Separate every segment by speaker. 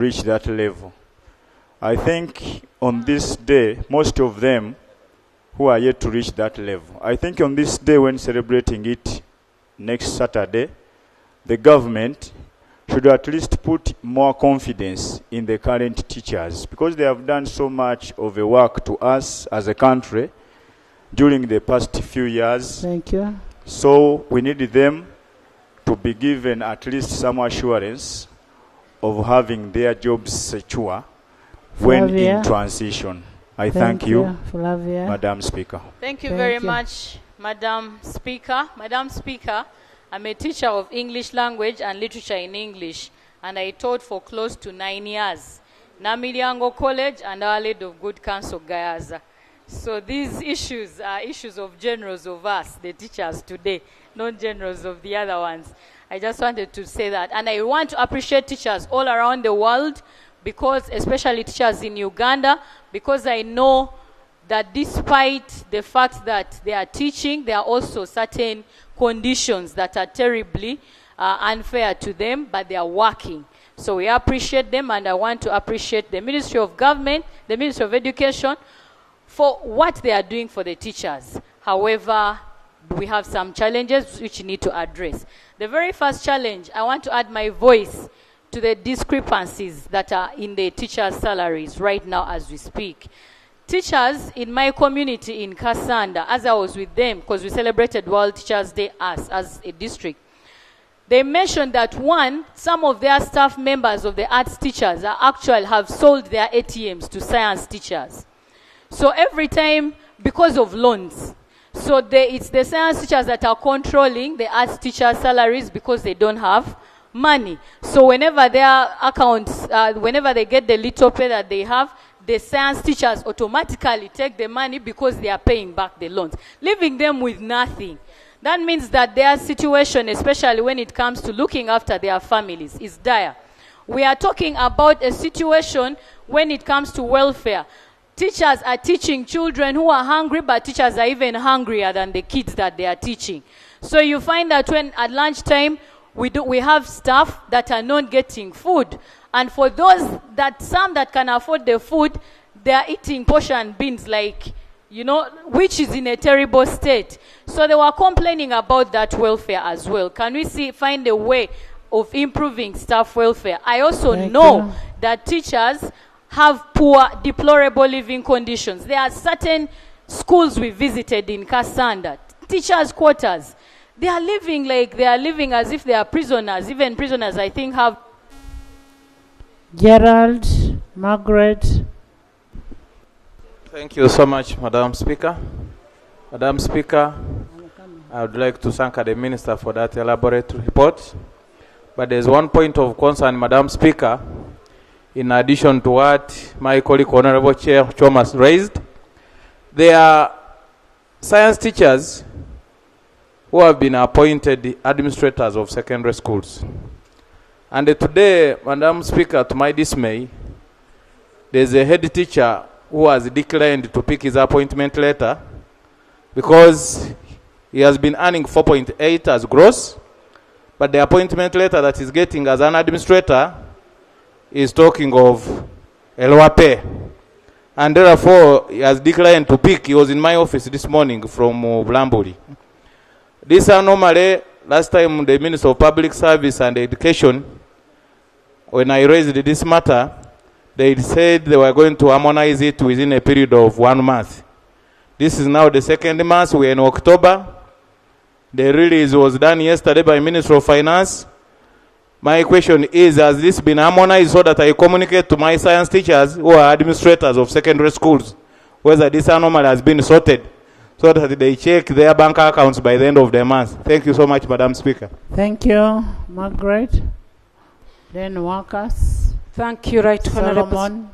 Speaker 1: reach that level. I think on this day, most of them who are yet to reach that level, I think on this day when celebrating it next Saturday, the government should at least put more confidence in the current teachers, because they have done so much of a work to us as a country during the past few years.
Speaker 2: Thank you.
Speaker 1: So we need them to be given at least some assurance of having their jobs secure when
Speaker 2: Flavia.
Speaker 1: in transition. I thank you,
Speaker 2: Flavia.
Speaker 1: Madam Speaker.
Speaker 3: Thank you very much, Madam Speaker. Madam Speaker, I'm a teacher of English language and literature in English, and I taught for close to 9 years. Namilyango College and Our Lady of Good Counsel, Gayaza. So these issues are issues of generals of us, the teachers today, not generals of the other ones. I just wanted to say that. And I want to appreciate teachers all around the world, because especially teachers in Uganda, because I know that despite the fact that they are teaching, there are also certain conditions that are terribly unfair to them, but they are working. So we appreciate them, and I want to appreciate the Ministry of Government, the Ministry of Education, for what they are doing for the teachers. However, we have some challenges which we need to address. The very first challenge, I want to add my voice to the discrepancies that are in the teachers' salaries right now as we speak. Teachers in my community in Kasanda, as I was with them, because we celebrated World Teachers' Day as a district, they mentioned that some of their staff members of the arts teachers have sold their ATMs to science teachers. So every time, because of loans, so it's the science teachers that are controlling the arts teachers' salaries because they don't have money. So whenever their accounts, whenever they get the little pay that they have, the science teachers automatically take the money because they are paying back the loans, leaving them with nothing. That means that their situation, especially when it comes to looking after their families, is dire. We are talking about a situation when it comes to welfare. Teachers are teaching children who are hungry, but teachers are even hungrier than the kids that they are teaching. So you find that when at lunchtime, we have staff that are not getting food. And for those some that can afford the food, they are eating portion beans which is in a terrible state. So they were complaining about that welfare as well. Can we find a way of improving staff welfare? I also know that teachers have poor, deplorable living conditions. There are certain schools we visited in Kasanda, teachers' quarters. They are living as if they are prisoners. Even prisoners, I think, have...
Speaker 2: Gerald, Margaret.
Speaker 4: Thank you so much, Madam Speaker. Madam Speaker, I would like to thank the Minister for that elaborate report. But there's one point of concern, Madam Speaker, in addition to what my colleague Honorable Chair Thomas raised. There are science teachers who have been appointed administrators of secondary schools. And today, Madam Speaker, to my dismay, there's a head teacher who has declined to pick his appointment letter because he has been earning 4.8 as gross, but the appointment letter that he's getting as an administrator is talking of a lower pay. And therefore, he has declined to pick. He was in my office this morning from Blamburi. This anomaly, last time the Minister of Public Service and Education, when I raised this matter, they said they were going to harmonize it within a period of 1 month. This is now the second month. We're in October. The release was done yesterday by Minister of Finance. My question is, has this been harmonized so that I communicate to my science teachers who are administrators of secondary schools whether this anomaly has been sorted so that they check their bank accounts by the end of the month? Thank you so much, Madam Speaker.
Speaker 2: Thank you, Margaret. Then workers.
Speaker 5: Thank you, Right Honorable.
Speaker 2: Solomon.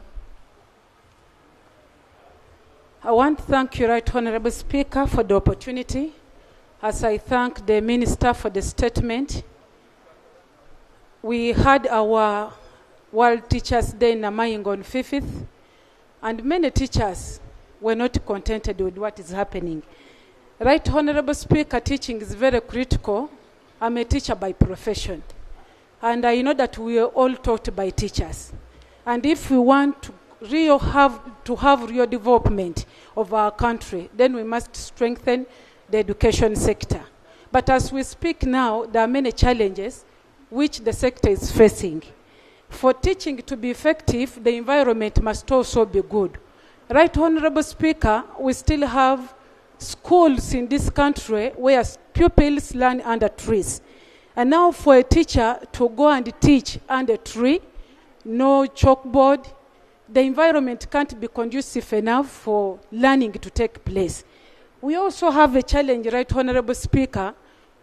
Speaker 5: I want to thank you, Right Honorable Speaker, for the opportunity, as I thank the Minister for the statement. We had our World Teachers' Day in Namayingo on 5th, and many teachers were not contented with what is happening. Right Honorable Speaker, teaching is very critical. I'm a teacher by profession, and I know that we are all taught by teachers. And if we want to have real development of our country, then we must strengthen the education sector. But as we speak now, there are many challenges which the sector is facing. For teaching to be effective, the environment must also be good. Right, Honorable Speaker, we still have schools in this country where pupils learn under trees. And now for a teacher to go and teach under a tree, no chalkboard, the environment can't be conducive enough for learning to take place. We also have a challenge, Right Honorable Speaker,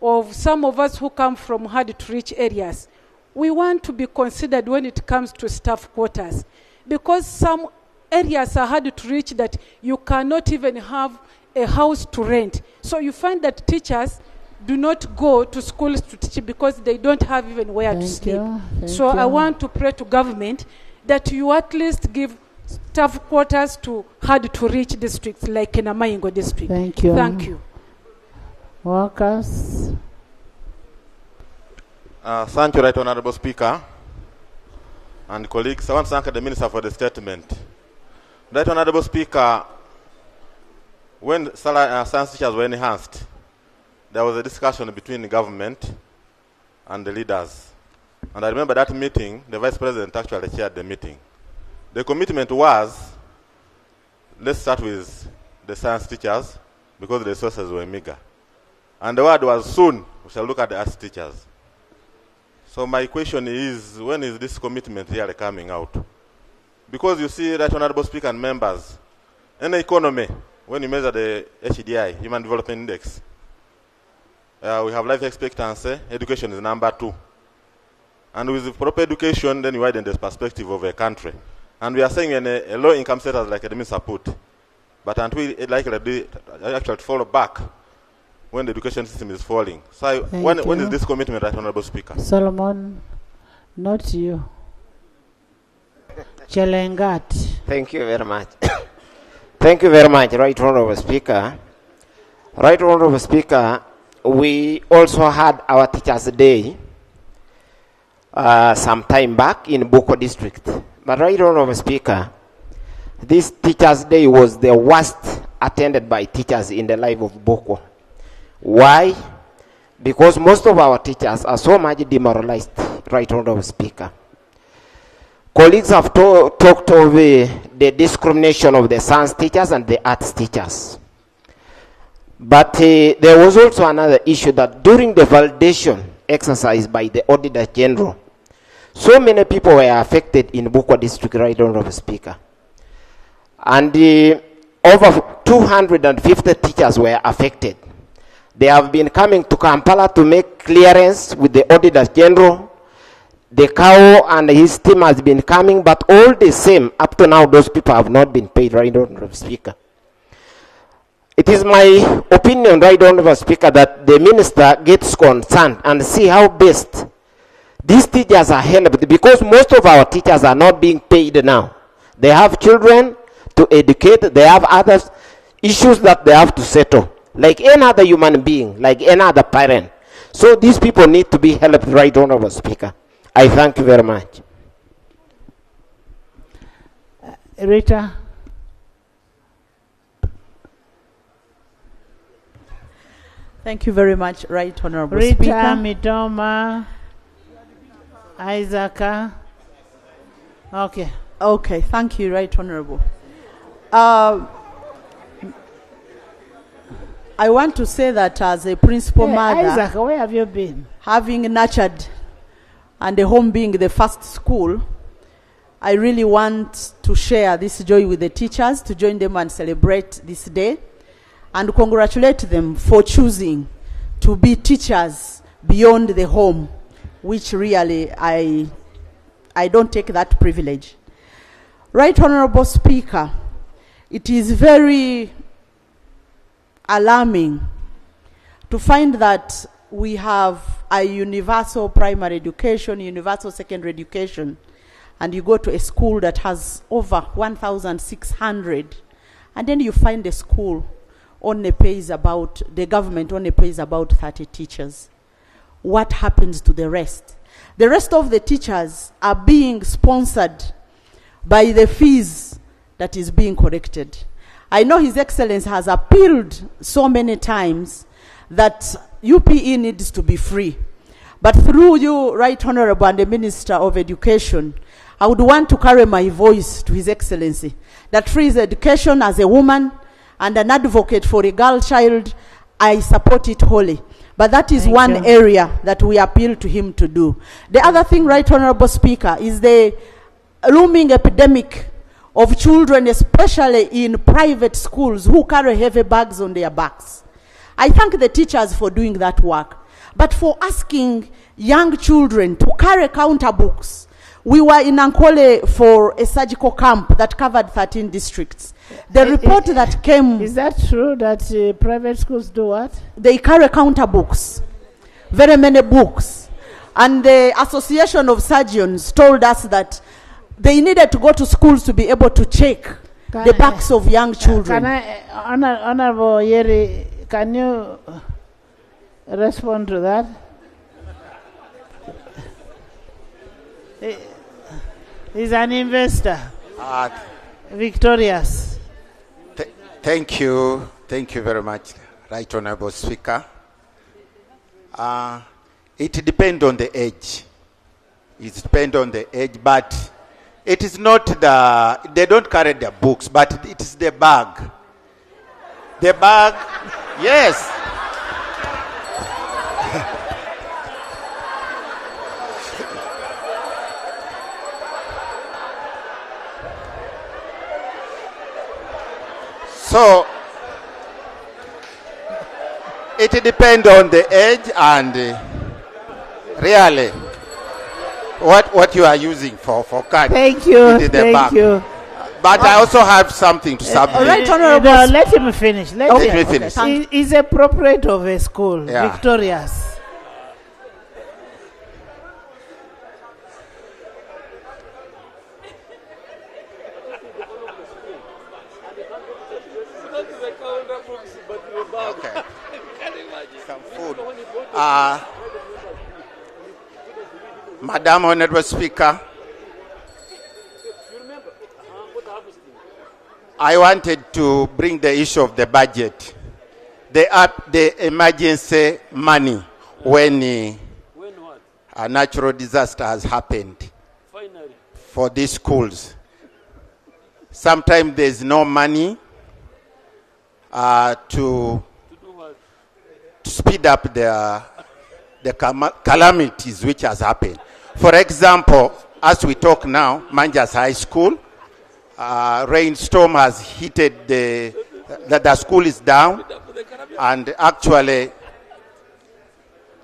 Speaker 5: of some of us who come from hard-to-reach areas. We want to be considered when it comes to staff quarters, because some areas are hard to reach that you cannot even have a house to rent. So you find that teachers do not go to schools to teach because they don't have even where to sleep. So I want to pray to government that you at least give staff quarters to hard-to-reach districts like in Namayingo district.
Speaker 2: Thank you.
Speaker 5: Thank you.
Speaker 2: Workers.
Speaker 6: Thank you, Right Honorable Speaker and colleagues. I want to thank the Minister for the statement. Right Honorable Speaker, when science teachers were enhanced, there was a discussion between the government and the leaders. And I remember that meeting, the Vice President actually chaired the meeting. The commitment was, let's start with the science teachers because the resources were meager. And the word was soon, we shall look at the arts teachers. So my question is, when is this commitment really coming out? Because you see, Right Honorable Speaker and members, in the economy, when you measure the HDI, Human Development Index, we have life expectancy, education is number 2. And with the proper education, then you widen the perspective of a country. And we are saying in a low-income status like the minister put, but until it likely actually fall back when the education system is falling. So when is this commitment, Right Honorable Speaker?
Speaker 2: Solomon, not you. Chelengat.
Speaker 7: Thank you very much. Thank you very much, Right Honorable Speaker. Right Honorable Speaker, we also had our Teachers' Day some time back in Boko District. But Right Honorable Speaker, this Teachers' Day was the worst attended by teachers in the life of Boko. Why? Because most of our teachers are so much demoralized, Right Honorable Speaker. Colleagues have talked of the discrimination of the science teachers and the arts teachers. But there was also another issue that during the validation exercise by the Auditor General, so many people were affected in Bukwa District, Right Honorable Speaker. And over 250 teachers were affected. They have been coming to Kampala to make clearance with the Auditor General. The cow and his team has been coming, but all the same, up to now, those people have not been paid, Right Honorable Speaker. It is my opinion, Right Honorable Speaker, that the minister gets concerned and see how best these teachers are helped, because most of our teachers are not being paid now. They have children to educate, they have other issues that they have to settle, like any other human being, like any other parent. So these people need to be helped, Right Honorable Speaker. I thank you very much.
Speaker 2: Rita.
Speaker 8: Thank you very much, Right Honorable
Speaker 2: Rita,
Speaker 8: Speaker.
Speaker 2: Mitoma, Isaac. Okay.
Speaker 8: Okay, thank you, Right Honorable. I want to say that as a principal mother,
Speaker 2: Isaac, where have you been?
Speaker 8: having nurtured and the home being the first school, I really want to share this joy with the teachers, to join them and celebrate this day, and congratulate them for choosing to be teachers beyond the home, which really I don't take that privilege. Right Honorable Speaker, it is very alarming to find that we have a universal primary education, universal secondary education, and you go to a school that has over 1,600, and then you find a school only pays about, the government only pays about 30 teachers. What happens to the rest? The rest of the teachers are being sponsored by the fees that is being collected. I know His Excellency has appealed so many times that UPE needs to be free. But through you, Right Honorable and the Minister of Education, I would want to carry my voice to His Excellency that free education as a woman and an advocate for a girl child, I support it wholly. But that is one area that we appeal to him to do. The other thing, Right Honorable Speaker, is the looming epidemic of children, especially in private schools, who carry heavy bags on their backs. I thank the teachers for doing that work. But for asking young children to carry counter books, we were in Ankole for a surgical camp that covered 13 districts. The report that came...
Speaker 2: Is that true that private schools do what?
Speaker 8: They carry counter books, very many books. And the Association of Surgeons told us that they needed to go to schools to be able to check the backs of young children.
Speaker 2: Honorable Yeri, can you respond to that? He's an investor. Victorious.
Speaker 9: Thank you very much, Right Honorable Speaker. It depends on the age. It depends on the age, but it is not they don't carry their books, but it is the bag. The bag, yes. So, it depends on the age and really what you are using for card.
Speaker 2: Thank you,
Speaker 9: thank you. But I also have something to submit.
Speaker 2: Right, Honorable. No, let him finish. Let
Speaker 9: me finish.
Speaker 2: He's a proprietor of a school,
Speaker 9: yeah.
Speaker 2: Victorious.
Speaker 9: Okay. Some food. Madam Honorable Speaker, I wanted to bring the issue of the budget, the emergency money when a natural disaster has happened for these schools. Sometimes there's no money to speed up the calamities which has happened. For example, as we talk now, Manjas High School, rainstorm has hit the school is down, and actually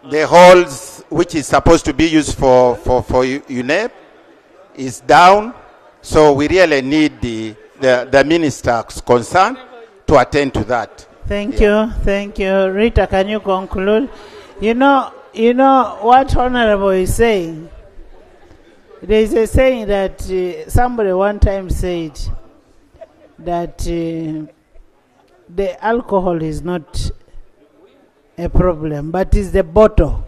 Speaker 9: the halls which is supposed to be used for UNEP is down. So we really need the minister's concern to attend to that.
Speaker 2: Thank you. Rita, can you conclude? You know what Honorable is saying? There is a saying that somebody one time said that the alcohol is not a problem, but is the bottle.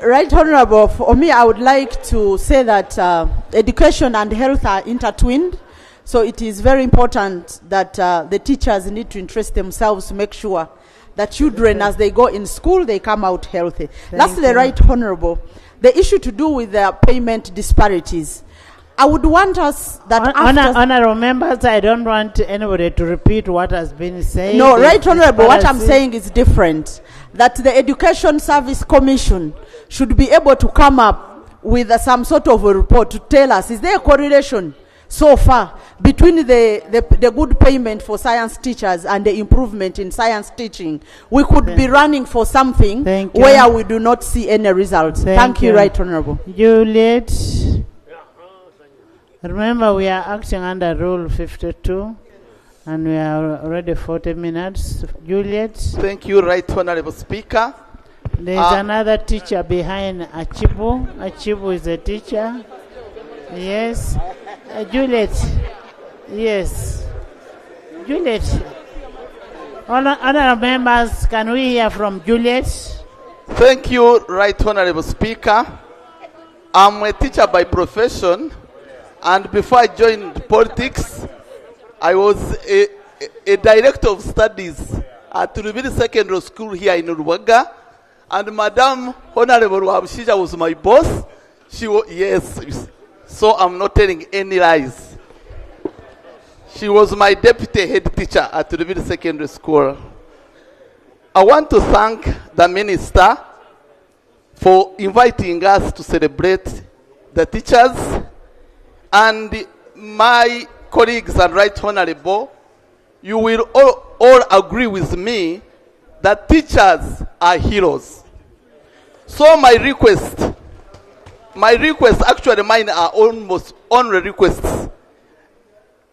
Speaker 8: Right Honorable, for me, I would like to say that education and health are intertwined. So it is very important that the teachers need to interest themselves to make sure that children, as they go in school, they come out healthy. Lastly, Right Honorable, the issue to do with the payment disparities. I would want us that
Speaker 2: Honorable members, I don't want anybody to repeat what has been said.
Speaker 8: No, Right Honorable, what I'm saying is different. That the Education Service Commission should be able to come up with some sort of a report to tell us, is there a correlation so far between the good payment for science teachers and the improvement in science teaching? We could be running for something where we do not see any results. Thank you, Right Honorable.
Speaker 2: Juliet, remember we are acting under Rule 52 and we are already 40 minutes. Juliet.
Speaker 10: Thank you, Right Honorable Speaker.
Speaker 2: There is another teacher behind Achibu. Achibu is a teacher. Yes. Juliet. Yes. Juliet. Honorable members, can we hear from Juliet?
Speaker 10: Thank you, Right Honorable Speaker. I'm a teacher by profession, and before I joined politics, I was a director of studies at Rubini Secondary School here in Uganda, and Madam Honorable Wabshija was my boss. She was, yes, so I'm not telling any lies. She was my deputy head teacher at Rubini Secondary School. I want to thank the minister for inviting us to celebrate the teachers, and my colleagues and Right Honorable, you will all agree with me that teachers are heroes. So my request, actually mine are almost only requests.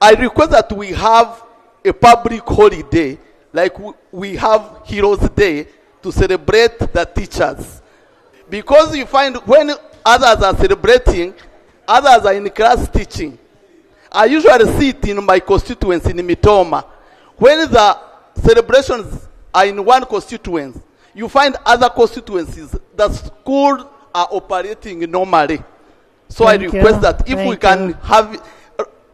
Speaker 10: I request that we have a public holiday, like we have Heroes Day, to celebrate the teachers. Because you find when others are celebrating, others are in class teaching. I usually see it in my constituency in Mitoma. When the celebrations are in one constituency, you find other constituencies, the schools are operating normally. So I request that if we can have,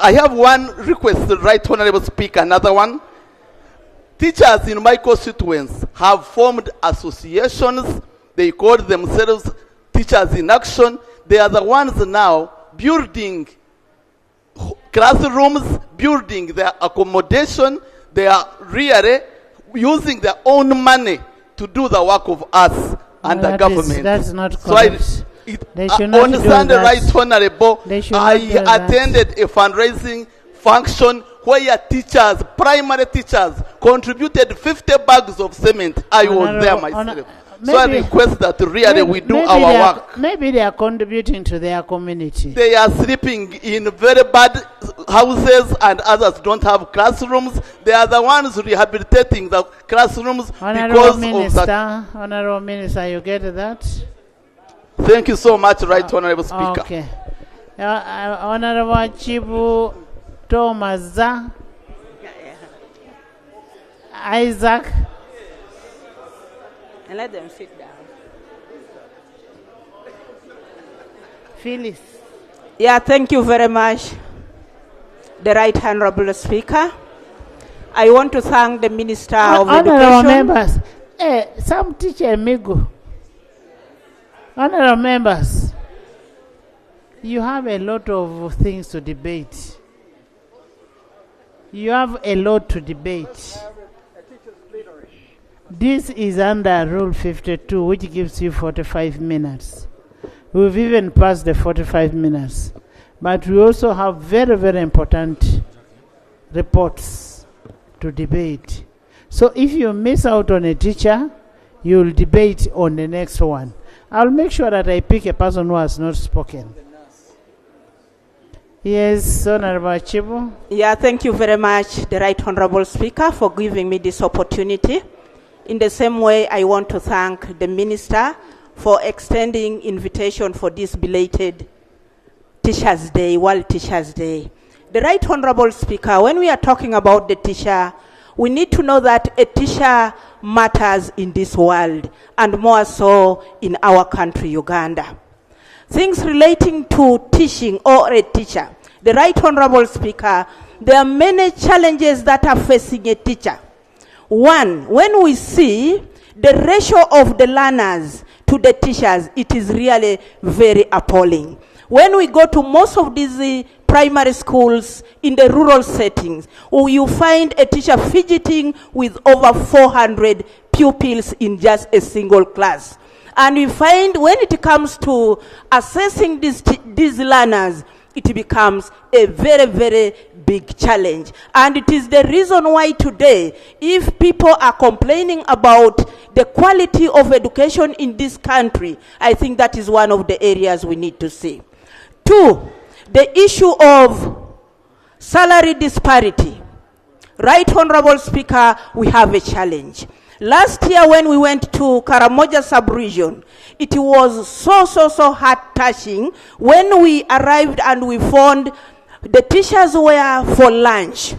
Speaker 10: I have one request, Right Honorable Speaker, another one. Teachers in my constituency have formed associations. They call themselves Teachers in Action. They are the ones now building classrooms, building their accommodation. They are really using their own money to do the work of us and the government.
Speaker 2: That's not correct.
Speaker 10: So on Sunday, Right Honorable, I attended a fundraising function where teachers, primary teachers, contributed 50 bags of cement. I was there myself. So I request that really we do our work.
Speaker 2: Maybe they are contributing to their community.
Speaker 10: They are sleeping in very bad houses, and others don't have classrooms. They are the ones rehabilitating the classrooms because of that.
Speaker 2: Honorable Minister, you get that?
Speaker 10: Thank you so much, Right Honorable Speaker.
Speaker 2: Okay. Honorable Chibu Thomas Isaac.
Speaker 11: And let them sit down.
Speaker 2: Phyllis.
Speaker 11: Yeah, thank you very much, the Right Honorable Speaker. I want to thank the Minister of Education.
Speaker 2: Honorable members, some teacher Migo. Honorable members, you have a lot of things to debate. You have a lot to debate. This is under Rule 52, which gives you 45 minutes. We've even passed the 45 minutes. But we also have very, very important reports to debate. So if you miss out on a teacher, you'll debate on the next one. I'll make sure that I pick a person who has not spoken. Yes, Honorable Chibu.
Speaker 11: Yeah, thank you very much, the Right Honorable Speaker, for giving me this opportunity. In the same way, I want to thank the Minister for extending invitation for this belated Teachers' Day, World Teachers' Day. The Right Honorable Speaker, when we are talking about the teacher, we need to know that a teacher matters in this world, and more so in our country, Uganda. Things relating to teaching or a teacher, the Right Honorable Speaker, there are many challenges that are facing a teacher. One, when we see the ratio of the learners to the teachers, it is really very appalling. When we go to most of these primary schools in the rural settings, you find a teacher fidgeting with over 400 pupils in just a single class. And we find when it comes to assessing these learners, it becomes a very, very big challenge. And it is the reason why today, if people are complaining about the quality of education in this country, I think that is one of the areas we need to see. Two, the issue of salary disparity. Right Honorable Speaker, we have a challenge. Last year when we went to Karamoja sub-region, it was so heart-touching when we arrived and we found the teachers were for lunch.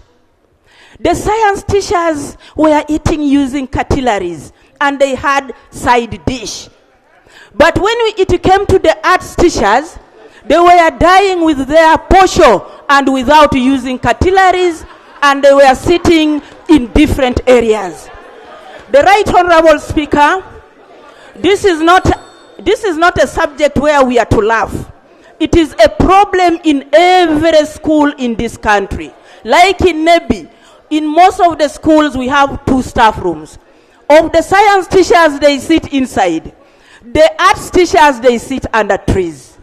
Speaker 11: The science teachers were eating using cutleries and they had side dish. But when it came to the arts teachers, they were dying with their portion and without using cutleries, and they were sitting in different areas. The Right Honorable Speaker, this is not a subject where we are to laugh. It is a problem in every school in this country. Like in Nebi, in most of the schools we have 2 staff rooms. Of the science teachers, they sit inside. The arts teachers, they sit under trees.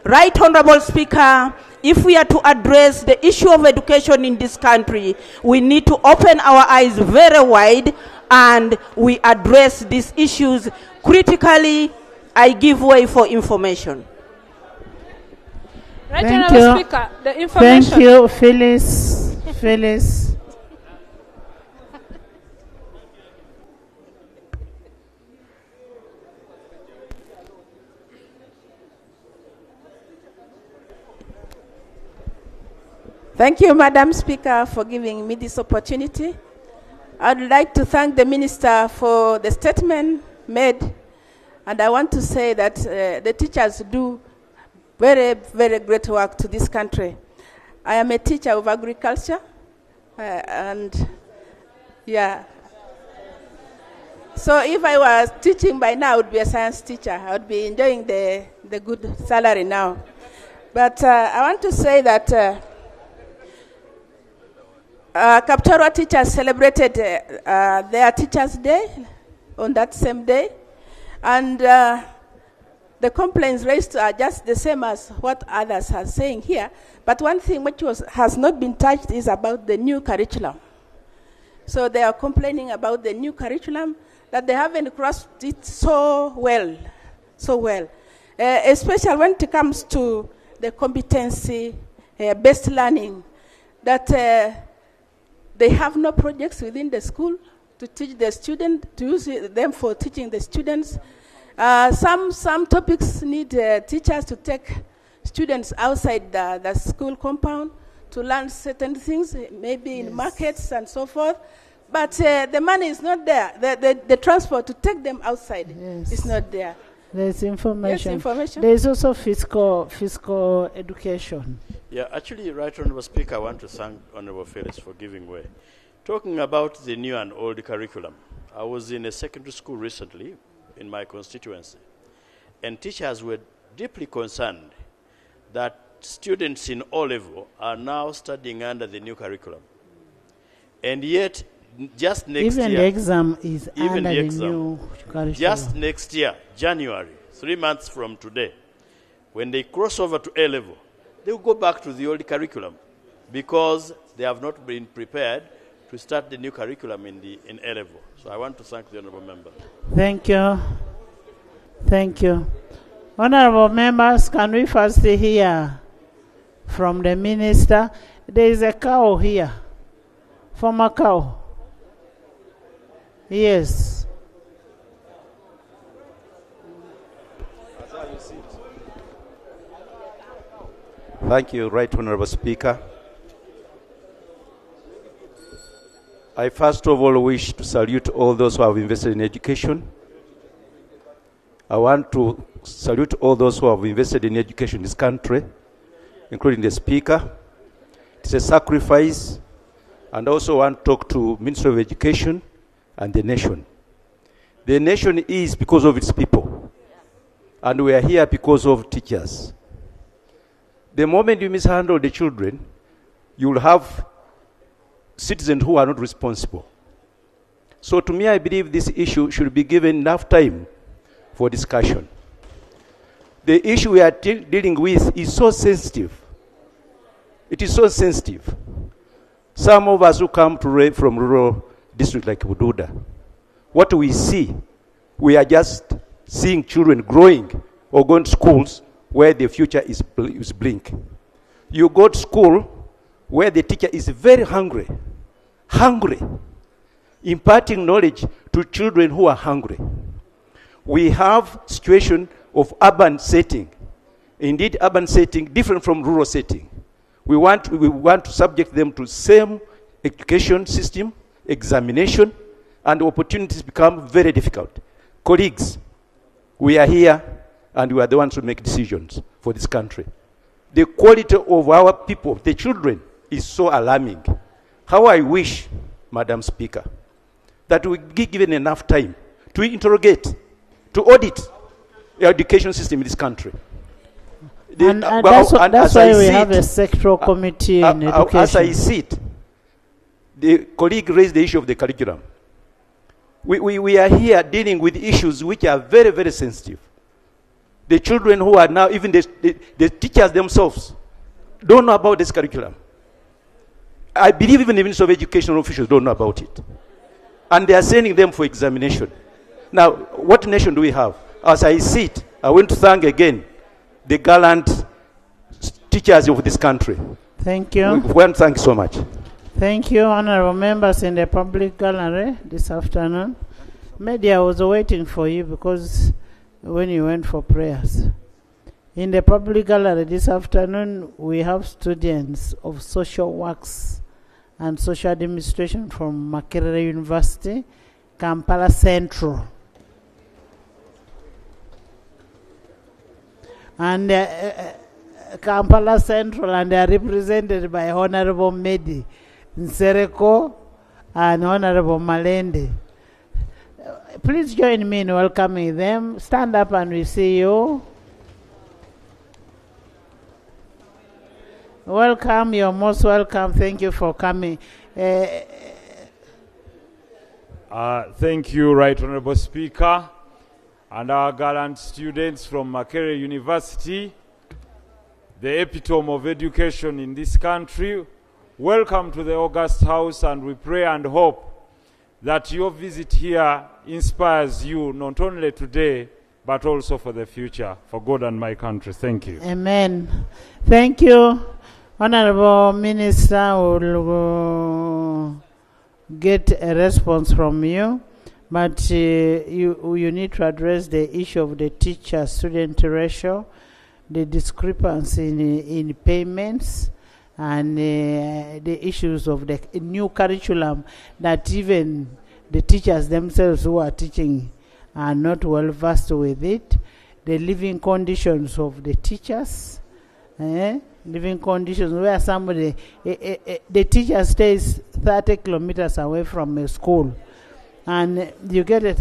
Speaker 11: Right Honorable Speaker, if we are to address the issue of education in this country, we need to open our eyes very wide and we address these issues critically. I give way for information.
Speaker 5: Right
Speaker 2: Thank
Speaker 5: Honorable
Speaker 2: you.
Speaker 5: Speaker, the information.
Speaker 2: Thank you, Phyllis. Phyllis.
Speaker 12: Thank you, Madam Speaker, for giving me this opportunity. I'd like to thank the Minister for the statement made, and I want to say that the teachers do very, very great work to this country. I am a teacher of agriculture, and yeah. So if I was teaching by now, I would be a science teacher. I would be enjoying the good salary now. But I want to say that Kapchorwa teachers celebrated their Teachers' Day on that same day. And the complaints raised are just the same as what others are saying here. But one thing which has not been touched is about the new curriculum. So they are complaining about the new curriculum, that they haven't grasped it so well. Especially when it comes to the competency-based learning, that they have no projects within the school to teach the student, to use them for teaching the students. Some topics need teachers to take students outside the school compound to learn certain things, maybe in markets and so forth. But the money is not there. The transport to take them outside is not there.
Speaker 2: There's information.
Speaker 12: Yes, information.
Speaker 2: There's also fiscal education.
Speaker 13: Yeah, actually, Right Honourable Speaker, I want to thank Honourable Phyllis for giving way. Talking about the new and old curriculum, I was in a secondary school recently in my constituency, and teachers were deeply concerned that students in O-level are now studying under the new curriculum. And yet, just next year...
Speaker 2: Even the exam is under the new curriculum.
Speaker 13: Just next year, January, 3 months from today, when they cross over to A-level, they will go back to the old curriculum because they have not been prepared to start the new curriculum in A-level. So I want to thank the Honourable Member.
Speaker 2: Thank you. Thank you. Honourable members, can we first hear from the Minister? There is a cow here. Former cow. Yes.
Speaker 14: Thank you, Right Honourable Speaker. I first of all wish to salute all those who have invested in education. I want to salute all those who have invested in education in this country, including the Speaker. It's a sacrifice, and also want to talk to Ministry of Education and the nation. The nation is because of its people, and we are here because of teachers. The moment you mishandle the children, you will have citizens who are not responsible. So to me, I believe this issue should be given enough time for discussion. The issue we are dealing with is so sensitive. It is so sensitive. Some of us who come from rural districts like Bududa, what we see, we are just seeing children growing or going to schools where the future is bleak. You go to school where the teacher is very hungry, imparting knowledge to children who are hungry. We have situation of urban setting. Indeed, urban setting different from rural setting. We want to subject them to same education system, examination, and opportunities become very difficult. Colleagues, we are here and we are the ones who make decisions for this country. The quality of our people, the children, is so alarming. How I wish, Madam Speaker, that we be given enough time to interrogate, to audit the education system in this country.
Speaker 2: That's why we have a sectoral committee in education.
Speaker 14: As I see it, the colleague raised the issue of the curriculum. We are here dealing with issues which are very, very sensitive. The children who are now, even the teachers themselves, don't know about this curriculum. I believe even the Minister of Education officials don't know about it. And they are sending them for examination. Now, what nation do we have? As I see it, I want to thank again the gallant teachers of this country.
Speaker 2: Thank you.
Speaker 14: Thank you so much.
Speaker 2: Thank you, honorable members in the public gallery this afternoon. Media was waiting for you because when you went for prayers. In the public gallery this afternoon, we have students of social works and social administration from Makerere University, Kampala Central. And Kampala Central, and they are represented by Honorable Medi Nsereko and Honorable Malende. Please join me in welcoming them. Stand up and we see you. Welcome, you're most welcome. Thank you for coming.
Speaker 1: Thank you, Right Honorable Speaker, and our gallant students from Makerere University, the epitome of education in this country. Welcome to the August House, and we pray and hope that your visit here inspires you not only today, but also for the future, for God and my country. Thank you.
Speaker 2: Amen. Thank you. Honorable Minister will get a response from you, but you need to address the issue of the teacher-student ratio, the discrepancy in payments, and the issues of the new curriculum that even the teachers themselves who are teaching are not well versed with it, the living conditions of the teachers, living conditions where somebody, the teacher stays 30 kilometers away from a school, and you get it,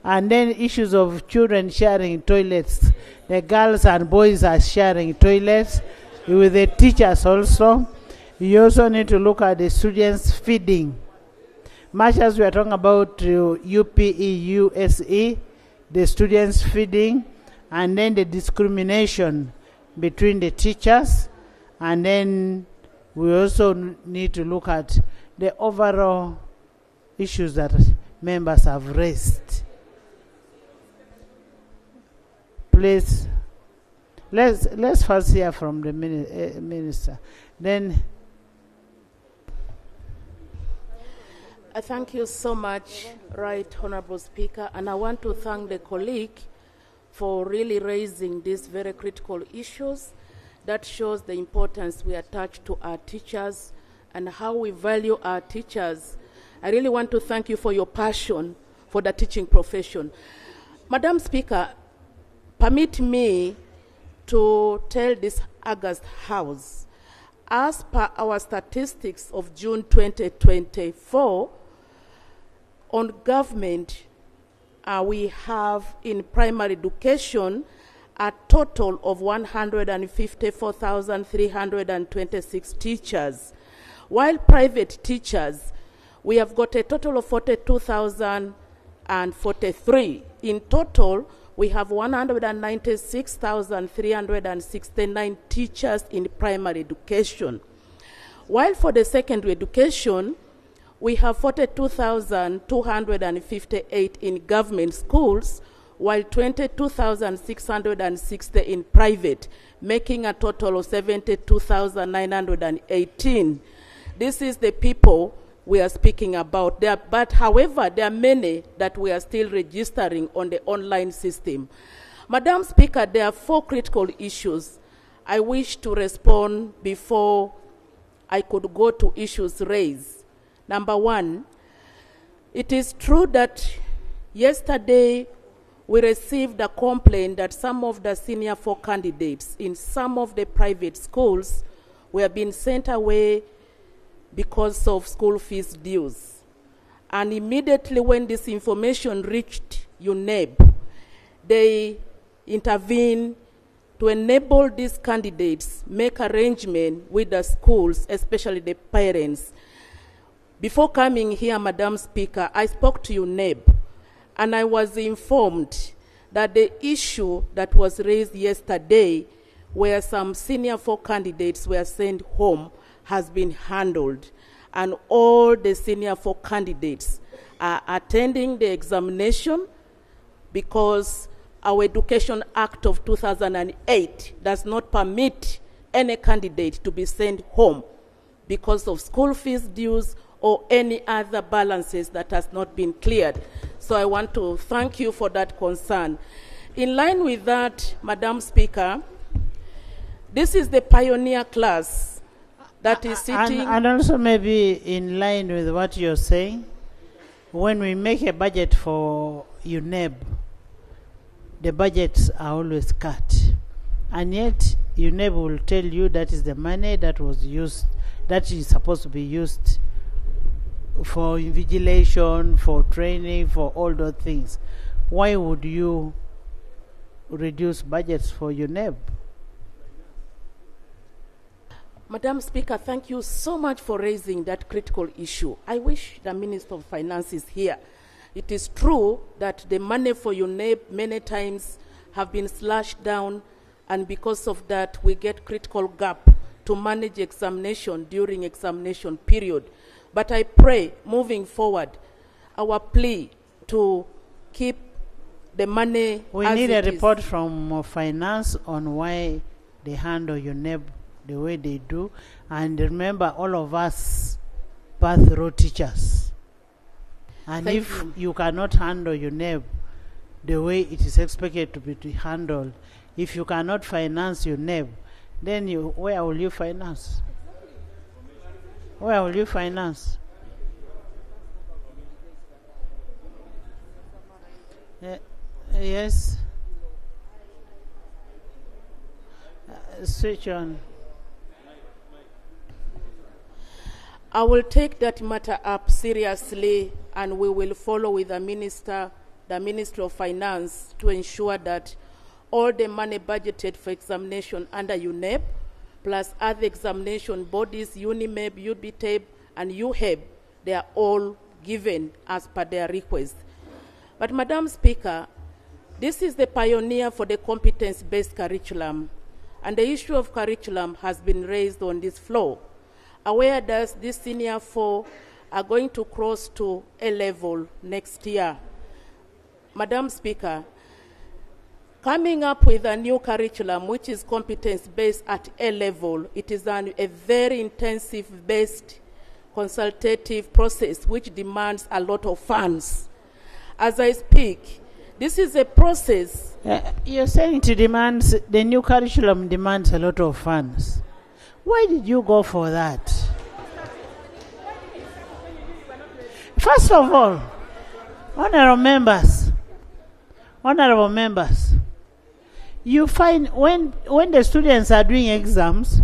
Speaker 2: and then issues of children sharing toilets, the girls and boys are sharing toilets with the teachers also. You also need to look at the students feeding. Much as we are talking about UPE, USE, the students feeding, and then the discrimination between the teachers, and then we also need to look at the overall issues that members have raised. Please, let's first hear from the minister. Then.
Speaker 15: Thank you so much, Right Honorable Speaker, and I want to thank the colleague for really raising these very critical issues that shows the importance we attach to our teachers and how we value our teachers. I really want to thank you for your passion for the teaching profession. Madam Speaker, permit me to tell this August House, as per our statistics of June 2024, on government, we have in primary education a total of 154,326 teachers. While private teachers, we have got a total of 42,043. In total, we have 196,369 teachers in primary education. While for the secondary education, we have 42,258 in government schools, while 22,660 in private, making a total of 72,918. This is the people we are speaking about. But however, there are many that we are still registering on the online system. Madam Speaker, there are 4 critical issues I wish to respond before I could go to issues raised Number one, it is true that yesterday we received a complaint that some of the senior 4 candidates in some of the private schools were being sent away because of school fees dues. And immediately when this information reached UNEB, they intervened to enable these candidates make arrangement with the schools, especially the parents. Before coming here, Madam Speaker, I spoke to UNEB, and I was informed that the issue that was raised yesterday, where some senior 4 candidates were sent home, has been handled. And all the senior 4 candidates are attending the examination because our Education Act of 2008 does not permit any candidate to be sent home because of school fees dues or any other balances that has not been cleared. So I want to thank you for that concern. In line with that, Madam Speaker, this is the pioneer class that is sitting...
Speaker 2: And also maybe in line with what you're saying, when we make a budget for UNEB, the budgets are always cut. And yet, UNEB will tell you that is the money that was used, that is supposed to be used for invigilation, for training, for all those things. Why would you reduce budgets for UNEB?
Speaker 15: Madam Speaker, thank you so much for raising that critical issue. I wish the Minister of Finance is here. It is true that the money for UNEB many times have been slashed down, and because of that, we get critical gap to manage examination during examination period. But I pray, moving forward, our plea to keep the money
Speaker 2: We
Speaker 15: as
Speaker 2: need a
Speaker 15: it is.
Speaker 2: report from finance on why they handle UNEB the way they do. And remember, all of us path row teachers. And
Speaker 15: Thank
Speaker 2: if you cannot handle UNEB the way it is expected to be handled, if you cannot finance UNEB, then where will you finance? Where will you finance? Yes. Switch on.
Speaker 15: I will take that matter up seriously, and we will follow with the Ministry of Finance, to ensure that all the money budgeted for examination under UNEB, plus other examination bodies, UNIMEB, UBTEB, and UHEB, they are all given as per their request. But Madam Speaker, this is the pioneer for the competence-based curriculum, and the issue of curriculum has been raised on this floor. Aware that these senior 4 are going to cross to A level next year. Madam Speaker, coming up with a new curriculum which is competence-based at A level, it is a very intensive-based consultative process which demands a lot of funds. As I speak, this is a process.
Speaker 2: You're saying the new curriculum demands a lot of funds. Why did you go for that? First of all, honorable members, you find when the students are doing exams,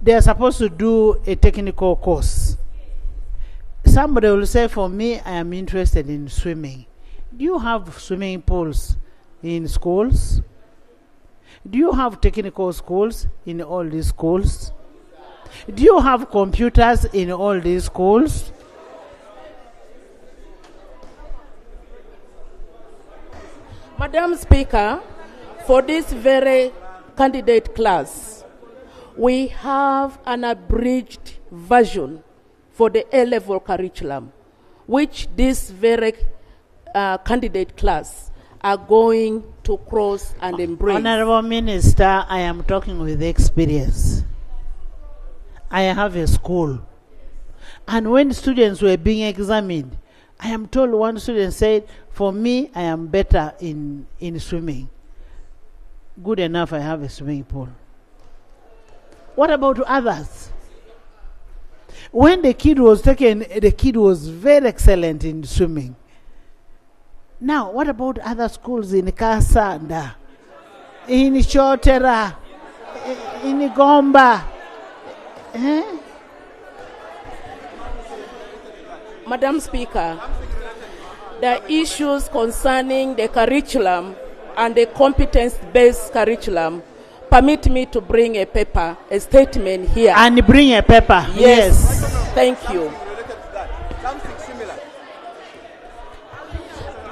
Speaker 2: they are supposed to do a technical course. Somebody will say, for me, I am interested in swimming. Do you have swimming pools in schools? Do you have technical schools in all these schools? Do you have computers in all these schools?
Speaker 15: Madam Speaker, for this very candidate class, we have an abridged version for the A-level curriculum, which this very candidate class are going to cross and embrace.
Speaker 2: Honorable Minister, I am talking with experience. I have a school. And when students were being examined, I am told one student said, for me, I am better in swimming. Good enough, I have a swimming pool. What about others? When the kid was taken, the kid was very excellent in swimming. Now, what about other schools in Kasanda, in Chotera, in Gomba?
Speaker 15: Madam Speaker, the issues concerning the curriculum and the competence-based curriculum permit me to bring a paper, a statement here.
Speaker 2: And bring a paper.
Speaker 15: Yes. Thank you.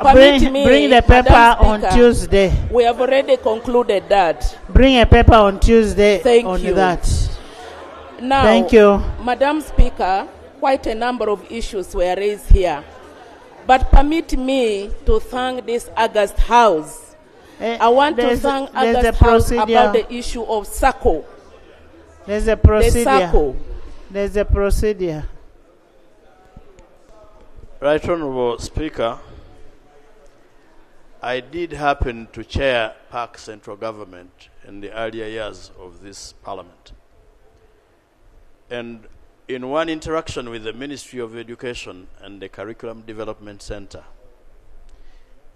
Speaker 2: Bring the paper on Tuesday.
Speaker 15: We have already concluded that.
Speaker 2: Bring a paper on Tuesday on
Speaker 15: you.
Speaker 2: that.
Speaker 15: Now,
Speaker 2: thank you.
Speaker 15: Madam Speaker, quite a number of issues were raised here. But permit me to thank this August House. I want to thank August House about the issue of SACCO.
Speaker 2: There's a procedure.
Speaker 15: The SACCO.
Speaker 2: There's a procedure.
Speaker 13: Right Honourable Speaker, I did happen to chair Park Central Government in the earlier years of this Parliament. And in one interaction with the Ministry of Education and the Curriculum Development Center,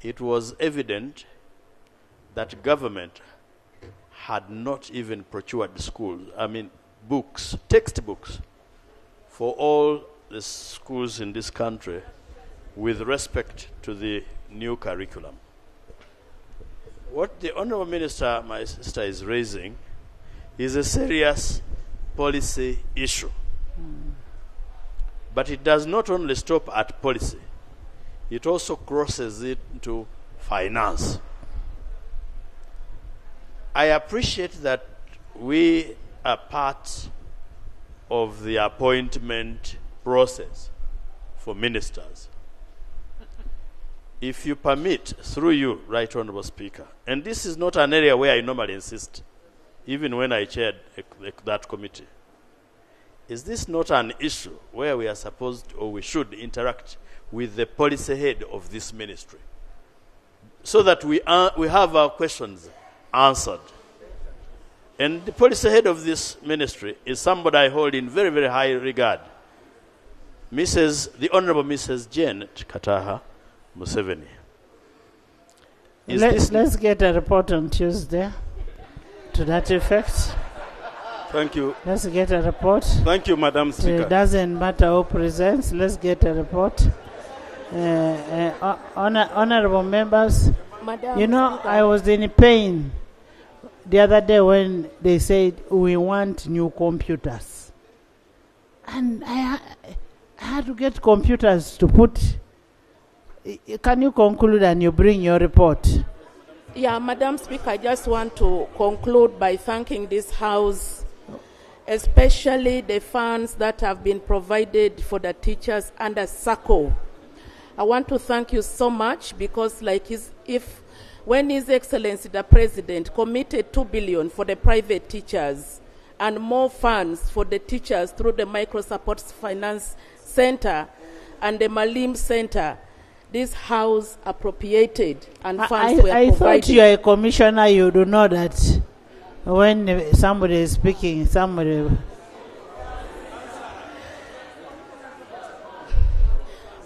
Speaker 13: it was evident that government had not even procured books, textbooks, for all the schools in this country with respect to the new curriculum. What the Honourable Minister, my sister, is raising is a serious policy issue. But it does not only stop at policy, it also crosses it into finance. I appreciate that we are part of the appointment process for ministers. If you permit, through you, Right Honourable Speaker, and this is not an area where I normally insist, even when I chaired that committee, is this not an issue where we are supposed or we should interact with the policy head of this ministry so that we have our questions answered? And the policy head of this ministry is somebody I hold in very, very high regard, the Honourable Mrs. Janet Kataha Museveni.
Speaker 2: Let's get a report on Tuesday to that effect.
Speaker 16: Thank you.
Speaker 2: Let's get a report.
Speaker 16: Thank you, Madam Speaker.
Speaker 2: It doesn't matter who presents. Let's get a report. Honorable members,
Speaker 15: Madam
Speaker 2: you know,
Speaker 15: Speaker.
Speaker 2: I was in pain the other day when they said we want new computers. And I had to get computers to put. Can you conclude and you bring your report?
Speaker 15: Yeah, Madam Speaker, I just want to conclude by thanking this House, especially the funds that have been provided for the teachers under SACCO. I want to thank you so much because when His Excellency the President committed 2 billion for the private teachers and more funds for the teachers through the Micro Support Finance Center and the Malim Center, this House appropriated and funds were provided.
Speaker 2: I thought you are a commissioner, you do know that when somebody is speaking, somebody...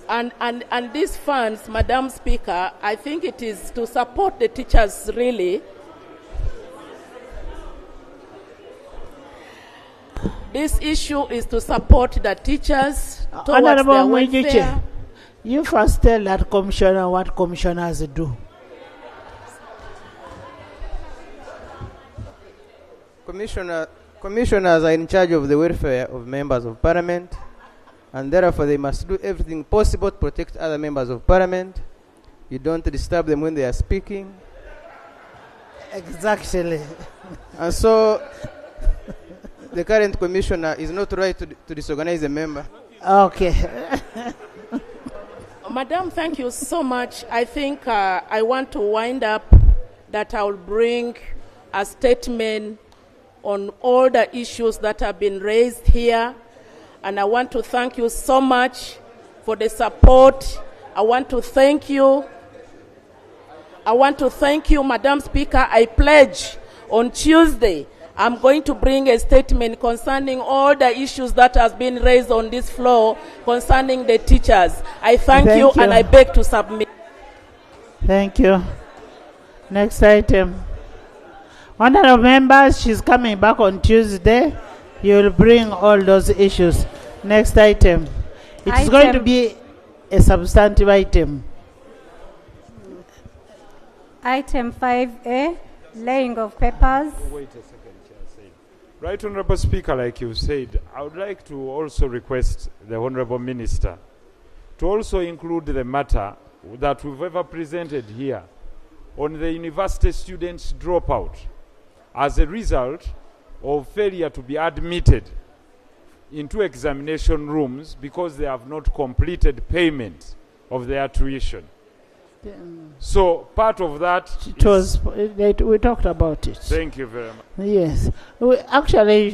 Speaker 15: And these funds, Madam Speaker, I think it is to support the teachers really. This issue is to support the teachers towards
Speaker 2: Honorable
Speaker 15: their welfare.
Speaker 2: You first tell that commissioner what commissioners do.
Speaker 17: Commissioners are in charge of the welfare of members of parliament, and therefore they must do everything possible to protect other members of parliament. You don't disturb them when they are speaking.
Speaker 2: Exactly.
Speaker 17: And so the current commissioner is not right to disorganize a member.
Speaker 2: Okay.
Speaker 15: Madam, thank you so much. I think I want to wind up that I will bring a statement on all the issues that have been raised here. And I want to thank you so much for the support. I want to thank you. Madam Speaker. I pledge on Tuesday I'm going to bring a statement concerning all the issues that has been raised on this floor concerning the teachers. I thank you and I beg to submit.
Speaker 2: Thank you. Next item. Honorable members, she's coming back on Tuesday. You will bring all those issues. Next item. It is going to be a substantive item.
Speaker 18: Item 5A, laying of papers.
Speaker 19: Wait a second, Chair. Right, Honorable Speaker, like you said, I would like to also request the Honorable Minister to also include the matter that we've ever presented here on the university students' dropout as a result of failure to be admitted into examination rooms because they have not completed payment of their tuition. So part of that
Speaker 2: we talked about it.
Speaker 19: Thank you very much.
Speaker 2: Yes. Actually,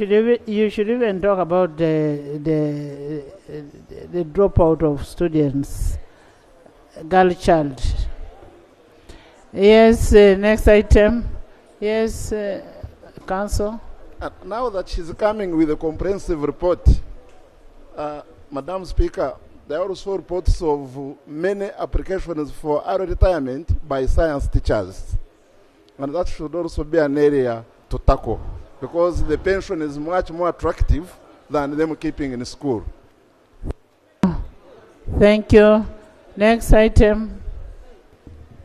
Speaker 2: you should even talk about the dropout of students, girl child. Yes, next item. Yes, Council.
Speaker 20: Now that she's coming with a comprehensive report, Madam Speaker, there are also reports of many applications for early retirement by science teachers. And that should also be an area to tackle because the pension is much more attractive than them keeping in school.
Speaker 2: Thank you. Next item.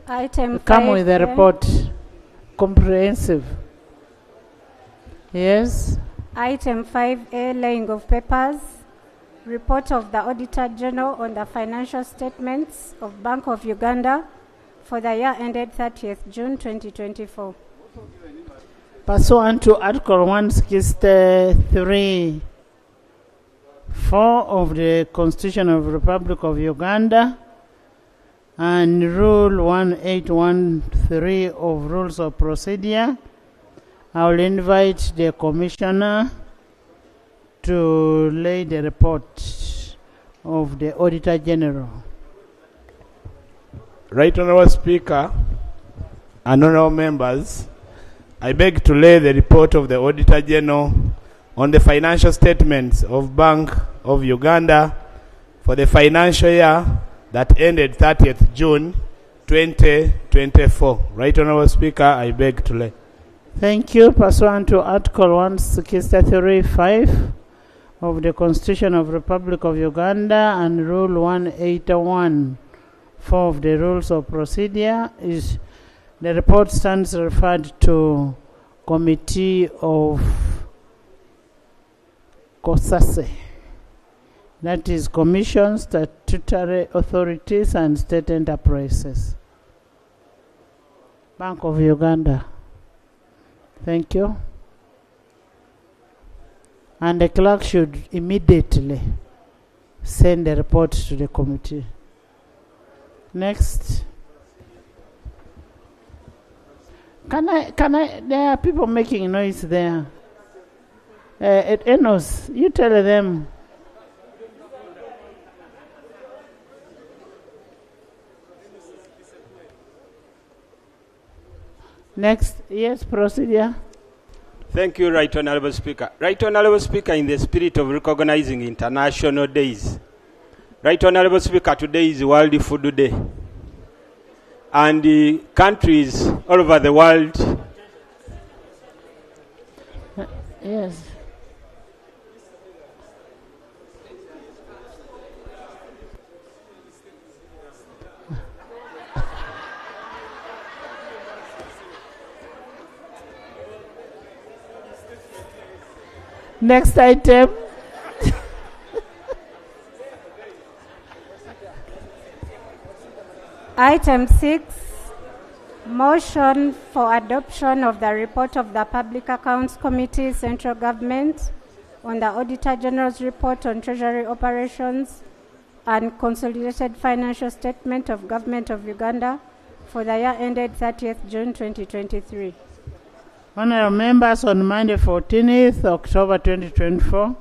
Speaker 18: Item
Speaker 2: Come with a report. Comprehensive. Yes.
Speaker 18: Item 5A, laying of papers. Report of the Auditor General on the financial statements of Bank of Uganda for the year ended 30th June 2024.
Speaker 2: Pursuant to Article 163(4) of the Constitution of the Republic of Uganda and Rule 1813 of Rules of Procedure, I will invite the Commissioner to lay the report of the Auditor General.
Speaker 21: Right Honourable Speaker and honourable members, I beg to lay the report of the Auditor General on the financial statements of Bank of Uganda for the financial year that ended 30th June 2024. Right Honourable Speaker, I beg to lay.
Speaker 2: Thank you. Pursuant to Article 163(5) of the Constitution of the Republic of Uganda and Rule 1814 of the Rules of Procedure, the report stands referred to Committee of COSASE, that is Commission, Statutory Authorities and State Enterprises. Bank of Uganda. Thank you. And the clerk should immediately send the report to the committee. Next. There are people making noise there. Enos, you tell them. Next, yes, procedure.
Speaker 22: Thank you, Right Honourable Speaker. Right Honourable Speaker, in the spirit of recognizing international days, Right Honourable Speaker, today is World Food Day. And the countries all over the world.
Speaker 2: Yes. Next item.
Speaker 18: Item 6, motion for adoption of the report of the Public Accounts Committee, Central Government, on the Auditor General's report on Treasury operations and consolidated financial statement of Government of Uganda for the year ended 30th June 2023.
Speaker 2: Honourable members, on Monday 14th October 2024,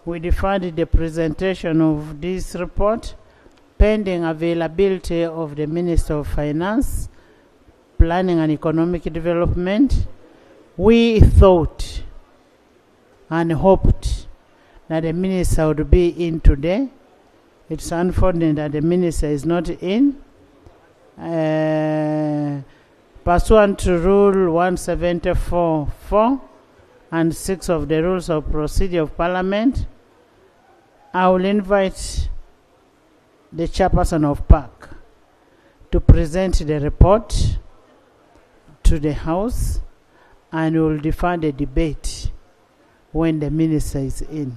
Speaker 2: we deferred the presentation of this report pending availability of the Minister of Finance, Planning and Economic Development. We thought and hoped that the minister would be in today. It's unfortunate that the minister is not in. Pursuant to Rule 174(4) and 6 of the Rules of Procedure of Parliament, I will invite the chairperson of PAC to present the report to the House, and we will defer the debate when the minister is in.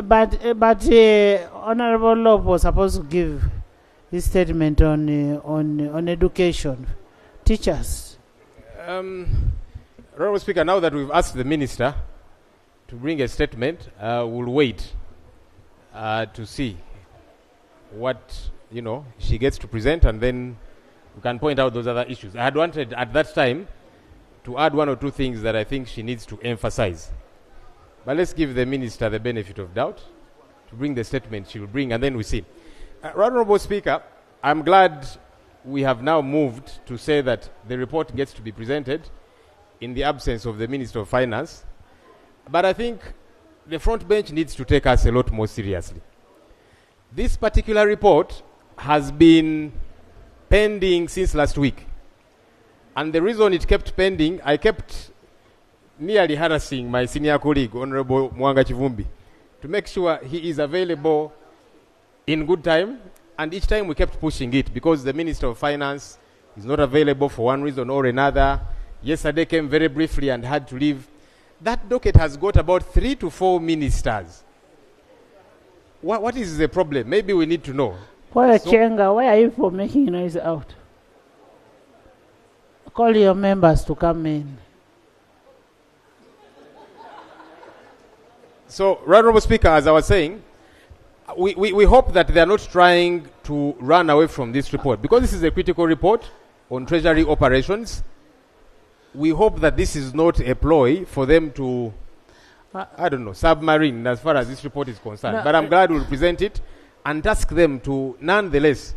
Speaker 2: But Honorable Loeb was supposed to give his statement on education, teachers.
Speaker 3: Honorable Speaker, now that we've asked the minister to bring a statement, we'll wait to see what she gets to present, and then we can point out those other issues. I had wanted at that time to add one or two things that I think she needs to emphasize. But let's give the minister the benefit of doubt to bring the statement she will bring, and then we see. Honorable Speaker, I'm glad we have now moved to say that the report gets to be presented in the absence of the Minister of Finance. But I think the front bench needs to take us a lot more seriously. This particular report has been pending since last week. And the reason it kept pending, I kept nearly harassing my senior colleague, Honorable Mwanga Chivumbi, to make sure he is available in good time. And each time we kept pushing it because the Minister of Finance is not available for one reason or another. Yesterday came very briefly and had to leave. That docket has got about 3 to 4 ministers. What is the problem? Maybe we need to know.
Speaker 2: Chenga, why are you for making noise out? Call your members to come in.
Speaker 3: So, Honorable Speaker, as I was saying, we hope that they are not trying to run away from this report. Because this is a critical report on Treasury operations, we hope that this is not a ploy for them to, submarine as far as this report is concerned.
Speaker 2: No,
Speaker 3: but I'm glad we'll present it and ask them to nonetheless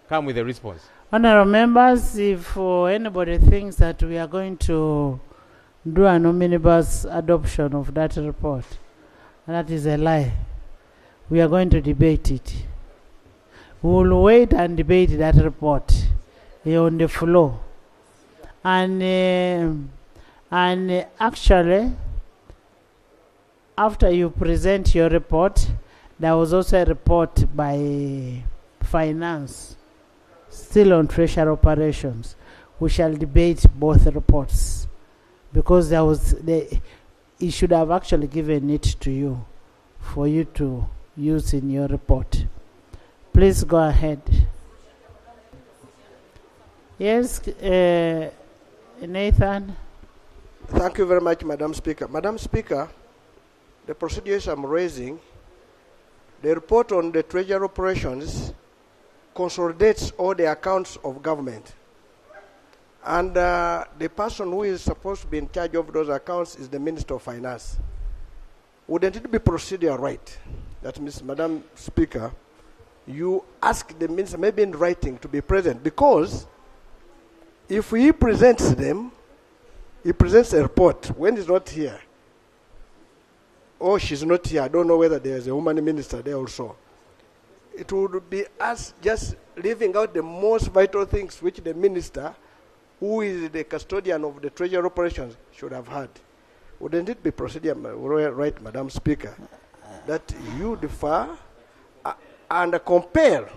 Speaker 3: come with a response.
Speaker 2: Honorable members, if anybody thinks that we are going to do an omnibus adoption of that report, that is a lie. We are going to debate it. We will wait and debate that report on the floor. And actually, after you present your report, there was also a report by Finance, still on Treasury operations. We shall debate both reports because he should have actually given it to you for you to use in your report. Please go ahead. Yes, Nathan.
Speaker 4: Thank you very much, Madam Speaker. Madam Speaker, the procedures I'm raising, the report on the Treasury operations consolidates all the accounts of government. And the person who is supposed to be in charge of those accounts is the Minister of Finance. Wouldn't it be procedure right that, Madam Speaker, you ask the minister, maybe in writing, to be present? Because if he presents them, he presents a report when he's not here, or she's not here, I don't know whether there's a woman minister there also. It would be us just leaving out the most vital things which the minister, who is the custodian of the Treasury operations, should have had. Wouldn't it be procedure right, Madam Speaker, that you defer and compare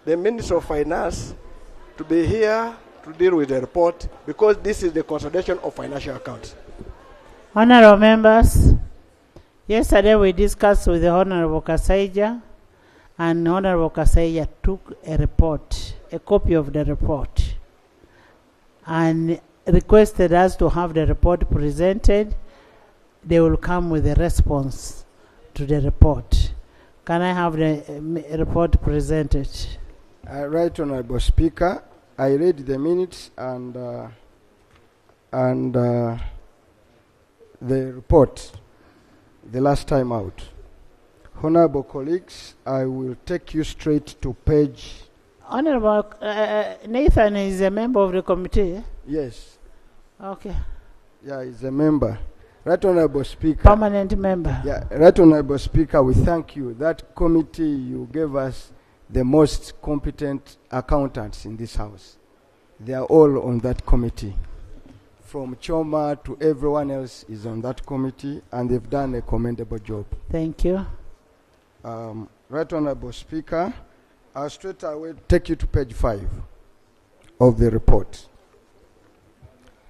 Speaker 4: the Minister of Finance to be here to deal with the report, because this is the consolidation of financial accounts?
Speaker 2: Honorable members, yesterday we discussed with the Honorable Kasaija, and Honorable Kasaija took a report, a copy of the report, and requested us to have the report presented. They will come with a response to the report. Can I have the report presented?
Speaker 23: Right, Honorable Speaker. I read the minutes and the report the last time out. Honorable colleagues, I will take you straight to page...
Speaker 2: Honorable Nathan is a member of the committee.
Speaker 23: Yes.
Speaker 2: Okay.
Speaker 23: Yeah, he's a member. Right Honorable Speaker.
Speaker 2: Permanent member.
Speaker 23: Yeah, Right Honorable Speaker, we thank you. That committee, you gave us the most competent accountants in this house. They are all on that committee. From Choma to everyone else is on that committee, and they've done a commendable job.
Speaker 2: Thank you.
Speaker 23: Right Honorable Speaker, I'll straight away take you to page 5 of the report.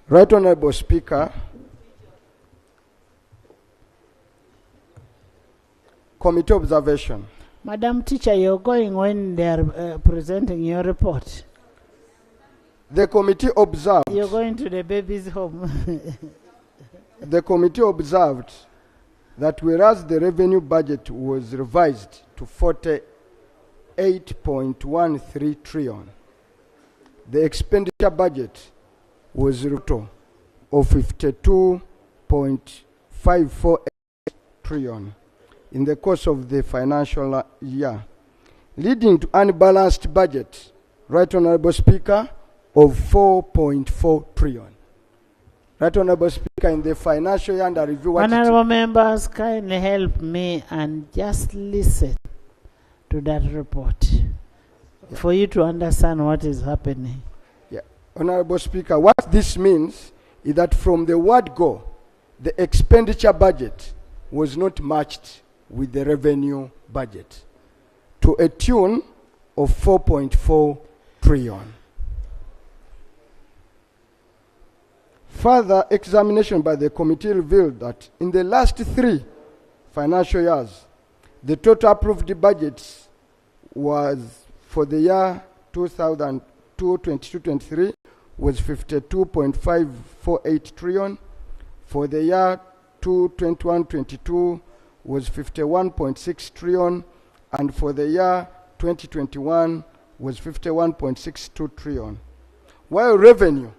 Speaker 23: Right Honorable Speaker, committee observation.
Speaker 2: Madam Teacher, you're going when they are presenting your report.
Speaker 23: The committee observed.
Speaker 2: You're going to the baby's home.
Speaker 23: The committee observed that whereas the revenue budget was revised to 48.13 trillion, the expenditure budget was total of 52.548 trillion in the course of the financial year, leading to unbalanced budget, Right Honorable Speaker, of 4.4 trillion. Right Honorable Speaker, in the financial year under review,
Speaker 2: Honorable members, kindly help me and just listen to that report for you to understand what is happening.
Speaker 23: Yeah. Honorable Speaker, what this means is that from the word go, the expenditure budget was not matched with the revenue budget to a tune of 4.4 trillion. Further examination by the committee revealed that in the last 3 financial years, the total approved budgets was for the year 2022-23 was 52.548 trillion. For the year 2021-22 was 51.6 trillion, and for the year 2021 was 51.62 trillion. While revenue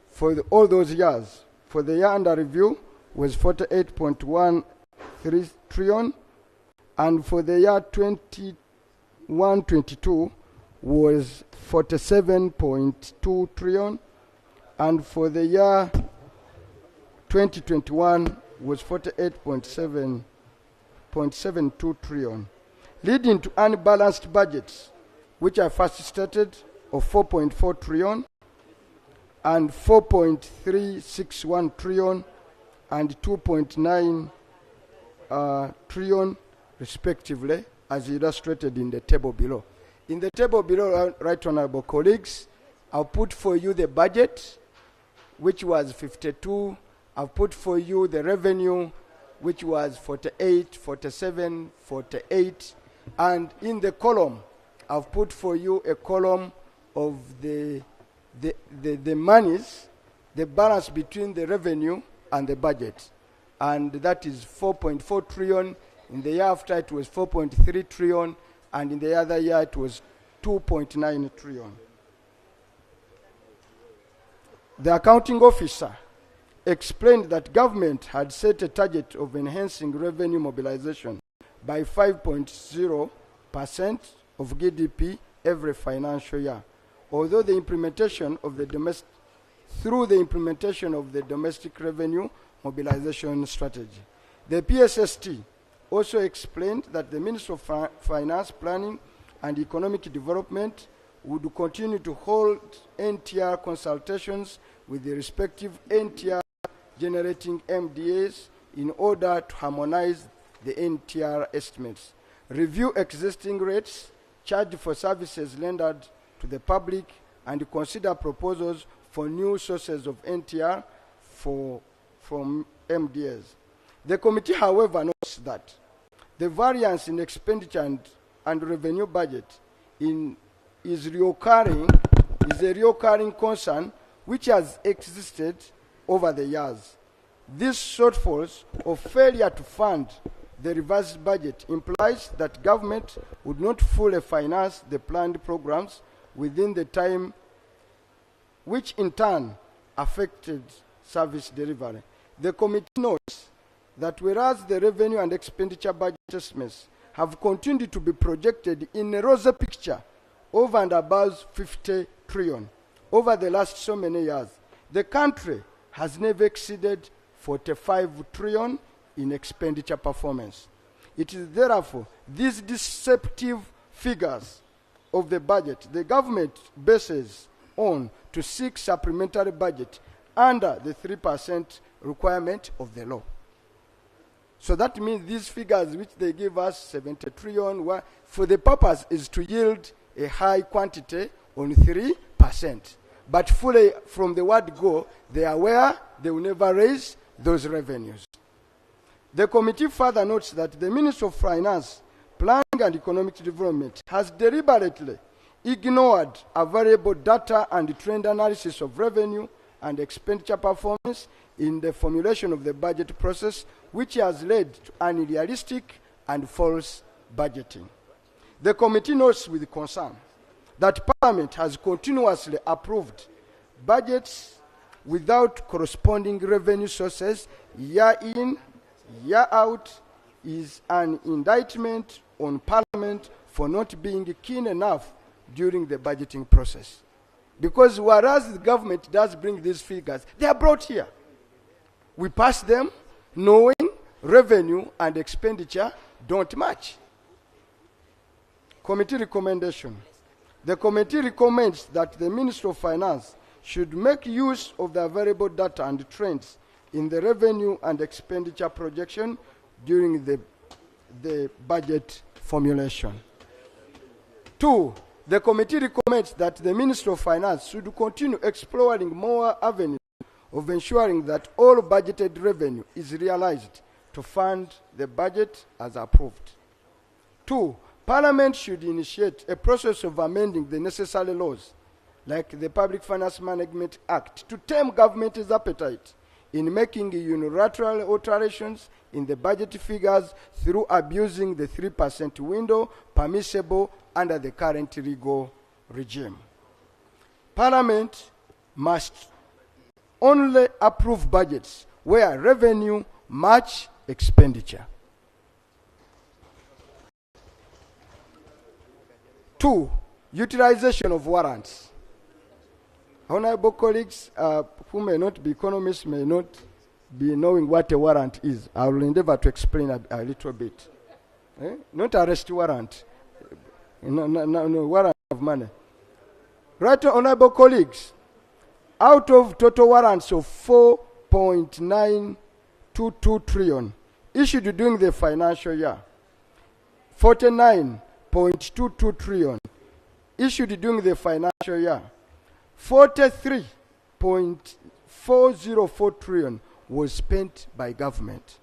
Speaker 23: for all those years, for the year under review, was 48.13 trillion, and for the year 21-22 was 47.2 trillion, and for the year 2021 was 48.72 trillion, leading to unbalanced budgets, which I first stated, of 4.4 trillion, and 4.361 trillion and 2.9 trillion respectively, as illustrated in the table below. In the table below, Right Honorable colleagues, I'll put for you the budget, which was 52. I'll put for you the revenue, which was 48, 47, 48. And in the column, I've put for you a column of the monies, the balance between the revenue and the budget. And that is 4.4 trillion. In the year after, it was 4.3 trillion. And in the other year, it was 2.9 trillion. The accounting officer explained that government had set a target of enhancing revenue mobilization by 5.0% of GDP every financial year, although the implementation of the domestic revenue mobilization strategy. The PSST also explained that the Ministry of Finance, Planning and Economic Development would continue to hold NTR consultations with the respective NTR generating MDAs in order to harmonize the NTR estimates, review existing rates, charge for services rendered to the public, and consider proposals for new sources of NTR from MDAs. The committee, however, notes that the variance in expenditure and revenue budget is a recurring concern which has existed over the years. These shortfalls or failure to fund the revised budget implies that government would not fully finance the planned programs within the time, which in turn affected service delivery. The committee notes that whereas the revenue and expenditure budget estimates have continued to be projected in a rosy picture over and above 50 trillion over the last so many years, The country has never exceeded 45 trillion in expenditure performance. It is therefore these deceptive figures of the budget the government bases on to seek supplementary budget under the 3% requirement of the law. So that means these figures which they give us, 70 trillion, for the purpose is to yield a high quantity on 3%. But fully from the word go, they are aware they will never raise those revenues. The committee further notes that the Minister of Finance, Planning and Economic Development has deliberately ignored available data and trend analysis of revenue and expenditure performance in the formulation of the budget process, which has led to unrealistic and false budgeting. The committee notes with concern that Parliament has continuously approved budgets without corresponding revenue sources year in, year out, is an indictment on Parliament for not being keen enough during the budgeting process. Because whereas the government does bring these figures, they are brought here. We pass them knowing revenue and expenditure don't match. Committee recommendation. The committee recommends that the Minister of Finance should make use of the available data and trends in the revenue and expenditure projection during the budget formulation. 2, the committee recommends that the Minister of Finance should continue exploring more avenues of ensuring that all budgeted revenue is realized to fund the budget as approved. 2, Parliament should initiate a process of amending the necessary laws, like the Public Finance Management Act, to tame government's appetite in making unilateral alterations in the budget figures through abusing the 3% window permissible under the current legal regime. Parliament must only approve budgets where revenue match expenditure. 2, utilization of warrants. Honorable colleagues who may not be economists may not be knowing what a warrant is. I will endeavor to explain a little bit. Not arrest warrant. No warrant of money. Right, honorable colleagues, out of total warrants of 4.922 trillion issued during the financial year, 49.22 trillion issued during the financial year, 43.404 trillion was spent by government,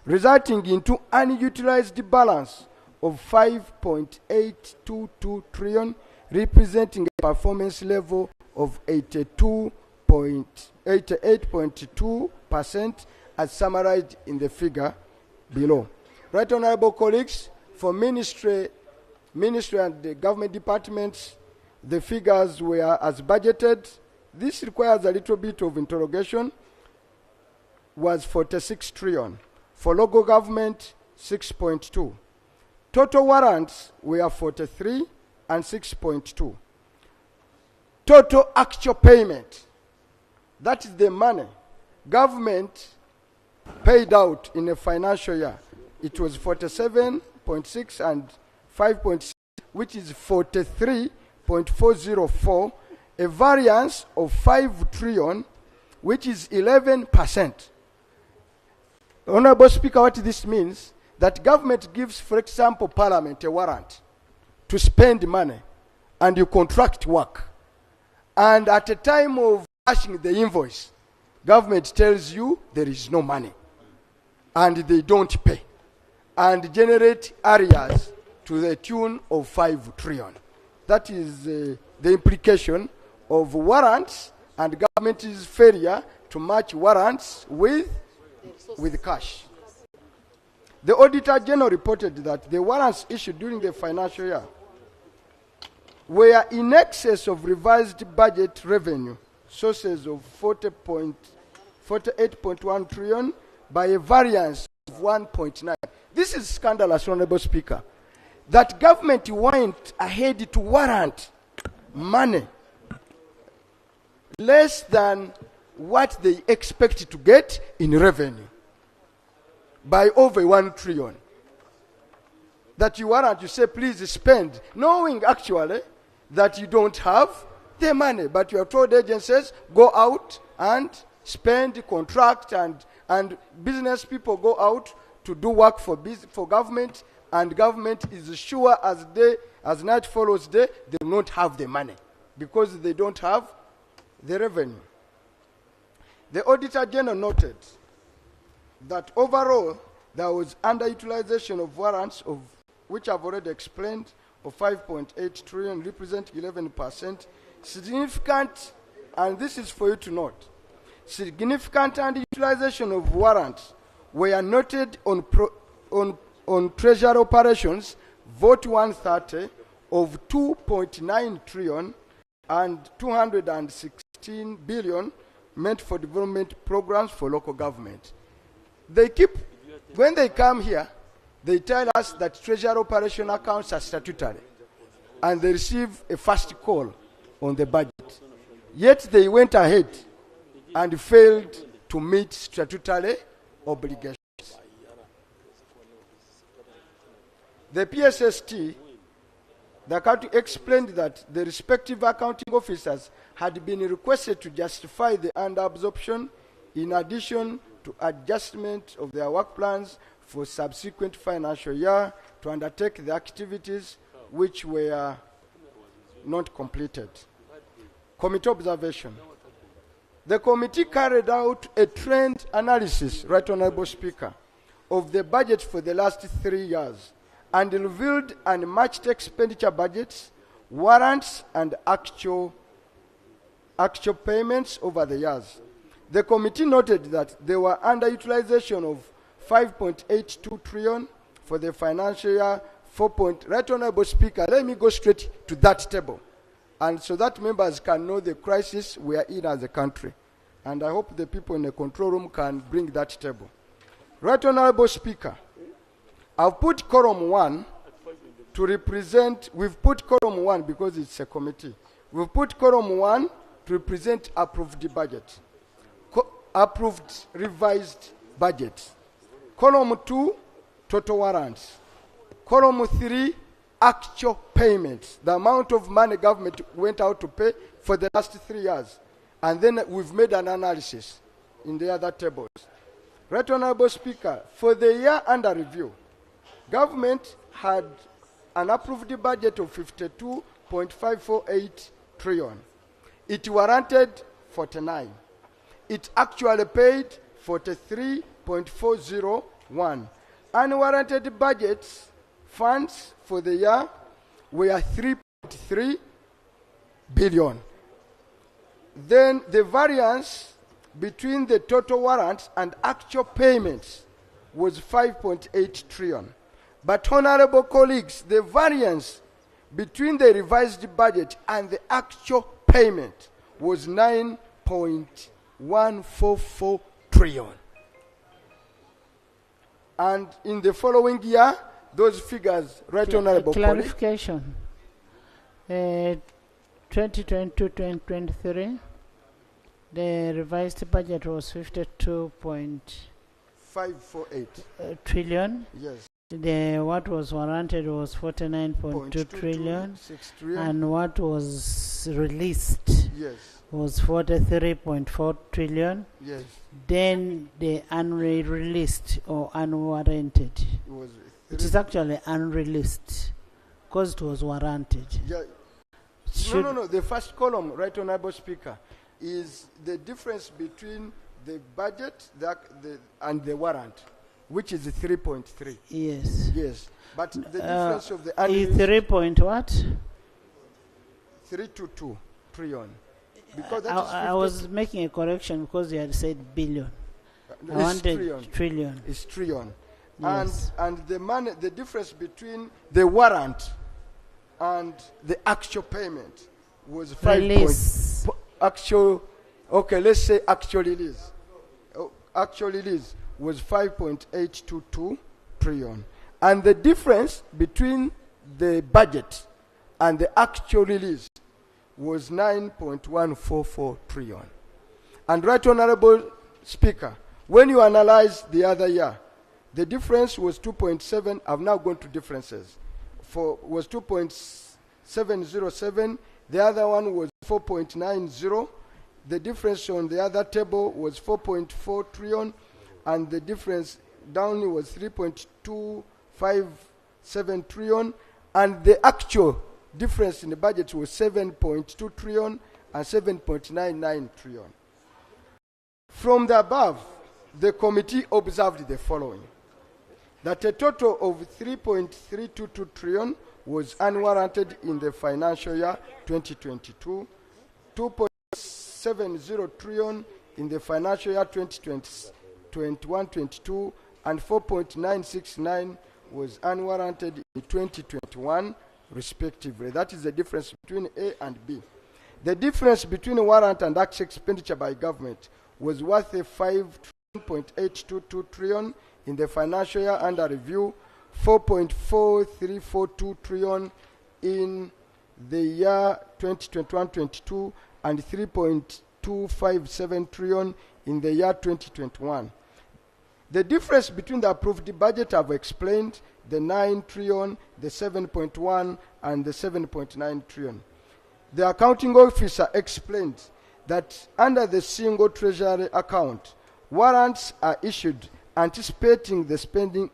Speaker 23: resulting into unutilized balance of 5.822 trillion, representing a performance level of 88.2% as summarized in the figure below. Right, honorable colleagues, for ministry and the government departments, the figures were as budgeted. This requires a little bit of interrogation. Was 46 trillion. For local government, 6.2. Total warrants were 43 and 6.2. Total actual payment, that is the money government paid out in a financial year, it was 47.6 and 5.6, which is 43.404, a variance of 5 trillion, which is 11%. Honorable Speaker, what this means, that government gives, for example, Parliament a warrant to spend money, and you contract work. And at the time of cashing the invoice, government tells you there is no money, and they don't pay, and generate arrears to the tune of 5 trillion. That is the implication of warrants and government's failure to match warrants with cash. The Auditor General reported that the warrants issued during the financial year were in excess of revised budget revenue sources of 48.1 trillion by a variance of 1.9. This is scandalous, Honorable Speaker, that government went ahead to warrant money less than what they expect to get in revenue by over 1 trillion. That you warrant, you say, please spend, knowing actually that you don't have the money, but you have told agencies, go out and spend, contract, and business people go out to do work for government, and government is sure as night follows day, they will not have the money because they don't have the revenue. The Auditor General noted that overall there was underutilization of warrants, of which I've already explained, of 5.8 trillion, representing 11%. Significant, and this is for you to note, significant underutilization of warrants were noted on Treasury operations, Vote 130 of 2.9 trillion and 216 billion meant for development programs for local government. When they come here, they tell us that Treasury operation accounts are statutory, and they receive a first call on the budget. Yet they went ahead and failed to meet statutory obligations. The PSST, the country explained that the respective accounting officers had been requested to justify the under-absorption in addition to adjustment of their work plans for subsequent financial year to undertake the activities which were not completed. Committee observation. The committee carried out a trend analysis, Right Honourable Speaker, of the budget for the last 3 years and revealed unmatched expenditure budgets, warrants, and actual payments over the years. The committee noted that there were underutilization of 5.82 trillion for the financial year, Right Honourable Speaker, let me go straight to that table, and so that members can know the crisis we are in as a country. And I hope the people in the control room can bring that table. Right Honourable Speaker, I've put column 1 to represent, we've put column 1 because it's a committee. We've put column 1 to represent approved budget, approved revised budget. Column 2, total warrants. Column 3, actual payments, the amount of money government went out to pay for the last 3 years. And then we've made an analysis in the other tables. Right Honourable Speaker, for the year under review, government had an approved budget of 52.548 trillion. It warranted 49. It actually paid 43.401. Unwarranted budgets funds for the year were 3.3 billion. Then the variance between the total warrants and actual payments was 5.8 trillion. But honorable colleagues, the variance between the revised budget and the actual payment was 9.144 trillion. And in the following year, those figures, Right Honorable
Speaker 2: clarification. 2022-2023, the revised budget was 52.548 trillion.
Speaker 23: Yes.
Speaker 2: The what was warranted was 49.2 trillion, and what was released was 43.4 trillion.
Speaker 23: Yes.
Speaker 2: Then the unreleased or unwarranted. It is actually unreleased because it was warranted.
Speaker 23: Yeah. No. The first column, Right Honourable Speaker, is the difference between the budget and the warrant, which is 3.3.
Speaker 2: Yes.
Speaker 23: Yes. But the difference of the
Speaker 2: is 3 point what?
Speaker 23: 322 trillion. Because
Speaker 2: I was making a correction because you had said billion. I wanted trillion.
Speaker 23: It's trillion.
Speaker 2: Yes.
Speaker 23: And the money, the difference between the warrant and the actual payment was 5
Speaker 2: release.
Speaker 23: Okay, let's say actual release. Actual release was 5.822 trillion. And the difference between the budget and the actual release was 9.144 trillion. And Right Honorable Speaker, when you analyze the other year, the difference was 2.7. I've now gone to differences. Was 2.707. The other one was 4.90. The difference on the other table was 4.4 trillion, and the difference down was 3.257 trillion, and the actual difference in the budget was 7.2 trillion and 7.99 trillion. From the above, the committee observed the following: that a total of 3.322 trillion was unwarranted in the financial year 2022, 2.70 trillion in the financial year 2021-22, and 4.969 was unwarranted in 2021, respectively. That is the difference between A and B. The difference between warrant and actual expenditure by government was worth a 5.822 trillion in the financial year under review, 4.4342 trillion in the year 2021-22, and 3.257 trillion in the year 2021. The difference between the approved budget I've explained, the 9 trillion, the 7.1, and the 7.9 trillion. The accounting officer explained that under the single treasury account, warrants are issued anticipating the spending,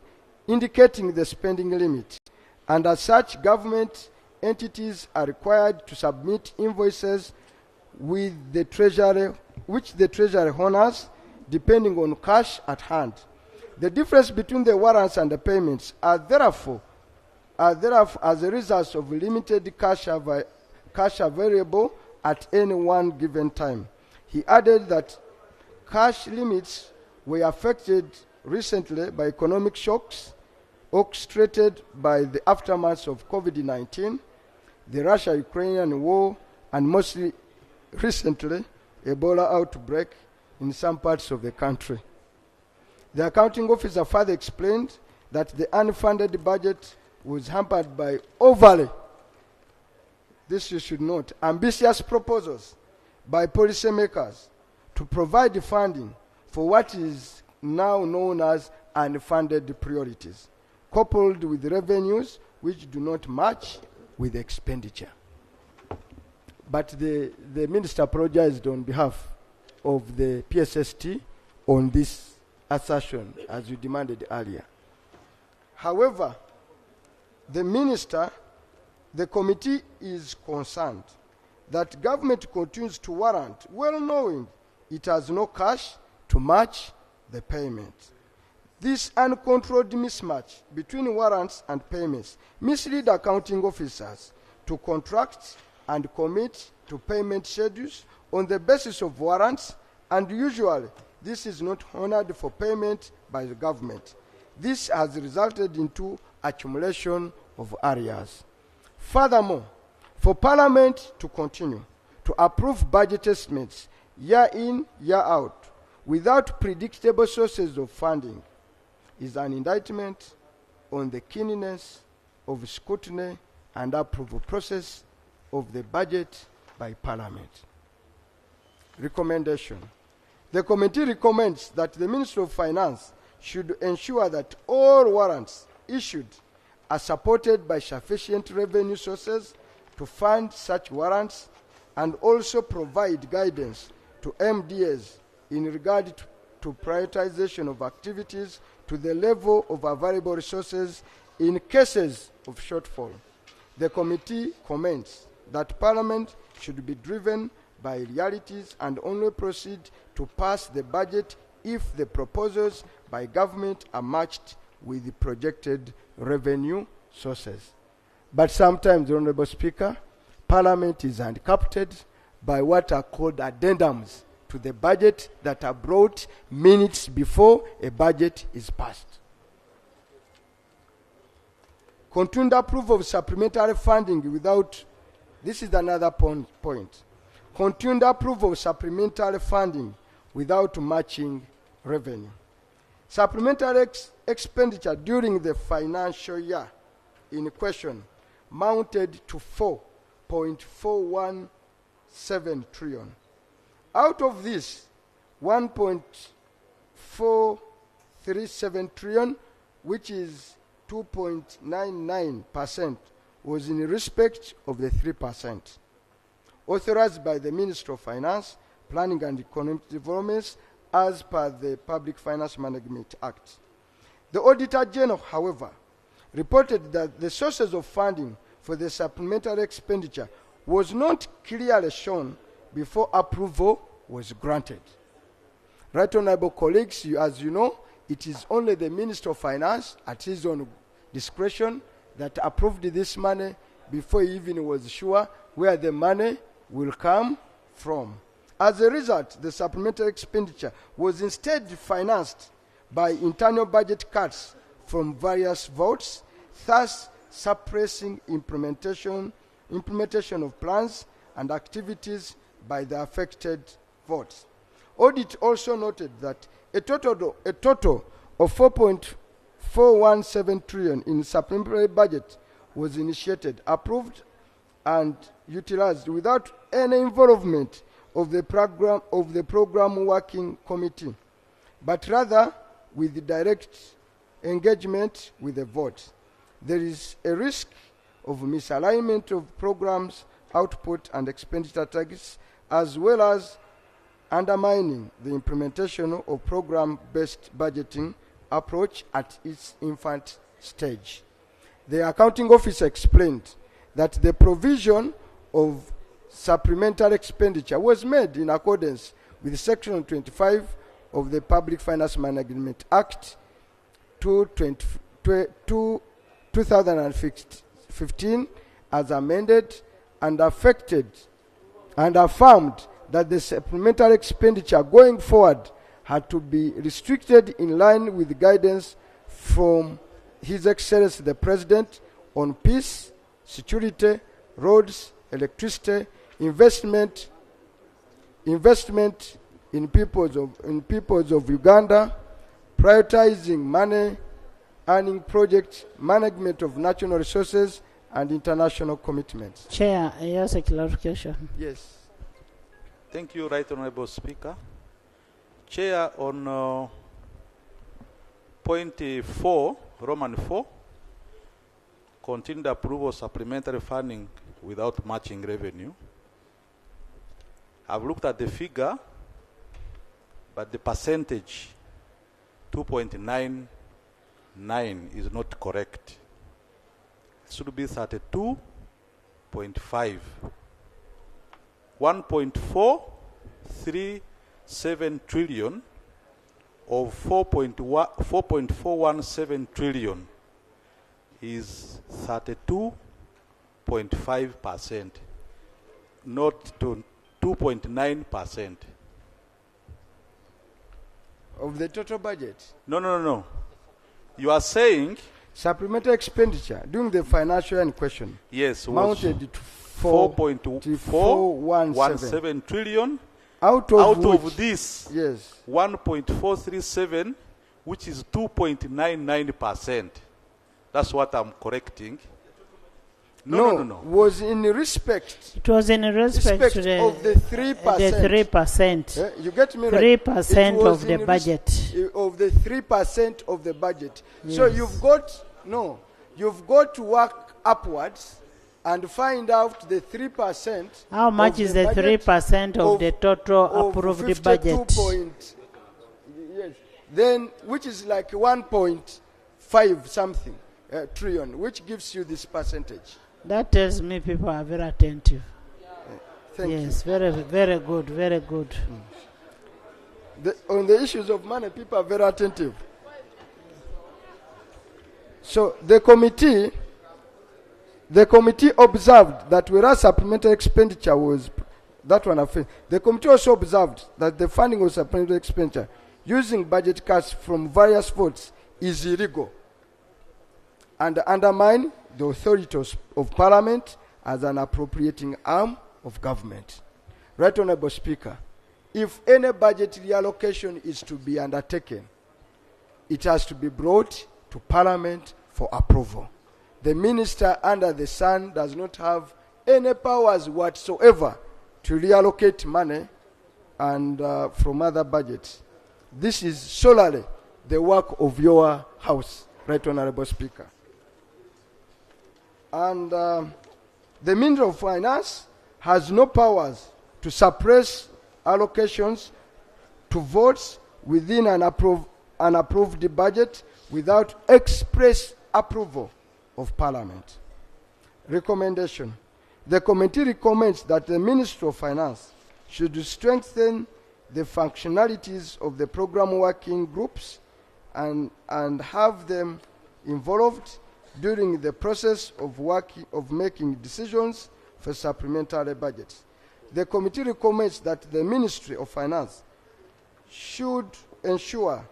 Speaker 23: indicating the spending limit, and as such, government entities are required to submit invoices with the treasury, which the treasury honors, depending on cash at hand. The difference between the warrants and the payments are therefore as a result of limited cash available at any one given time. He added that cash limits were affected recently by economic shocks orchestrated by the aftermath of COVID-19, the Russia-Ukrainian war, and mostly recently, Ebola outbreak in some parts of the country. The accounting officer further explained that the unfunded budget was hampered by overly, this you should note, ambitious proposals by policymakers to provide funding for what is now known as unfunded priorities, coupled with revenues which do not match with expenditure. But the minister apologized on behalf of the PSST on this assertion, as you demanded earlier. However, the committee is concerned that government continues to warrant, well knowing it has no cash to match the payment. This uncontrolled mismatch between warrants and payments mislead accounting officers to contract and commit to payment schedules on the basis of warrants, and usually this is not honored for payment by the government. This has resulted into accumulation of arrears. Furthermore, for Parliament to continue to approve budget estimates year in, year out, without predictable sources of funding, is an indictment on the keenness of scrutiny and approval process of the budget by Parliament. Recommendation. The committee recommends that the Ministry of Finance should ensure that all warrants issued are supported by sufficient revenue sources to fund such warrants, and also provide guidance to MDAs in regard to prioritization of activities to the level of available resources in cases of shortfall. The committee comments that Parliament should be driven by realities and only proceed to pass the budget if the proposals by government are matched with the projected revenue sources. But sometimes, Honorable Speaker, Parliament is handicapped by what are called addendums to the budget that are brought minutes before a budget is passed. Continued approval of supplementary funding without, this is another point. Continued approval of supplementary funding without matching revenue. Supplementary expenditure during the financial year in question mounted to 4.41 1.7 trillion. Out of this, 1.437 trillion, which is 2.99%, was in respect of the 3%, authorized by the Minister of Finance, Planning and Economic Development as per the Public Finance Management Act. The Auditor General, however, reported that the sources of funding for the supplementary expenditure was not clearly shown before approval was granted. Right Honorable colleagues, as you know, it is only the Minister of Finance at his own discretion that approved this money before he even was sure where the money will come from. As a result, the supplementary expenditure was instead financed by internal budget cuts from various votes, thus suppressing implementation of plans and activities by the affected votes. Audit also noted that a total of 4.417 trillion in supplementary budget was initiated, approved, and utilized without any involvement of the program working committee, but rather with the direct engagement with the vote. There is a risk of misalignment of programs, output, and expenditure targets, as well as undermining the implementation of program-based budgeting approach at its infant stage. The accounting officer explained that the provision of supplementary expenditure was made in accordance with Section 25 of the Public Finance Management Act 2015 as amended, and affirmed that the supplementary expenditure going forward had to be restricted in line with guidance from His Excellency the President on peace, security, roads, electricity, investment in peoples of Uganda, prioritizing money earning projects, management of national resources, and international commitments.
Speaker 2: Chair, yes, a clarification.
Speaker 23: Yes.
Speaker 14: Thank you, Right Honorable Speaker. Chair, on point 4, Roman 4, continued approval of supplementary funding without matching revenue. I've looked at the figure, but the percentage, 2.99, is not correct. It should be 32.5. 1.437 trillion of 4.417 trillion is 32.5%, not to 2.9%.
Speaker 23: Of the total budget?
Speaker 14: No. You are saying
Speaker 23: supplementary expenditure during the financial year in question.
Speaker 14: Yes,
Speaker 23: mounted to
Speaker 14: 4.417 trillion.
Speaker 23: Out of
Speaker 14: this,
Speaker 23: yes,
Speaker 14: 1.437, which is 2.99%. That's what I'm correcting. No.
Speaker 23: Was in respect.
Speaker 2: It was in respect to the,
Speaker 23: of the 3%.
Speaker 2: The 3%.
Speaker 23: You get me right?
Speaker 2: 3% of the budget.
Speaker 23: Of the 3% of the budget.
Speaker 2: Yes.
Speaker 23: So you've got to work upwards and find out the 3%.
Speaker 2: How much is the 3% of the total approved budget?
Speaker 23: Yes. Then, which is like 1.5 something trillion, which gives you this percentage.
Speaker 2: That tells me people are very attentive.
Speaker 23: Thank you.
Speaker 2: Yes, very, very good, very good.
Speaker 23: On the issues of money, people are very attentive. So the committee observed that whereas supplementary expenditure was the committee also observed that the funding of supplementary expenditure using budget cuts from various votes is illegal and undermine the authority of Parliament as an appropriating arm of government. Right Honorable Speaker, if any budget reallocation is to be undertaken, it has to be brought to Parliament for approval. The minister under the sun does not have any powers whatsoever to reallocate money and from other budgets. This is solely the work of your House, Right Honorable Speaker. And the Minister of Finance has no powers to suppress allocations to votes within an approved budget without express approval of Parliament. Recommendation. The committee recommends that the Ministry of Finance should strengthen the functionalities of the program working groups and have them involved during the process of making decisions for supplementary budgets. The committee recommends that the Ministry of Finance should ensure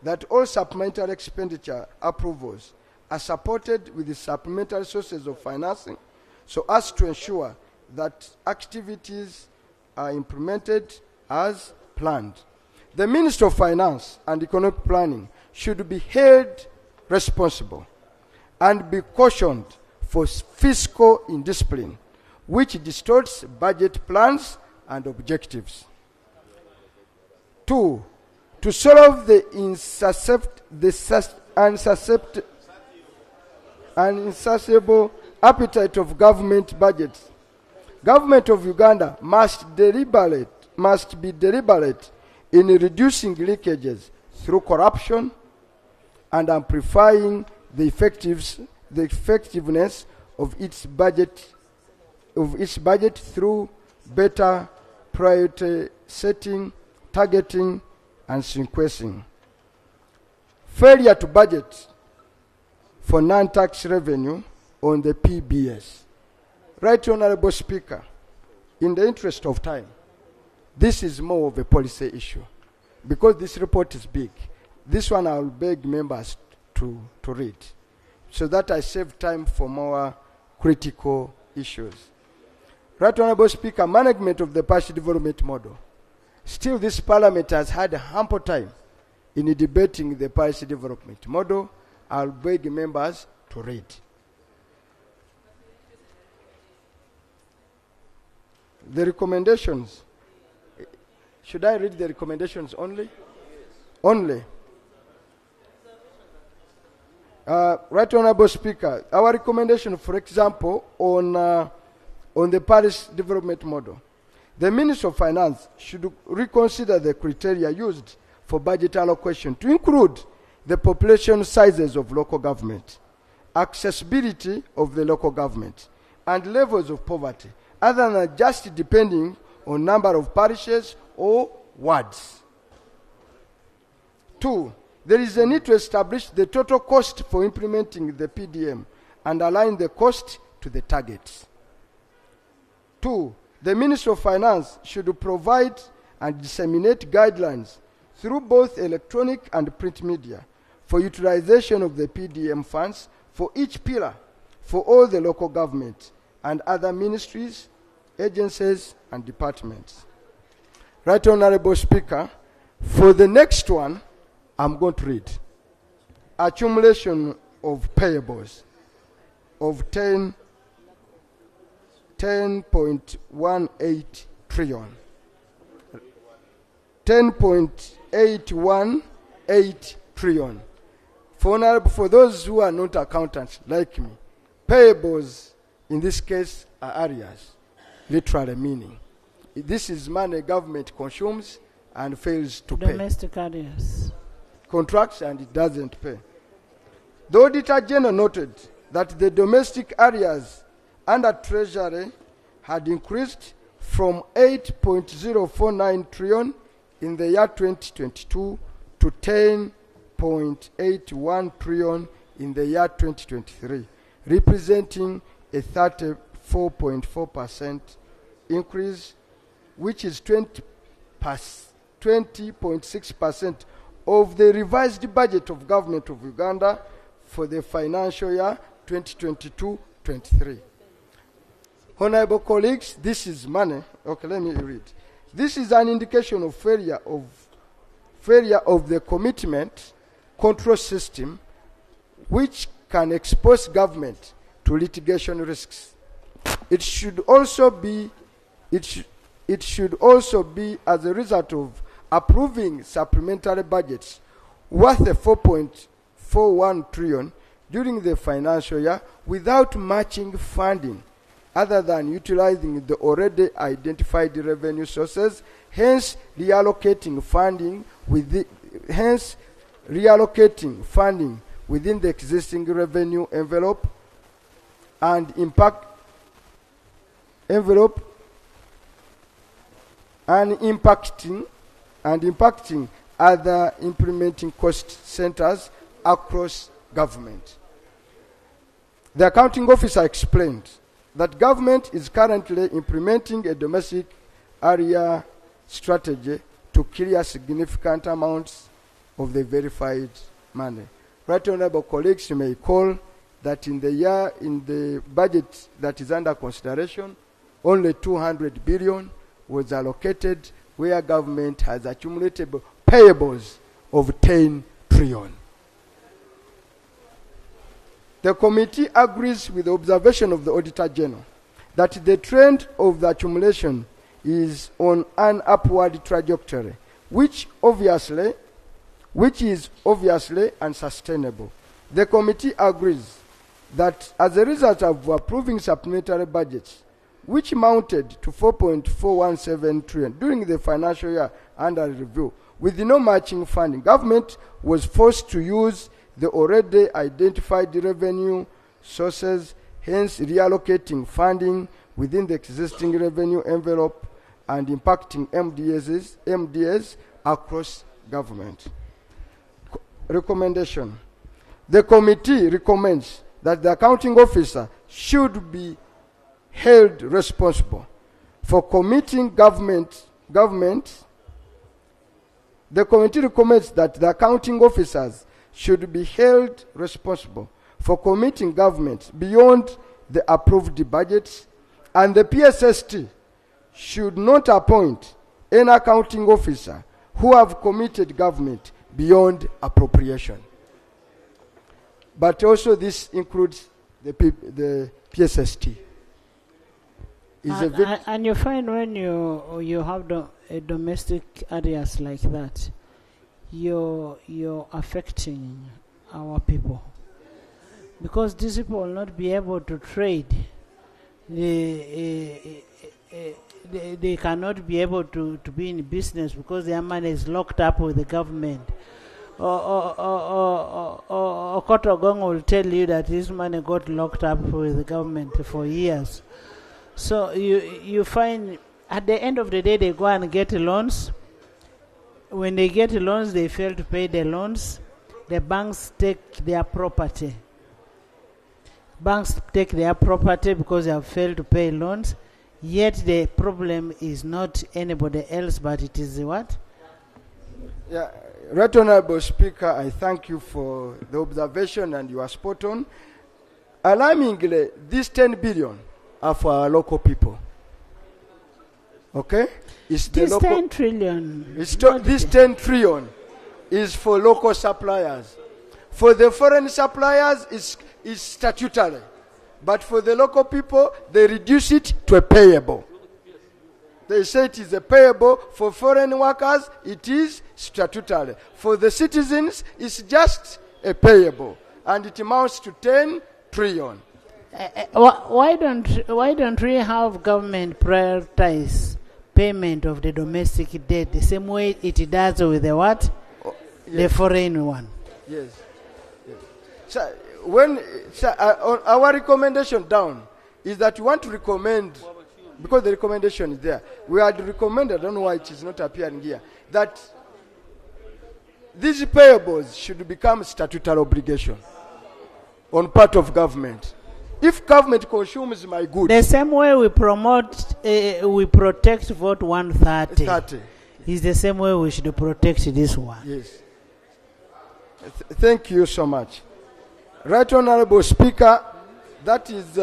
Speaker 23: that all supplementary expenditure approvals are supported with the supplementary sources of financing so as to ensure that activities are implemented as planned. The Minister of Finance and Economic Planning should be held responsible and be cautioned for fiscal indiscipline, which distorts budget plans and objectives. 2. To solve the insatiable appetite of government budgets, Government of Uganda must be deliberate in reducing leakages through corruption and amplifying the effectiveness of its budget through better priority setting, targeting, and sequencing. Failure to budget for non-tax revenue on the PBS. Right Honorable Speaker, in the interest of time, this is more of a policy issue because this report is big. This one I will beg members to read so that I save time for more critical issues. Right Honorable Speaker, management of the parish development model. Still, this Parliament has had ample time in debating the parish development model. I'll beg members to read. The recommendations. Should I read the recommendations only? Only. Right Honorable Speaker, our recommendation, for example, on the parish development model. The Minister of Finance should reconsider the criteria used for budget allocation to include the population sizes of local government, accessibility of the local government, and levels of poverty, other than just depending on number of parishes or wards. 2, there is a need to establish the total cost for implementing the PDM and align the cost to the targets. 2, the Ministry of Finance should provide and disseminate guidelines through both electronic and print media for utilization of the PDM funds for each pillar for all the local government and other ministries, agencies, and departments. Right Honorable Speaker, for the next one, I'm going to read. Accumulation of payables of 10.18 trillion. 10.818 trillion. For those who are not accountants like me, payables in this case are arrears, literally meaning. This is money government consumes and fails to pay.
Speaker 2: Domestic arrears.
Speaker 23: Contracts and it doesn't pay. The Auditor General noted that the domestic arrears under Treasury had increased from 8.049 trillion in the year 2022 to 10.81 trillion in the year 2023, representing a 34.4% increase, which is 20.6% of the revised budget of Government of Uganda for the financial year 2022-23. Honorable colleagues, this is money. Okay, let me read. This is an indication of failure of the commitment control system, which can expose government to litigation risks. It should also be it should also be as a result of approving supplementary budgets worth a 4.41 trillion during the financial year without matching funding other than utilizing the already identified revenue sources, hence reallocating funding within the existing revenue envelope and impacting other implementing cost centers across government. The accounting officer explained that government is currently implementing a domestic area strategy to clear significant amounts of the verified money. Right, honorable colleagues, you may recall that in the budget that is under consideration, only 200 billion was allocated, where government has accumulated payables of 10 trillion. The committee agrees with the observation of the Auditor General that the trend of the accumulation is on an upward trajectory, which is obviously unsustainable. The committee agrees that as a result of approving supplementary budgets, which amounted to 4.417 trillion during the financial year under review, with no matching funding, government was forced to use the already identified revenue sources, hence reallocating funding within the existing revenue envelope and impacting MDS across government. Recommendation. The committee recommends that the accounting officer should be held responsible for committing The committee recommends that the accounting officers should be held responsible for committing government beyond the approved budgets, and the PSST should not appoint any accounting officer who have committed government beyond appropriation. But also this includes the PSST.
Speaker 2: And you find when you have domestic areas like that, you're affecting our people, because these people will not be able to trade. They cannot be able to be in business because their money is locked up with the government. Or Kotogong will tell you that his money got locked up with the government for years. So you find at the end of the day they go and get loans. When they get loans, they fail to pay the loans. The banks take their property. Banks take their property because they have failed to pay loans. Yet the problem is not anybody else, but it is what?
Speaker 23: Yeah, Right Honorable Speaker, I thank you for the observation, and you are spot on. Alarmingly, these 10 billion are for our local people. Okay?
Speaker 2: This 10 trillion.
Speaker 23: This 10 trillion is for local suppliers. For the foreign suppliers, is statutory. But for the local people, they reduce it to a payable. They say it is a payable. For foreign workers, it is statutory. For the citizens, it's just a payable. And it amounts to 10 trillion.
Speaker 2: Why don't we have government prioritize payment of the domestic debt the same way it does with the what? Yes. The foreign one.
Speaker 23: Yes. So our recommendation down is that we want to recommend, because the recommendation is there, we had recommended, I don't know why it is not appearing here, that these payables should become statutory obligation on part of government. If government consumes my goods,
Speaker 2: the same way we protect vote 130 is the same way we should protect this one.
Speaker 23: Yes. Thank you so much. Right Honorable Speaker, that is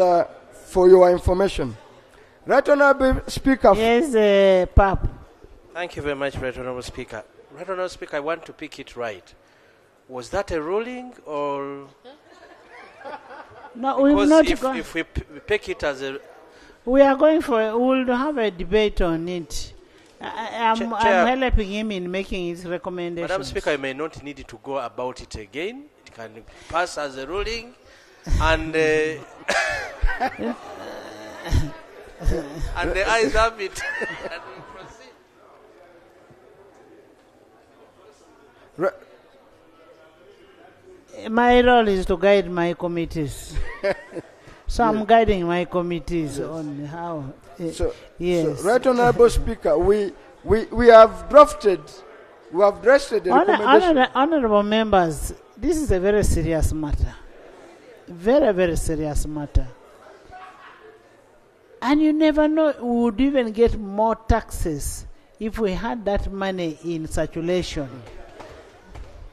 Speaker 23: for your information. Right Honorable Speaker.
Speaker 2: Yes, Pap.
Speaker 6: Thank you very much, Right Honorable Speaker. Right Honorable Speaker, I want to pick it right. Was that a ruling or?
Speaker 2: No, we've not gone.
Speaker 6: If we pick it as
Speaker 2: We are going for, we'll have a debate on it. I'm helping him in making his recommendations.
Speaker 6: Madam Speaker, I may not need to go about it again. It can pass as a ruling, and and the ayes have it. And we proceed.
Speaker 2: My role is to guide my committees. So I'm guiding my committees on how. Yes.
Speaker 23: So, Right Honourable Speaker, we have drafted the recommendation.
Speaker 2: Honourable members, this is a very serious matter. Very, very serious matter. And you never know, we would even get more taxes if we had that money in circulation.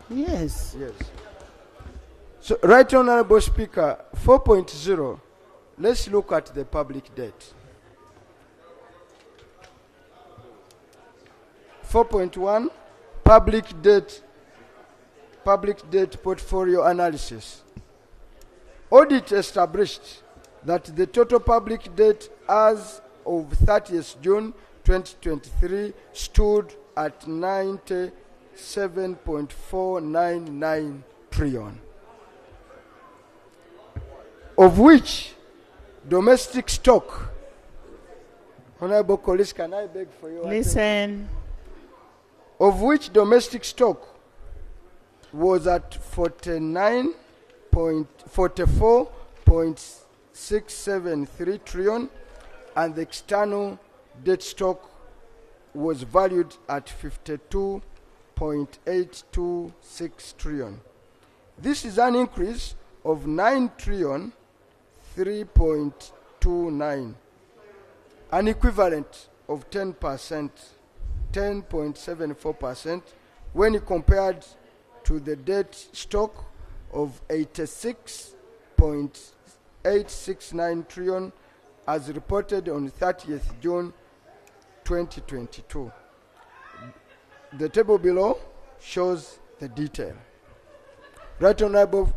Speaker 2: Yes.
Speaker 23: Yes. So, Right Honourable Speaker, 4.0, let's look at the public debt. 4.1, public debt portfolio analysis. Audit established that the total public debt as of 30th June 2023 stood at 97.499 trillion, of which domestic stock, Honorable colleagues, can I beg for your
Speaker 2: attention?
Speaker 23: Of which domestic stock was at 44.673 trillion, and the external debt stock was valued at 52.826 trillion. This is an increase of 9 trillion 3.29, an equivalent of 10%, 10.74% when compared to the debt stock of 86.869 trillion as reported on 30th June 2022. The table below shows the detail. Right Honourable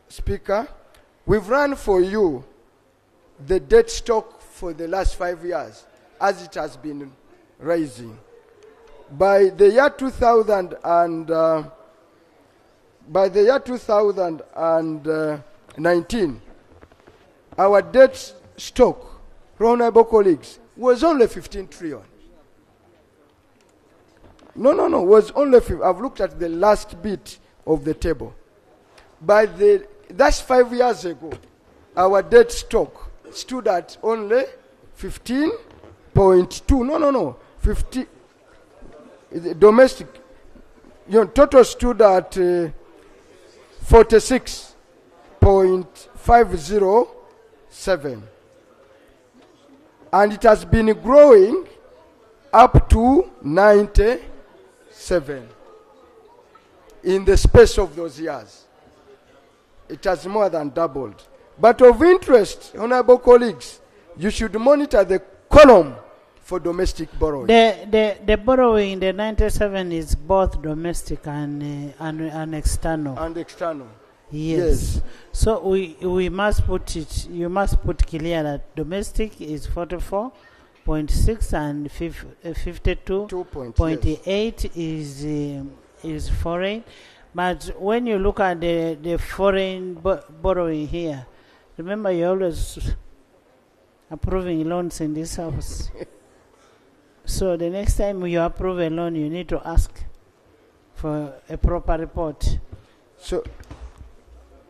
Speaker 23: Speaker, we've run for you the debt stock for the last 5 years as it has been rising. By the year 2019, our debt stock, honorable colleagues, was only 15 trillion. No, was only, I've looked at the last bit of the table. That's 5 years ago, our debt stock stood at only 15.2. 50. The domestic, total stood at 46.507. And it has been growing up to 97 in the space of those years. It has more than doubled. But of interest, honorable colleagues, you should monitor the column for domestic borrowing.
Speaker 2: The borrowing, the 97 is both domestic and external.
Speaker 23: And external.
Speaker 2: Yes. So we must put it, you must put clear that domestic is 44.6 and 52.8 is foreign. But when you look at the foreign borrowing here, remember you're always approving loans in this house. So the next time you approve a loan, you need to ask for a proper report.
Speaker 23: So,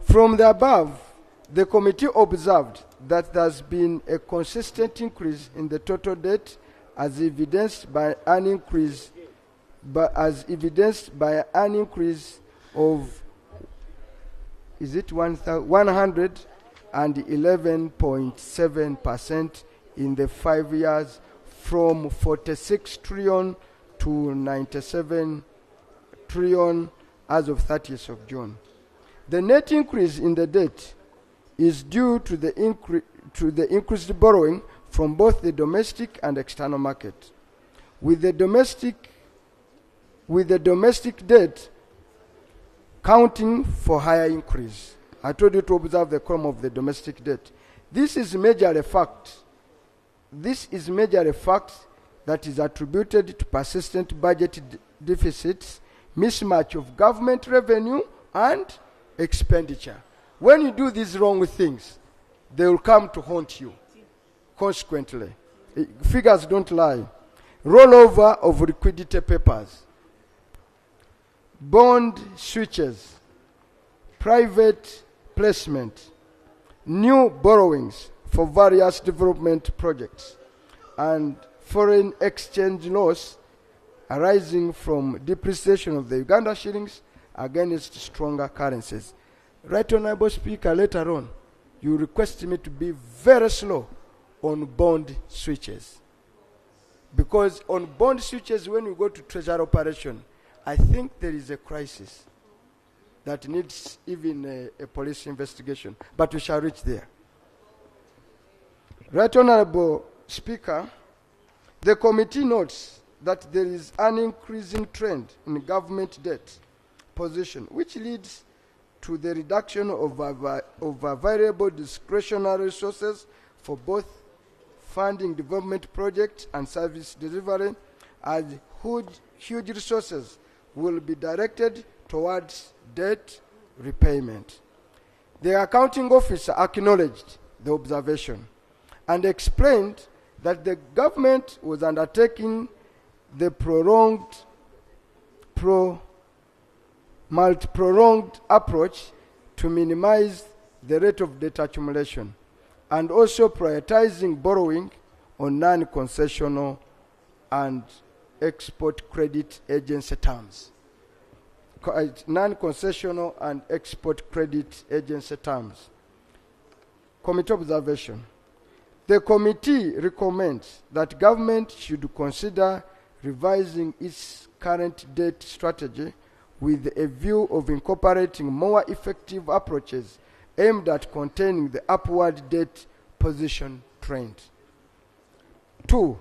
Speaker 23: from the above, the committee observed that there has been a consistent increase in the total debt as evidenced by an increase of 111.7% in the 5 years, from 46 trillion to 97 trillion as of 30th of June. The net increase in the debt is due to the increased borrowing from both the domestic and external market, with the domestic debt counting for higher increase. I told you to observe the column of the domestic debt. This is majorly a fact This is majorly a fact that is attributed to persistent budget deficits, mismatch of government revenue and expenditure. When you do these wrong things, they will come to haunt you. Consequently, figures don't lie. Rollover of liquidity papers, bond switches, private placement, new borrowings for various development projects, and foreign exchange loss arising from depreciation of the Uganda shillings against stronger currencies. Right Honorable Speaker, later on, you request me to be very slow on bond switches. Because on bond switches, when we go to treasury operation, I think there is a crisis that needs even a police investigation. But we shall reach there. Right Honorable Speaker, the committee notes that there is an increasing trend in government debt position, which leads to the reduction of available discretionary resources for both funding development projects and service delivery, as huge resources will be directed towards debt repayment. The accounting officer acknowledged the observation and explained that the government was undertaking the prolonged approach to minimize the rate of debt accumulation, and also prioritizing borrowing on non-concessional and export credit agency terms. Non-concessional and export credit agency terms. Committee observation. The committee recommends that government should consider revising its current debt strategy with a view of incorporating more effective approaches aimed at containing the upward debt position trend. 2,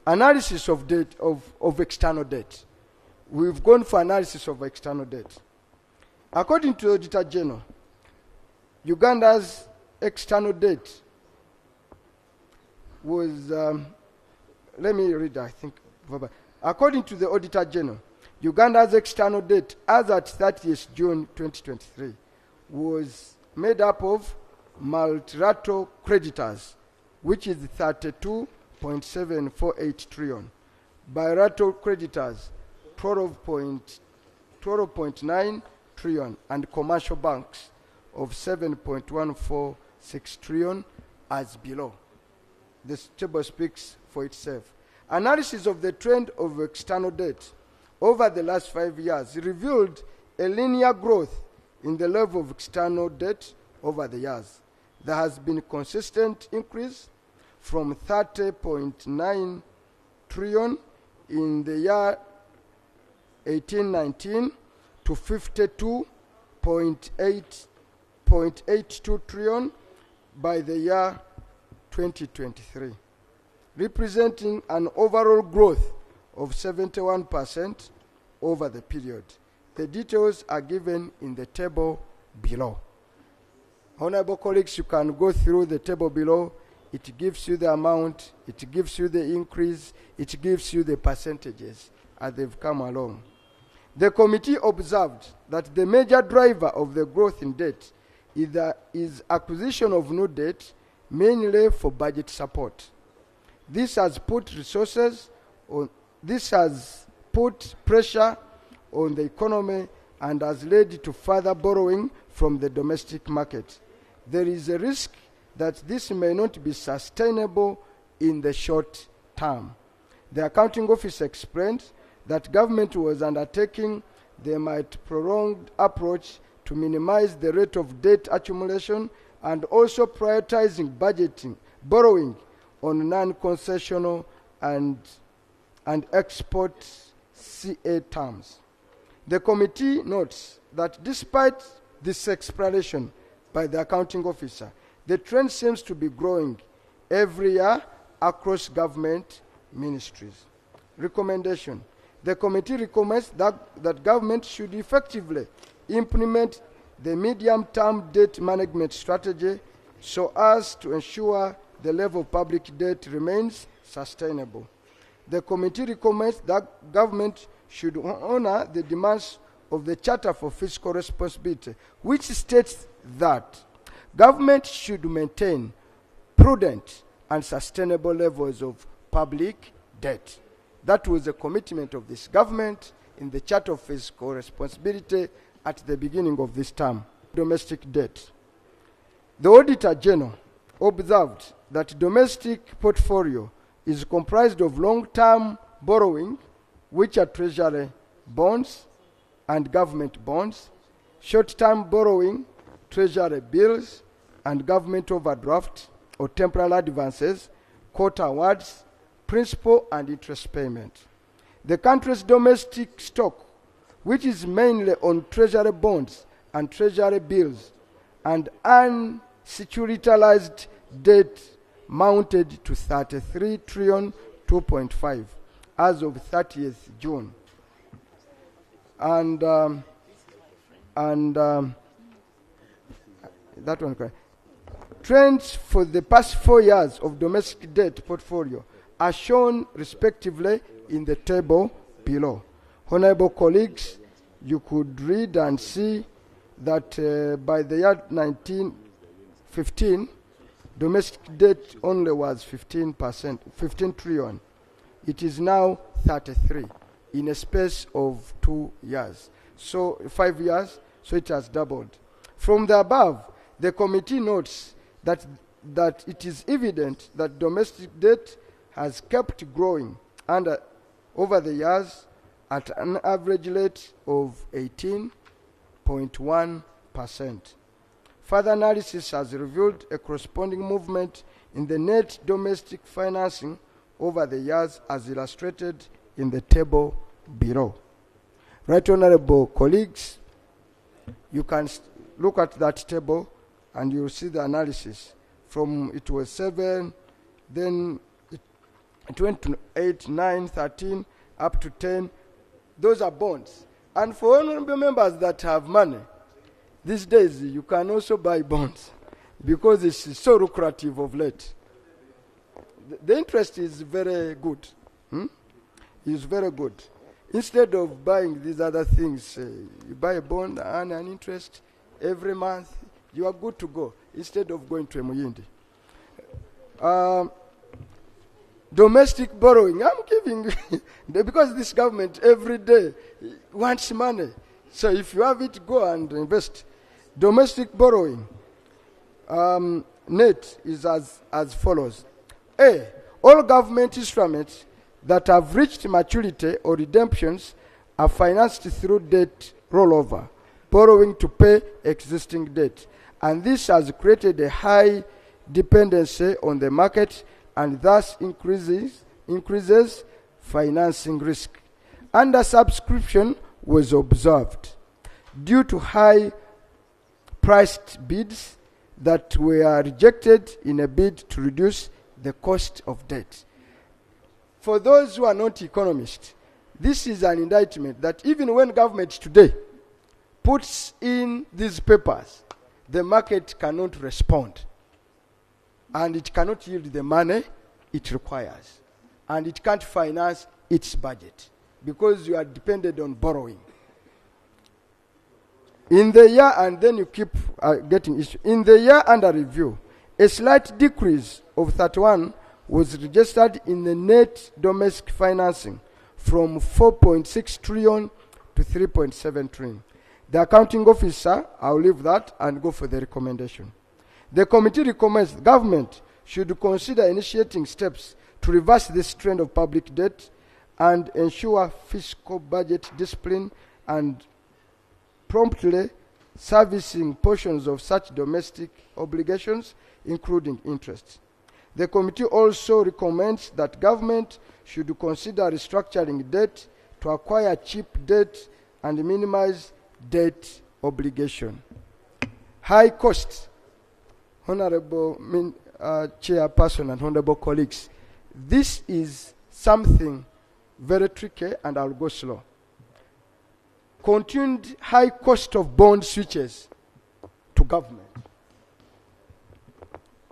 Speaker 23: analysis of debt of external debt. We've gone for analysis of external debt. According to the Auditor General, Uganda's external debt was, let me read, I think. According to the Auditor General, Uganda's external debt as at 30th June 2023 was made up of multilateral creditors, which is 32.748 trillion, bilateral creditors 12.9 trillion, and commercial banks of 7.146 trillion as below. This table speaks for itself. Analysis of the trend of external debt over the last 5 years revealed a linear growth in the level of external debt over the years. There has been a consistent increase from 30.9 trillion in the year 1819 to 52.82 trillion by the year 2023, representing an overall growth of 71% over the period. The details are given in the table below. Honorable colleagues, you can go through the table below. It gives you the amount, it gives you the increase, it gives you the percentages as they've come along. The committee observed that the major driver of the growth in debt is acquisition of new debt, mainly for budget support. This has put pressure on the economy and has led to further borrowing from the domestic market. There is a risk that this may not be sustainable in the short term. The accounting office explained that government was undertaking the prolonged approach to minimize the rate of debt accumulation and also prioritizing borrowing on non-concessional and export CA terms. The committee notes that despite this explanation by the accounting officer, the trend seems to be growing every year across government ministries. Recommendation. The committee recommends that government should effectively implement the medium-term debt management strategy so as to ensure the level of public debt remains sustainable. The committee recommends that government should honor the demands of the Charter for Fiscal Responsibility, which states that government should maintain prudent and sustainable levels of public debt. That was the commitment of this government in the Charter of Fiscal Responsibility at the beginning of this term. Domestic debt. The Auditor General observed that domestic portfolio is comprised of long-term borrowing, which are treasury bonds and government bonds, short-term borrowing, treasury bills, and government overdraft or temporal advances, court awards, principal and interest payment. The country's domestic stock, which is mainly on treasury bonds and treasury bills and unsecuritized debt, mounted to 33 trillion 2.5 as of 30th June. And that one correct. Trends for the past 4 years of domestic debt portfolio are shown respectively in the table below. Honorable colleagues, you could read and see that by the year 1915, domestic debt only was 15%, 15 trillion. It is now 33 in a space of 2 years. So 5 years, so it has doubled. From the above, the committee notes that it is evident that domestic debt has kept growing over the years at an average rate of 18.1%. Further analysis has revealed a corresponding movement in the net domestic financing over the years as illustrated in the table below. Right Honorable colleagues, you can look at that table and you'll see the analysis. From it was 7, then it went to 8, 9, 13, up to 10. Those are bonds. And for honorable members that have money, these days you can also buy bonds because it's so lucrative of late. The interest is very good. It's very good. Instead of buying these other things, you buy a bond and an interest every month, you are good to go instead of going to a Muyindi. Domestic borrowing, I'm giving, because this government every day wants money. So if you have it, go and invest. Domestic borrowing, net is as follows. A, all government instruments that have reached maturity or redemptions are financed through debt rollover, borrowing to pay existing debt. And this has created a high dependency on the market and thus increases financing risk. Under subscription was observed due to high priced bids that were rejected in a bid to reduce the cost of debt. For those who are not economists, this is an indictment that even when government today puts in these papers, the market cannot respond. And it cannot yield the money it requires. And it can't finance its budget because you are dependent on borrowing. In the year, and then you keep getting issue. In the year under review, a slight decrease of 31 was registered in the net domestic financing from 4.6 trillion to 3.7 trillion. The accounting officer, I'll leave that and go for the recommendation. The committee recommends the government should consider initiating steps to reverse this trend of public debt and ensure fiscal budget discipline and promptly servicing portions of such domestic obligations, including interest. The committee also recommends that government should consider restructuring debt to acquire cheap debt and minimize debt obligation. High cost. Honorable Chairperson and honorable colleagues, this is something very tricky and I'll go slow. Continued high cost of bond switches to government.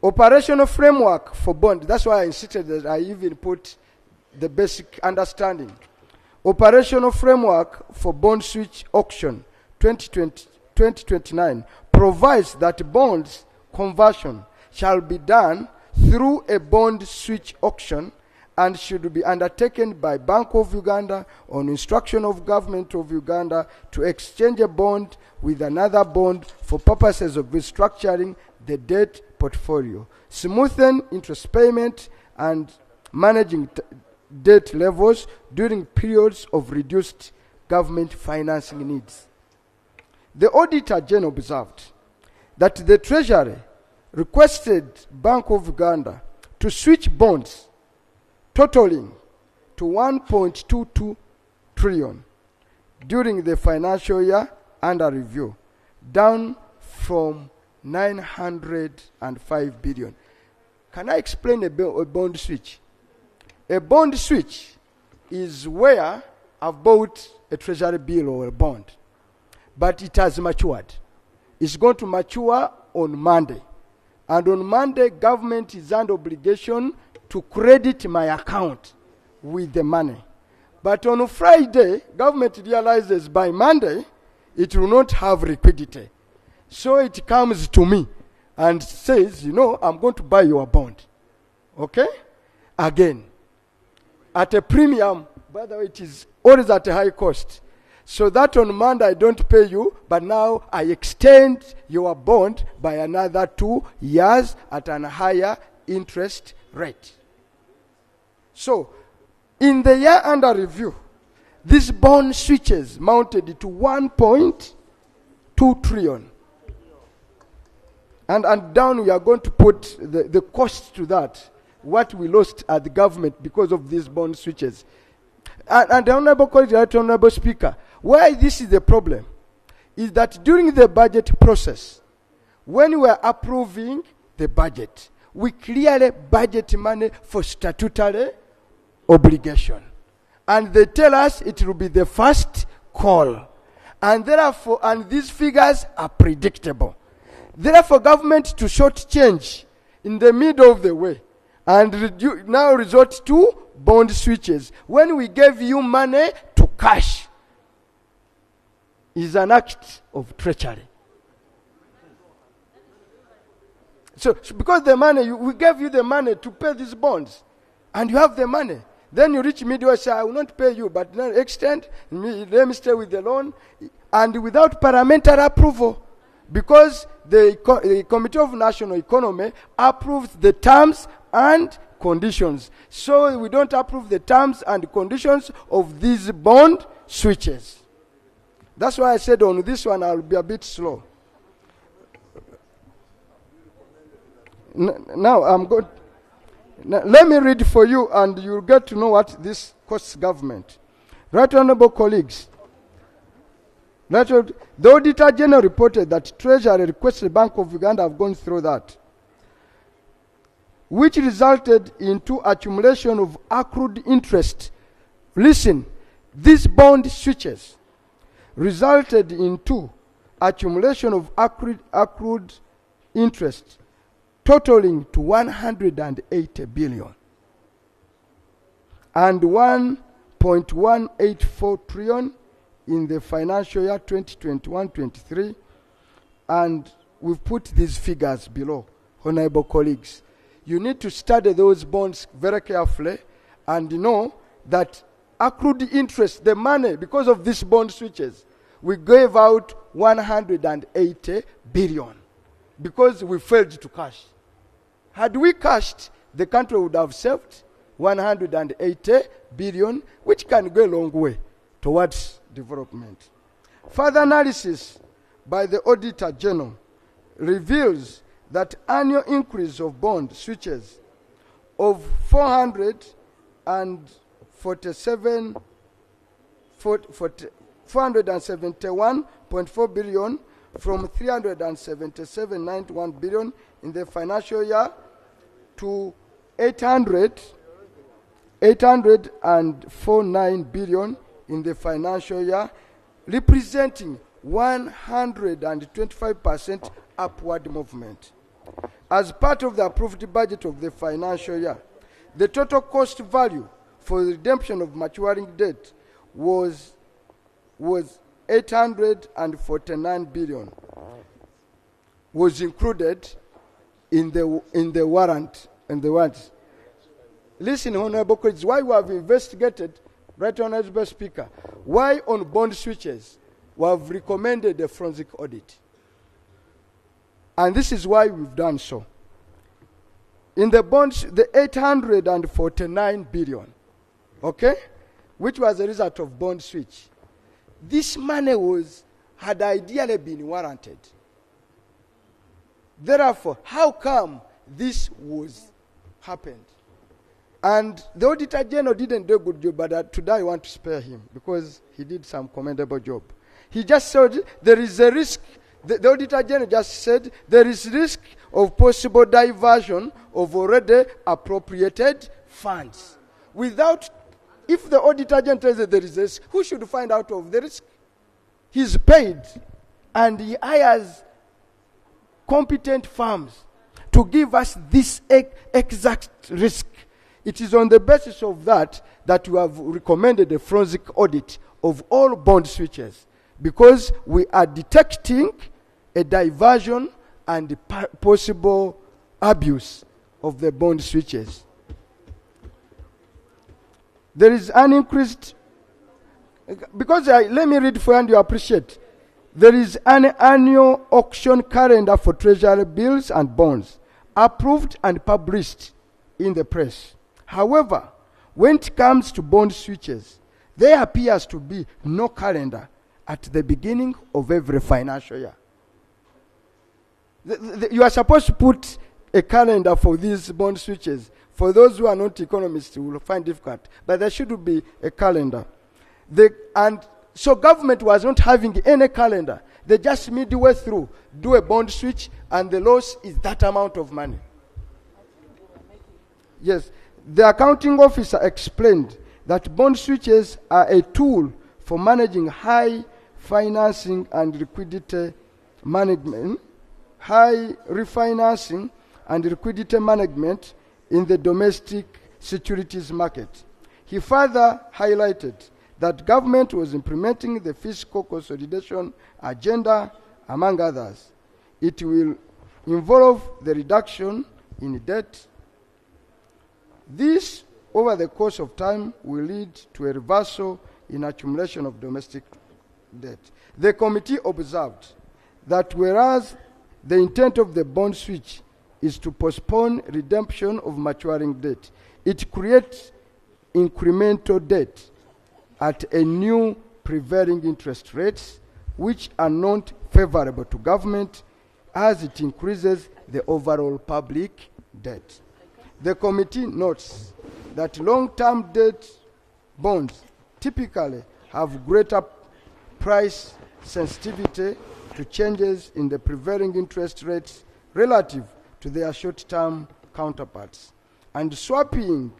Speaker 23: Operational framework for bond. That's why I insisted that I even put the basic understanding. Operational framework for bond switch auction 2029 provides that bonds conversion shall be done through a bond switch auction and should be undertaken by Bank of Uganda on instruction of Government of Uganda to exchange a bond with another bond for purposes of restructuring the debt portfolio, smoothing interest payment and managing debt levels during periods of reduced government financing needs. The Auditor General observed that the Treasury requested Bank of Uganda to switch bonds totaling to 1.22 trillion during the financial year under review, down from 905 billion. Can I explain a bond switch? A bond switch is where I've bought a treasury bill or a bond, but it has matured. It's going to mature on Monday. And on Monday, government is under obligation to credit my account with the money. But on Friday, government realizes by Monday, it will not have liquidity. So it comes to me and says, you know, I'm going to buy your bond. Okay? Again. At a premium, by the way, it is always at a high cost. So that on Monday I don't pay you, but now I extend your bond by another 2 years at a higher interest rate. So, in the year under review, this bond switches mounted to 1.2 trillion. And down we are going to put the cost to that, what we lost at the government because of these bond switches. And the Honorable Colleague, Right Honorable Speaker, why this is the problem is that during the budget process, when we were approving the budget, we clearly budget money for statutory obligation. And they tell us it will be the first call. And therefore, and these figures are predictable. Therefore, government to shortchange in the middle of the way and now resort to bond switches. When we gave you money to cash, is an act of treachery. So because the money, we gave you the money to pay these bonds, and you have the money. Then you reach midway and say, I will not pay you, but then extend, let me stay with the loan, and without parliamentary approval, because the Committee of National Economy approved the terms and conditions. So we don't approve the terms and conditions of these bond switches. That's why I said on this one I'll be a bit slow. Now I'm going. Let me read for you, and you'll get to know what this costs government. Right Honourable colleagues, the Auditor General reported that Treasury requested Bank of Uganda have gone through that, which resulted into accumulation of accrued interest. Listen, these bond switches resulted into accumulation of accrued interest totaling to 180 billion and 1.184 trillion in the financial year 2021-23, and we've put these figures below, honorable colleagues. You need to study those bonds very carefully and know that accrued interest, the money, because of these bond switches, we gave out 180 billion because we failed to cash. Had we cashed, the country would have saved 180 billion, which can go a long way towards development. Further analysis by the Auditor General reveals that annual increase of bond switches of 471.4 billion from 377.91 billion in the financial year to 804.9 billion in the financial year, representing 125% upward movement. As part of the approved budget of the financial year, the total cost value for the redemption of maturing debt was 849 billion, was included in the warrant. Listen, Honorable colleagues, why we have investigated, Right Honorable Speaker, why on bond switches we have recommended a forensic audit. And this is why we've done so. In the bonds, the 849 billion, okay, which was a result of bond switch, this money had ideally been warranted. Therefore, how come this was happened? And the Auditor General didn't do a good job, but today I want to spare him because he did some commendable job. He just said there is a risk. The Auditor General just said there is risk of possible diversion of already appropriated funds. If the Auditor General tells that there is a risk, who should find out of the risk? He's paid, and he hires competent firms to give us this exact risk. It is on the basis of that we have recommended a forensic audit of all bond switches, because we are detecting a diversion and possible abuse of the bond switches. There is an increased, because let me read for you and you appreciate. There is an annual auction calendar for treasury bills and bonds, approved and published in the press. However, when it comes to bond switches, there appears to be no calendar at the beginning of every financial year. You are supposed to put a calendar for these bond switches. For those who are not economists, will find difficult, but there should be a calendar. So government was not having any calendar. They just midway through do a bond switch, and the loss is that amount of money. Yes, the accounting officer explained that bond switches are a tool for managing high financing and liquidity management, high refinancing and liquidity management in the domestic securities market. He further highlighted that government was implementing the fiscal consolidation agenda, among others. It will involve the reduction in debt. This, over the course of time, will lead to a reversal in accumulation of domestic debt. The committee observed that whereas the intent of the bond switch is to postpone redemption of maturing debt, it creates incremental debt at a new prevailing interest rates, which are not favorable to government as it increases the overall public debt. The committee notes that long-term debt bonds typically have greater price sensitivity to changes in the prevailing interest rates relative to their short-term counterparts, and swapping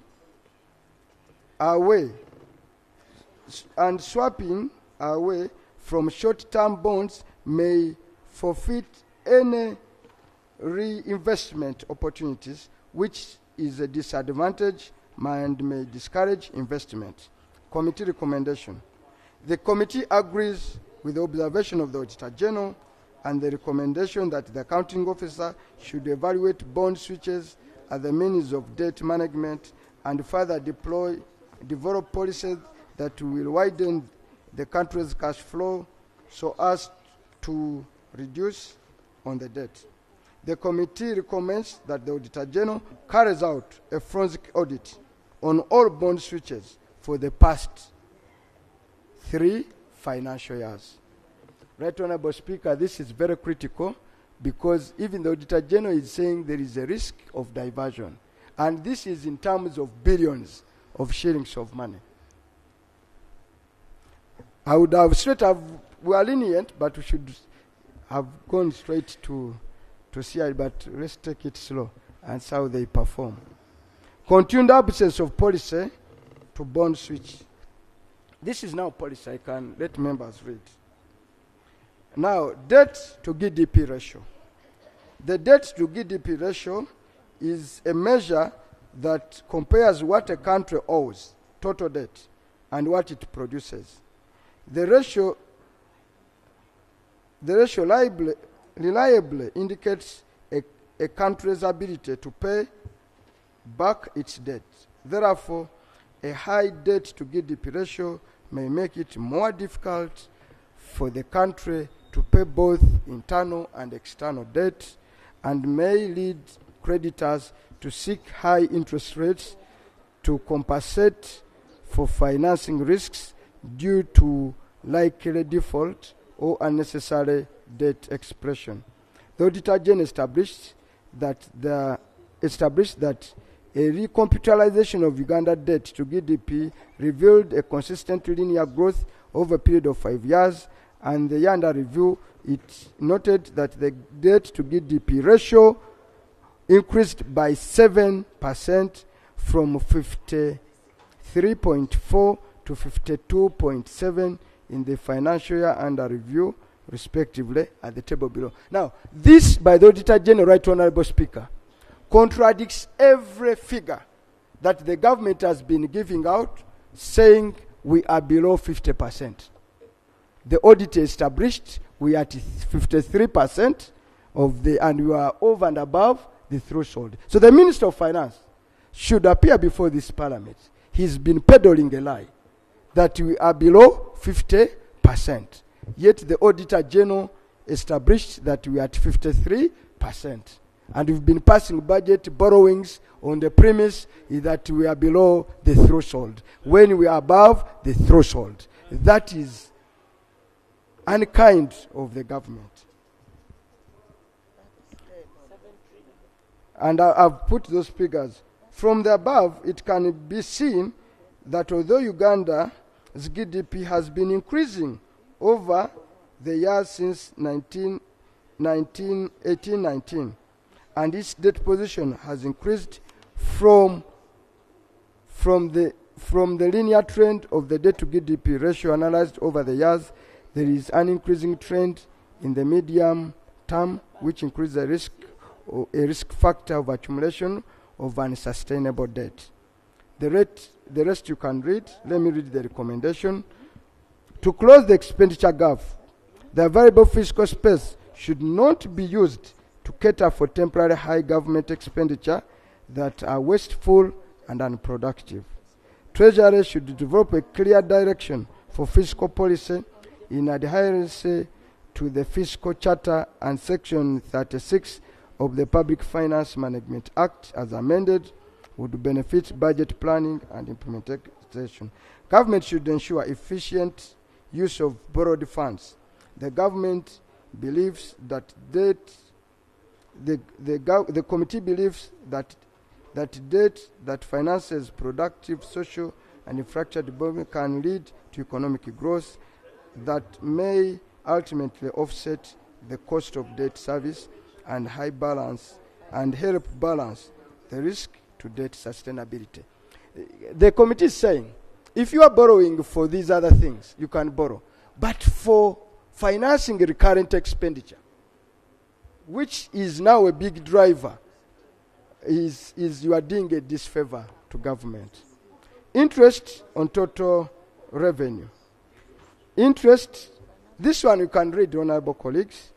Speaker 23: away from short-term bonds may forfeit any reinvestment opportunities, which is a disadvantage and may discourage investment. Committee recommendation. The committee agrees with the observation of the Auditor General and the recommendation that the accounting officer should evaluate bond switches as a means of debt management and further develop policies that will widen the country's cash flow so as to reduce on the debt. The committee recommends that the Auditor General carries out a forensic audit on all bond switches for the past 3 financial years. Right Honourable Speaker, this is very critical because even the Auditor General is saying there is a risk of diversion. And this is in terms of billions of shillings of money. I would have we are lenient, but we should have gone straight to CI, but let's take it slow and see how they perform. Continued absence of policy to bond switch. This is now policy. I can let members read. Now, debt to GDP ratio. The debt to GDP ratio is a measure that compares what a country owes, total debt, and what it produces. The ratio reliably indicates a country's ability to pay back its debt. Therefore, a high debt to GDP ratio may make it more difficult for the country to pay both internal and external debt, and may lead creditors to seek high interest rates to compensate for financing risks due to likely default or unnecessary debt expression. The Auditor General established that a recomputerization of Uganda debt to GDP revealed a consistent linear growth over a period of 5 years, and the year under review, it noted that the debt to GDP ratio increased by 7% from 53.4 to 52.7 in the financial year under review, respectively, at the table below. Now, this, by the Auditor General, Right Honourable Speaker, contradicts every figure that the government has been giving out, saying we are below 50%. The audit established we are at 53% and we are over and above the threshold. So the Minister of Finance should appear before this Parliament. He's been peddling a lie that we are below 50%. Yet the Auditor General established that we are at 53%. And we've been passing budget borrowings on the premise that we are below the threshold, when we are above the threshold. That is unkind of the government. And I've put those figures. From the above, it can be seen that although Uganda's GDP has been increasing over the years since 1819, and its debt position has increased from the linear trend of the debt to GDP ratio analyzed over the years, there is an increasing trend in the medium term, which increases a risk factor of accumulation of unsustainable debt. The rest you can read. Let me read the recommendation. To close the expenditure gap, the available fiscal space should not be used to cater for temporary high government expenditure that are wasteful and unproductive. Treasury should develop a clear direction for fiscal policy in adherence to the Fiscal Charter and Section 36 of the Public Finance Management Act as amended would benefit budget planning and implementation. Government should ensure efficient use of borrowed funds. The government believes that the committee believes that debt that finances productive social and infrastructure development can lead to economic growth that may ultimately offset the cost of debt service and help balance the risk to debt sustainability. The committee is saying, if you are borrowing for these other things, you can borrow. But for financing recurrent expenditure, which is now a big driver, is you are doing a disfavor to government. Interest on total revenue. Interest, this one you can read, honorable colleagues.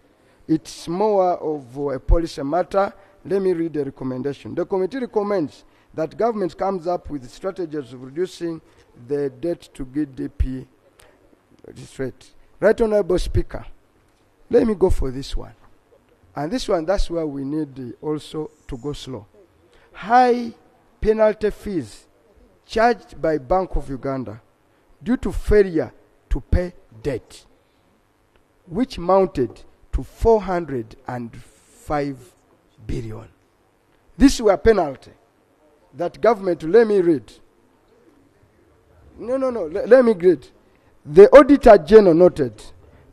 Speaker 23: It's more of a policy matter. Let me read the recommendation. The committee recommends that government comes up with strategies of reducing the debt to GDP rate. Right Honorable Speaker, let me go for this one. And this one, that's where we need also to go slow. High penalty fees charged by Bank of Uganda due to failure to pay debt, which mounted to 405 billion. This were penalty that government, let me read. Let me read. The Auditor General noted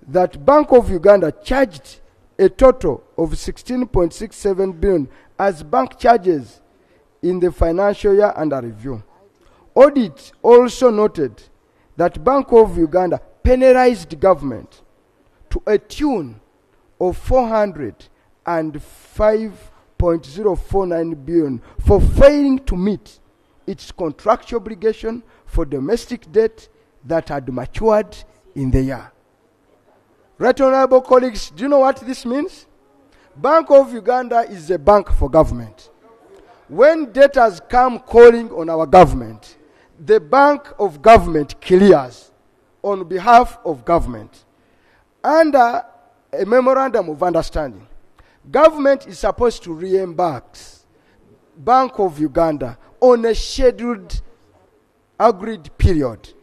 Speaker 23: that Bank of Uganda charged a total of 16.67 billion as bank charges in the financial year under review. Audit also noted that Bank of Uganda penalized government to a tune of 405 and 5.049 billion for failing to meet its contractual obligation for domestic debt that had matured in the year. Right honorable colleagues, do you know what this means? Bank of Uganda is a bank for government. When debtors come calling on our government, the bank of government clears on behalf of government. Under a memorandum of understanding, government is supposed to reimburse Bank of Uganda on a scheduled agreed period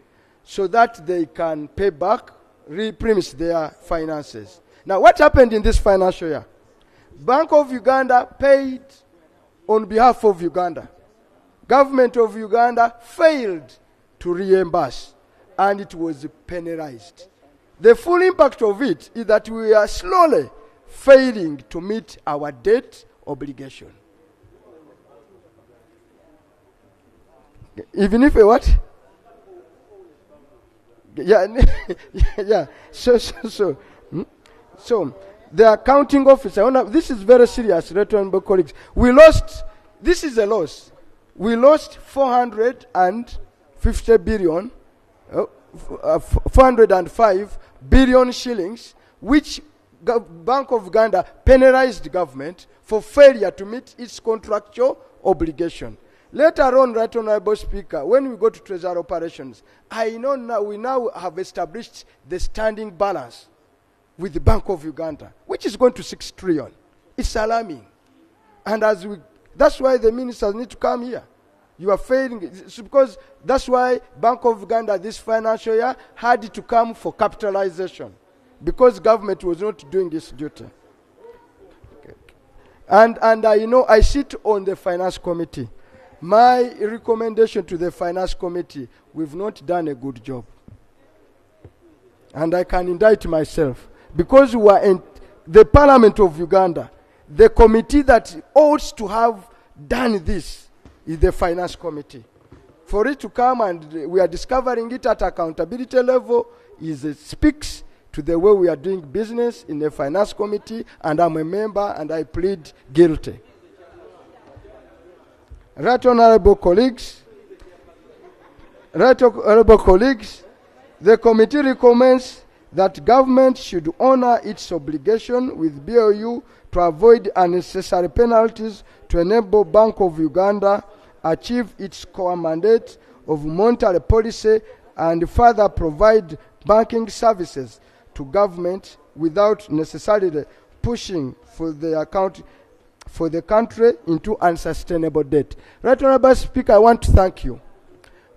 Speaker 23: so that they can pay back, replenish their finances. Now, what happened in this financial year? Bank of Uganda paid on behalf of Uganda. Government of Uganda failed to reimburse, and it was penalized. The full impact of it is that we are slowly failing to meet our debt obligation. Even if a what? Yeah, yeah. So, the accounting officer, this is very serious, right, honorable colleagues. We lost, this is a loss. We lost 450 billion, 405 billion shillings, which Bank of Uganda penalized government for failure to meet its contractual obligation. Later on, right honorable Speaker, when we go to Treasury operations, I know now we now have established the standing balance with the Bank of Uganda, which is going to 6 trillion. It's alarming. And that's why the ministers need to come here. You are failing. It's because that's why Bank of Uganda this financial year had to come for capitalization, because government was not doing this duty. Okay. And I sit on the finance committee. My recommendation to the finance committee, we've not done a good job. And I can indict myself. Because we are in the Parliament of Uganda, the committee that ought to have done this is the finance committee. For it to come and we are discovering it at accountability level, it speaks to the way we are doing business in the finance committee, and I'm a member and I plead guilty. Right honorable colleagues, the committee recommends that government should honor its obligation with BOU to avoid unnecessary penalties to enable Bank of Uganda achieve its core mandate of monetary policy and further provide banking services to government without necessarily pushing for the country into unsustainable debt. Right honorable Speaker, I want to thank you.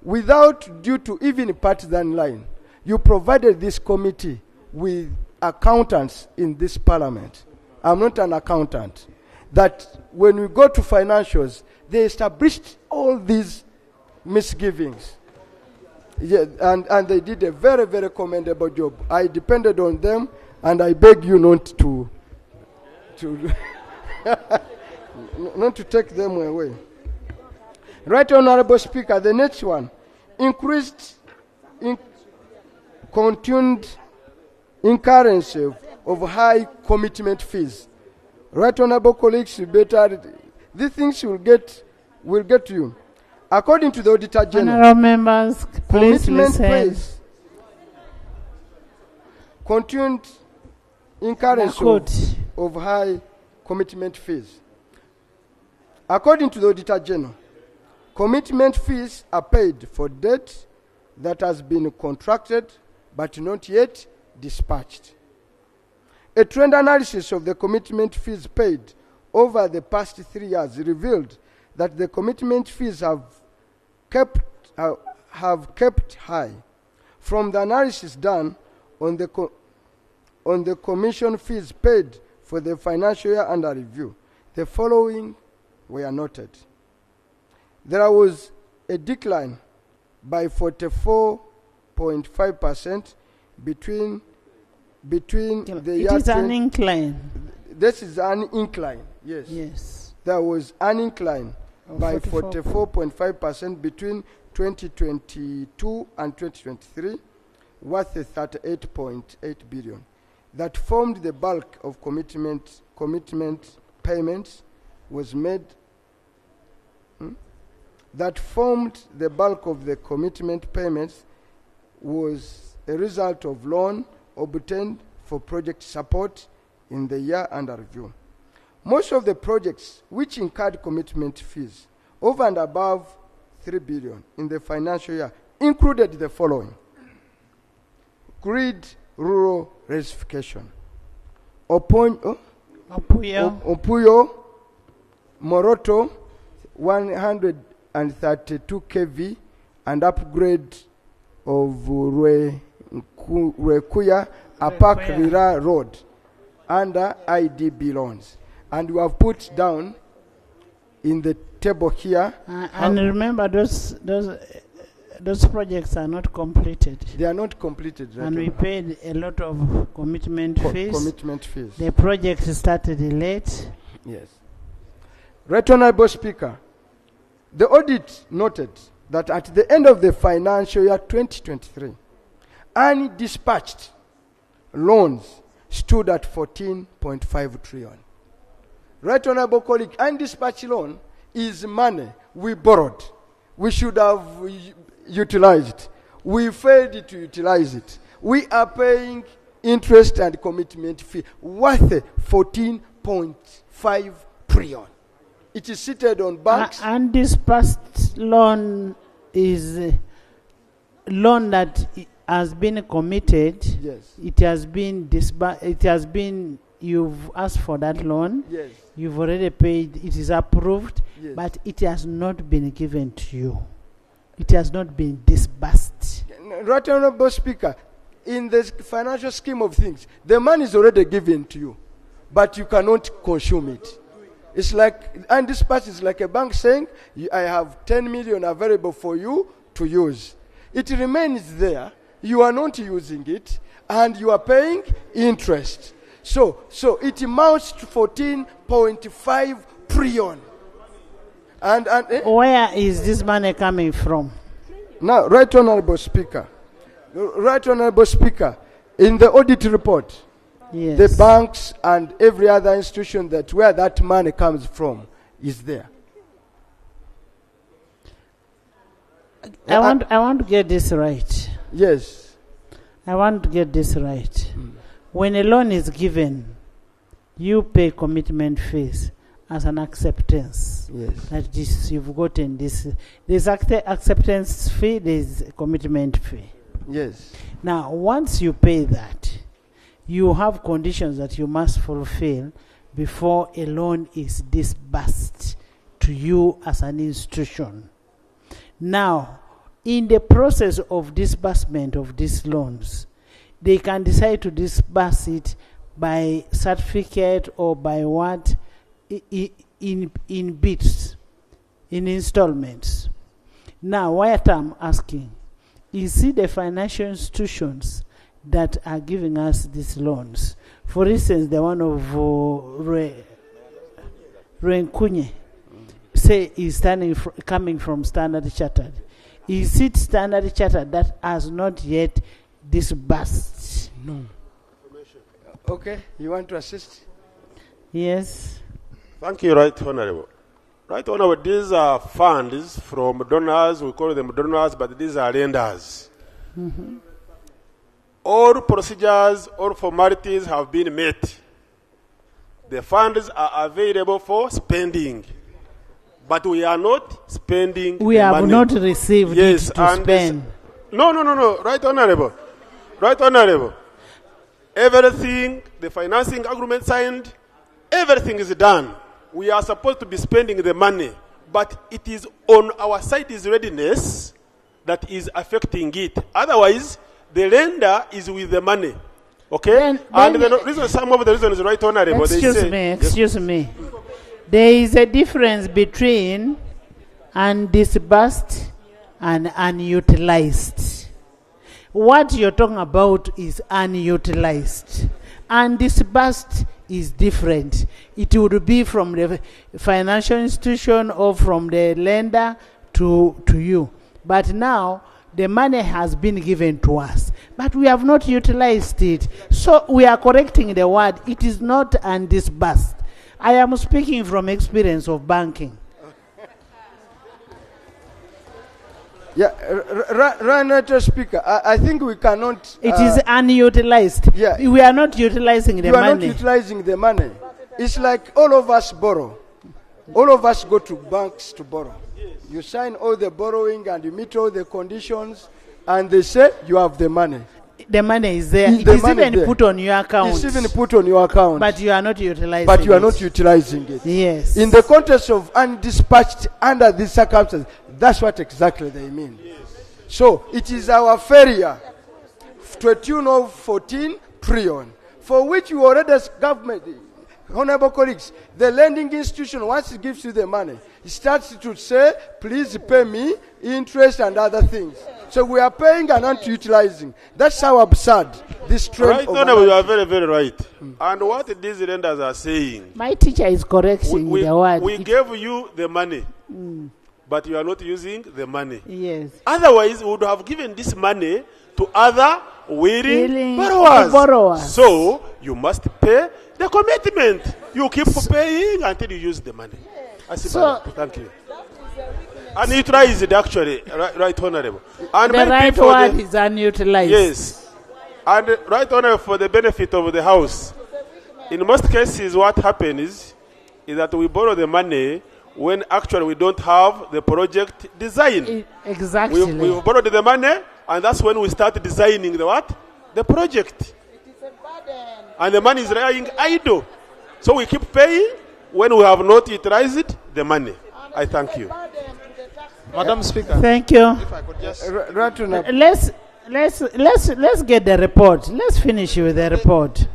Speaker 23: Without due to even partisan line, you provided this committee with accountants in this parliament. I'm not an accountant. That when we go to financials, they established all these misgivings. Yeah, and they did a very, very commendable job. I depended on them, and I beg you not to not to take them away. Right honorable Speaker, the next one, continued incurrence of high commitment fees. Right honorable colleagues, these things will get to you. According to the Auditor General,
Speaker 2: honorable members, please
Speaker 23: commitment
Speaker 2: listen.
Speaker 23: fees, continued incurrence of high commitment fees. According to the Auditor General, commitment fees are paid for debt that has been contracted but not yet dispatched. A trend analysis of the commitment fees paid over the past 3 years revealed that the commitment fees have kept high. From the analysis done on the commission fees paid for the financial year under review, the following were noted. There was a decline by 44.5% between the year.
Speaker 2: It is an incline.
Speaker 23: This is an incline, yes.
Speaker 2: Yes.
Speaker 23: There was an incline by 44.5% between 2022 and 2023, worth 38.8 billion. That formed the bulk of commitment commitment payments was made that formed the bulk of the commitment payments was a result of loan obtained for project support in the year under review. Most of the projects which incurred commitment fees over and above 3 billion in the financial year included the following: grid rural recertification, Opuyo, Moroto 132 kV and upgrade of Rwekuya Apak Rira Road under IDB loans. And we have put down in the table here.
Speaker 2: And remember, those projects are not completed.
Speaker 23: They are not completed. Right,
Speaker 2: and we paid a lot of commitment fees.
Speaker 23: Commitment fees.
Speaker 2: The project started late.
Speaker 23: Yes. Right Honorable Speaker, the audit noted that at the end of the financial year 2023, undispatched loans stood at 14.5 trillion. Right Honorable colleague, undispatched loan is money we borrowed. We should have utilized. We failed to utilize it. We are paying interest and commitment fee worth 14.5 trillion. It is seated on banks.
Speaker 2: Undisbursed loan is loan that has been committed.
Speaker 23: Yes.
Speaker 2: It has been you've asked for that loan.
Speaker 23: Yes.
Speaker 2: You've already paid. It is approved.
Speaker 23: Yes.
Speaker 2: But it has not been given to you. It has not been disbursed.
Speaker 23: Right Honorable Speaker, in the financial scheme of things, the money is already given to you, but you cannot consume it. It's like, undisbursed is like a bank saying, I have 10 million available for you to use. It remains there. You are not using it, and you are paying interest. So it amounts to 14.5 trillion. And
Speaker 2: where is this money coming from?
Speaker 23: Now, Right Honorable Speaker, in the audit report,
Speaker 2: yes,
Speaker 23: the banks and every other institution that where that money comes from is there.
Speaker 2: I want to get this right.
Speaker 23: Yes.
Speaker 2: I want to get this right. When a loan is given, you pay commitment fees as an acceptance.
Speaker 23: Yes.
Speaker 2: That this you've gotten this. There's acceptance fee, there's a commitment fee.
Speaker 23: Yes.
Speaker 2: Now, once you pay that, you have conditions that you must fulfill before a loan is disbursed to you as an institution. Now, in the process of disbursement of these loans, they can decide to disburse it by certificate or by what? In bits, in installments. Now, what I'm asking, is it the financial institutions that are giving us these loans? For instance, the one of Renkunye, say is coming from Standard Chartered. Is it Standard Chartered that has not yet disbursed?
Speaker 23: No. Okay, you want to assist?
Speaker 2: Yes.
Speaker 16: Thank you, Right Honorable. Right Honorable, these are funds from donors. We call them donors, but these are lenders.
Speaker 2: Mm-hmm.
Speaker 16: All procedures, all formalities have been met. The funds are available for spending, but we are not spending.
Speaker 2: We have
Speaker 16: money.
Speaker 2: not received it to spend.
Speaker 16: No. Right Honorable. Right Honorable. Everything, the financing agreement signed, everything is done. We are supposed to be spending the money, but it is on our side's readiness that is affecting it. Otherwise, the lender is with the money. Okay? And the reason, some of the reasons, Right Honorable,
Speaker 2: Excuse me. There is a difference between undisbursed and unutilized. What you're talking about is unutilized. Undisbursed is different. It would be from the financial institution or from the lender to you. But now, the money has been given to us, but we have not utilized it. So we are correcting the word. It is not undisbursed. I am speaking from experience of banking.
Speaker 23: Yeah, right, Speaker. I think we cannot.
Speaker 2: It is unutilized.
Speaker 23: Yeah.
Speaker 2: We are not utilizing the
Speaker 23: You are
Speaker 2: money.
Speaker 23: not utilizing the money. It's like all of us borrow. All of us go to banks to borrow. You sign all the borrowing and you meet all the conditions, and they say you have the money.
Speaker 2: The money is there.
Speaker 23: Is
Speaker 2: It
Speaker 23: the
Speaker 2: is
Speaker 23: money
Speaker 2: even
Speaker 23: there?
Speaker 2: put on your account.
Speaker 23: It's even put on your account.
Speaker 2: But you are not utilizing
Speaker 23: But you are
Speaker 2: it.
Speaker 23: not utilizing it.
Speaker 2: Yes.
Speaker 23: In the context of undispatched under these circumstances, that's what exactly they mean. So it is our failure to a tune of 14 trillion, for which you already as government, honorable colleagues, the lending institution, once it gives you the money, it starts to say, please pay me interest and other things. So we are paying and not utilizing. That's how absurd this trend
Speaker 16: Right, Honorable, you are very, very right. And what these lenders are saying,
Speaker 2: My teacher is correcting the word.
Speaker 16: we gave you the money, but you are not using the money.
Speaker 2: Yes.
Speaker 16: Otherwise, we would have given this money to other willing
Speaker 2: Willing
Speaker 16: borrowers.
Speaker 2: borrowers.
Speaker 16: So you must pay the commitment. You keep paying until you use the money.
Speaker 2: So-
Speaker 16: Thank you. And utilized actually, right, Honorable. And
Speaker 2: The
Speaker 16: many
Speaker 2: right
Speaker 16: people,
Speaker 2: word
Speaker 16: they-
Speaker 2: is unutilized.
Speaker 16: Yes. And right, Honorable, for the benefit of the House, in most cases what happens is that we borrow the money when actually we don't have the project design.
Speaker 2: Exactly.
Speaker 16: We've borrowed the money, and that's when we start designing the what? The project. And the money is lying idle. So we keep paying when we have not utilized the money. I thank you.
Speaker 3: Madam Speaker.
Speaker 2: Thank you.
Speaker 3: If I could just
Speaker 2: Let's get the report. Let's finish with the report.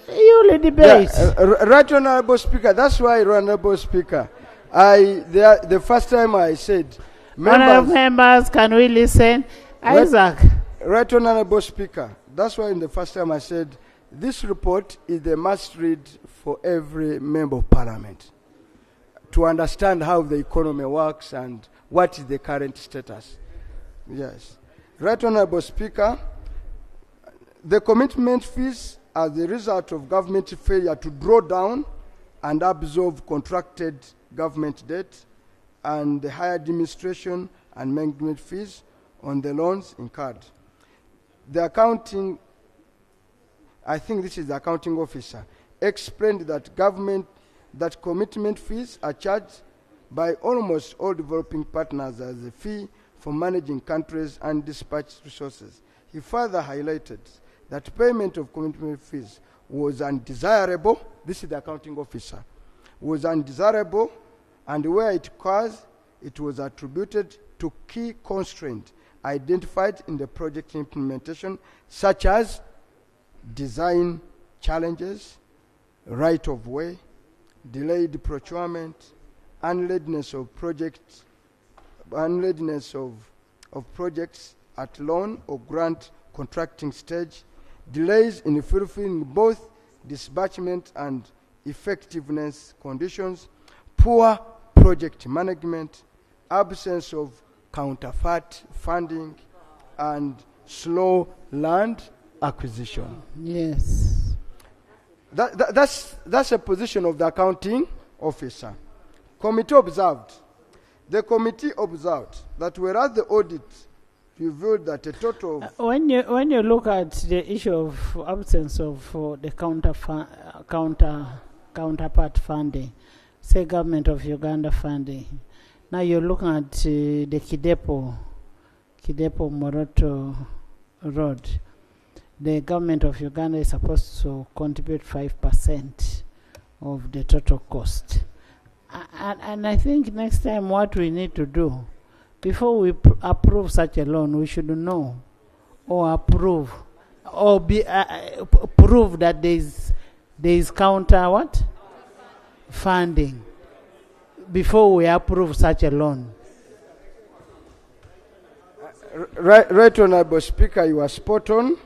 Speaker 2: You will debate.
Speaker 23: Right, Honorable Speaker. That's why, Honorable Speaker, the first time I said,
Speaker 2: Members, can we listen? Isaac.
Speaker 23: Right, Honorable Speaker. That's why in the first time I said, this report is a must read for every member of parliament to understand how the economy works and what is the current status. Yes. Right, Honorable Speaker, the commitment fees are the result of government failure to draw down and absorb contracted government debt and the higher administration and management fees on the loans incurred. The accounting, I think this is the accounting officer, explained that commitment fees are charged by almost all developing partners as a fee for managing countries and dispatched resources. He further highlighted that payment of commitment fees was undesirable, this is the accounting officer, was undesirable, and where it occurs, it was attributed to key constraints identified in the project implementation, such as design challenges, right of way, delayed procurement, unreadiness of projects at loan or grant contracting stage, delays in fulfilling both dispatchment and effectiveness conditions, poor project management, absence of counterpart funding, and slow land acquisition.
Speaker 2: Yes.
Speaker 23: That's a position of the accounting officer. The committee observed that whereas the audit revealed that a total of
Speaker 2: When you look at the issue of absence of the counterpart funding, say government of Uganda funding, now you're looking at the Kidepo Moroto Road. The government of Uganda is supposed to contribute 5% of the total cost. And I think next time what we need to do, before we approve such a loan, we should know or approve or prove that there is counter funding before we approve such a loan.
Speaker 23: Right, Honorable Speaker, you are spot on.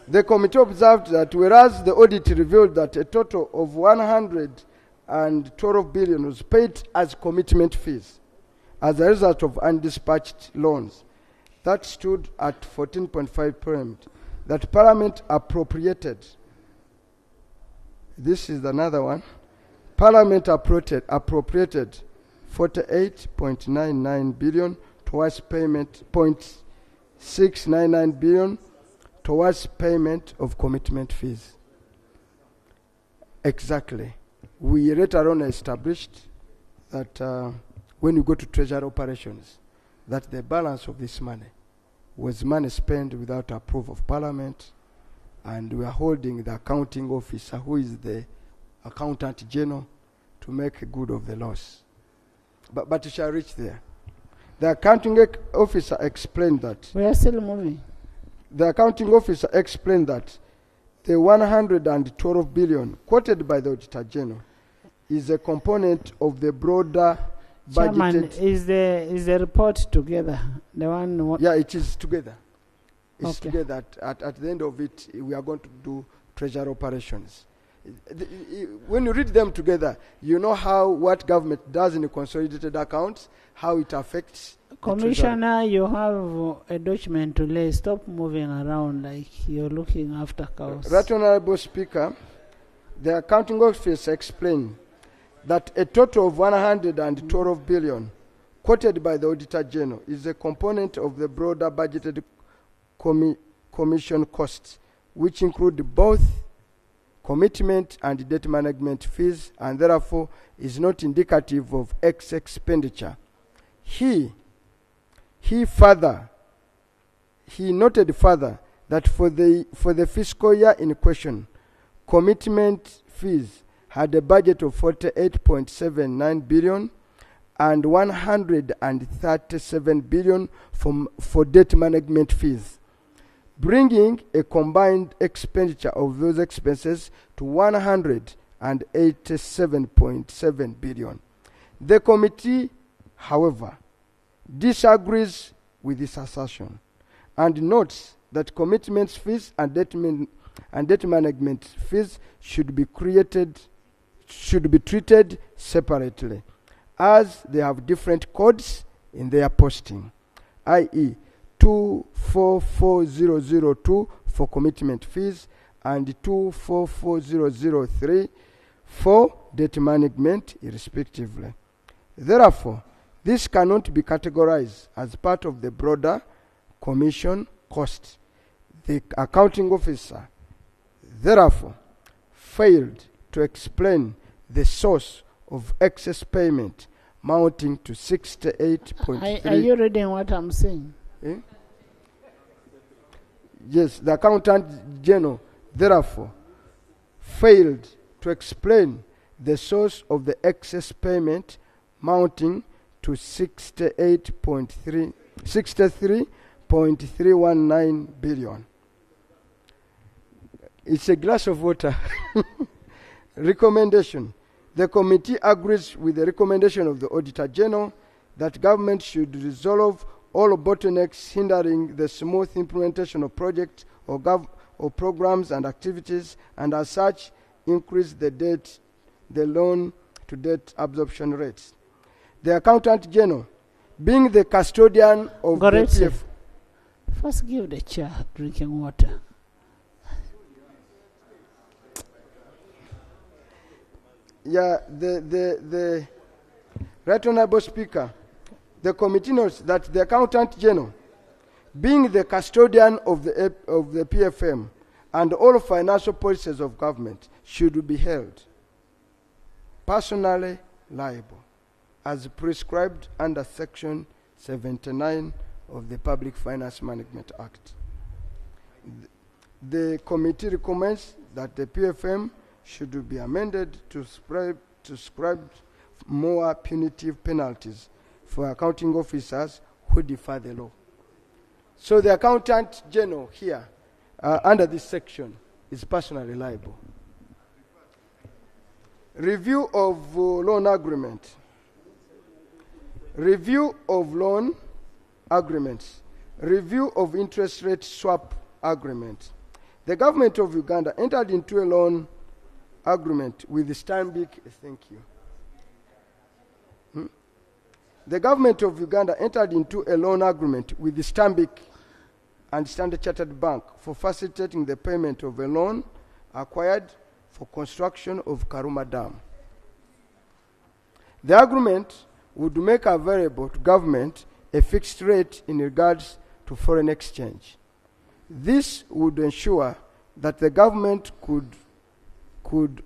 Speaker 23: The committee observed that whereas the audit revealed that a total of 112 billion was paid as commitment fees as a result of undispatched loans, that stood at 14.5%, that Parliament appropriated. This is another one. Parliament appropriated 48.99 billion towards payment, 0.699 billion towards payment of commitment fees. Exactly. We later on established that when you go to Treasury operations, that the balance of this money was money spent without approval of Parliament, and we are holding the accounting officer, who is the accountant general, to make good of the loss. But it shall reach there. The accounting officer explained that.
Speaker 2: We are still moving.
Speaker 23: The accounting officer explained that the 112 billion quoted by the Auditor General is a component of the broader
Speaker 2: Chairman,
Speaker 23: budgeted.
Speaker 2: is the report together? The one.
Speaker 23: Yeah, it is together. It's
Speaker 2: Okay.
Speaker 23: together. At the end of it, we are going to do Treasury operations. When you read them together, you know what government does in the consolidated accounts, how it affects.
Speaker 2: Commissioner, you have a document to lay. Stop moving around like you're looking after cows.
Speaker 23: Right Honorable Speaker, the accounting office explained that a total of 112 billion quoted by the Auditor General is a component of the broader budgeted commission costs, which include both commitment and debt management fees, and therefore is not indicative of X expenditure. He noted further that for the fiscal year in question, commitment fees had a budget of 48.79 billion and 137 billion for debt management fees, bringing a combined expenditure of those expenses to 187.7 billion. The committee, however, disagrees with this assertion and notes that commitment fees and debt management fees should be treated separately, as they have different codes in their posting, i.e. 244002 for commitment fees and 244003 for debt management, respectively. Therefore, this cannot be categorized as part of the broader commission cost. The accounting officer, therefore, failed to explain the source of excess payment mounting to 68.3.
Speaker 2: Are you reading what I'm saying?
Speaker 23: Eh? Yes, the accountant general, therefore, failed to explain the source of the excess payment mounting to 63.319 billion. It's a glass of water. Recommendation. The committee agrees with the recommendation of the Auditor General that government should resolve all bottlenecks hindering the smooth implementation of projects or programs and activities, and as such, increase the loan to debt absorption rates. The Accountant General, being the custodian of the PF.
Speaker 2: First give the chair drinking water.
Speaker 23: Yeah, the Right Honorable Speaker, the committee notes that the Accountant General, being the custodian of the PFM and all financial policies of government, should be held personally liable as prescribed under Section 79 of the Public Finance Management Act. The committee recommends that the PFM should be amended to prescribe more punitive penalties for accounting officers who defy the law. So the Accountant General here, under this section, is personally liable. Review of loan agreement. Review of loan agreements. Review of interest rate swap agreement. The government of Uganda entered into a loan agreement with the Stanbic. Thank you. the government of Uganda entered into a loan agreement with the Stanbic and Standard Chartered Bank for facilitating the payment of a loan acquired for construction of Karuma Dam. The agreement would make available to government a fixed rate in regards to foreign exchange. This would ensure that the government could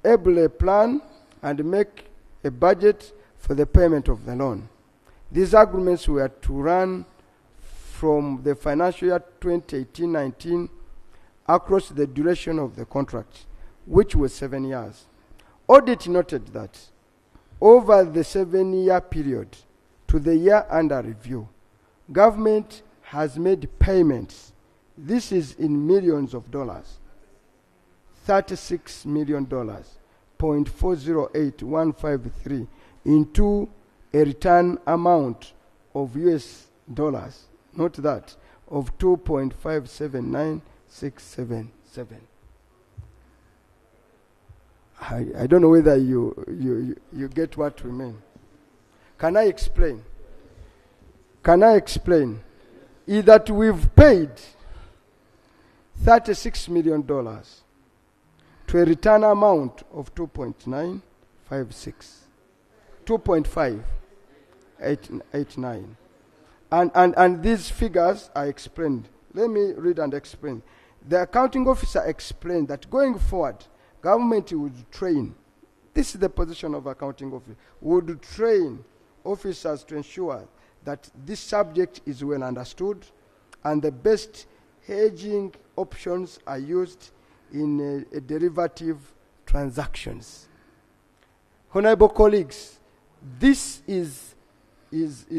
Speaker 23: ably plan and make a budget for the payment of the loan. These agreements were to run from the financial year 2018-19 across the duration of the contract, which was 7 years. Audit noted that over the 7-year period to the year under review, government has made payments. This is in millions of dollars. $36 million, 0.408153 into a return amount of US dollars, not that, of 2.579677. I don't know whether you get what we mean. Can I explain? Is that we've paid $36 million to a return amount of 2.589. And these figures are explained. Let me read and explain. The accounting officer explained that going forward, government would train, this is the position of accounting officer, would train officers to ensure that this subject is well understood and the best hedging options are used in derivative transactions. Honorable colleagues, this is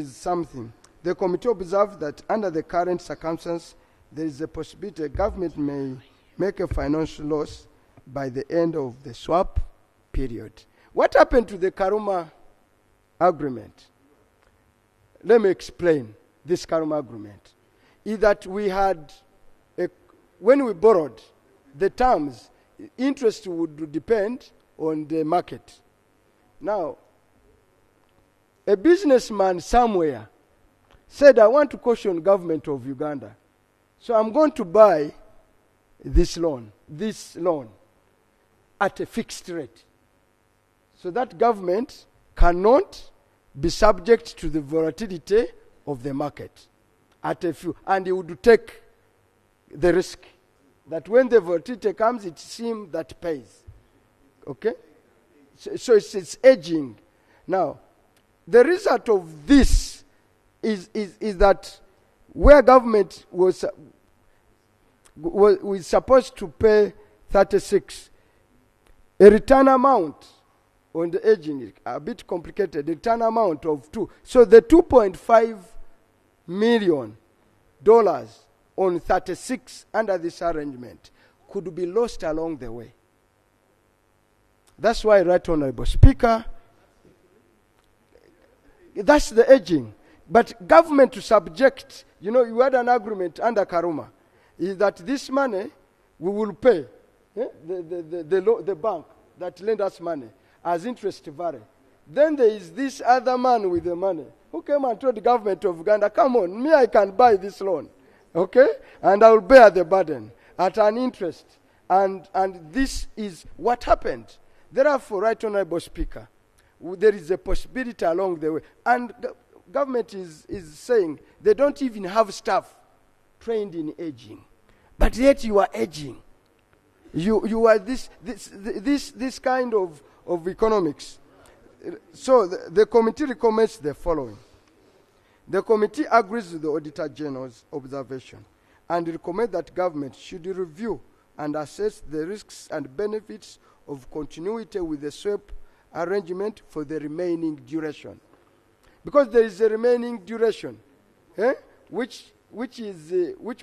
Speaker 23: something. The committee observed that under the current circumstances, there is a possibility the government may make a financial loss by the end of the swap period. What happened to the Karuma agreement? Let me explain this Karuma agreement. Is that we had, when we borrowed, the terms, interest would depend on the market. Now, a businessman somewhere said, I want to caution government of Uganda. So I'm going to buy this loan at a fixed rate. So that government cannot be subject to the volatility of the market at a few, and it would take the risk that when the volatility comes, it's him that pays. Okay? So it's edging. Now, the result of this is that where government was supposed to pay 36, a return amount on the edging is a bit complicated, the return amount of 2. So the $2.5 million on 36 under this arrangement could be lost along the way. That's why, Right Honorable Speaker, that's the edging. But government to subject, you had an agreement under Karuma, is that this money we will pay the bank that lend us money as interest vary. Then there is this other man with the money who came and told the government of Uganda, come on, me I can buy this loan, okay? And I will bear the burden at an interest. And this is what happened. Therefore, Right Honorable Speaker, there is a possibility along the way. And government is saying they don't even have staff trained in edging. But yet you are edging. You are this kind of economics. So the committee recommends the following. The committee agrees with the Auditor General's observation and recommends that government should review and assess the risks and benefits of continuity with the swap arrangement for the remaining duration. Because there is a remaining duration, which we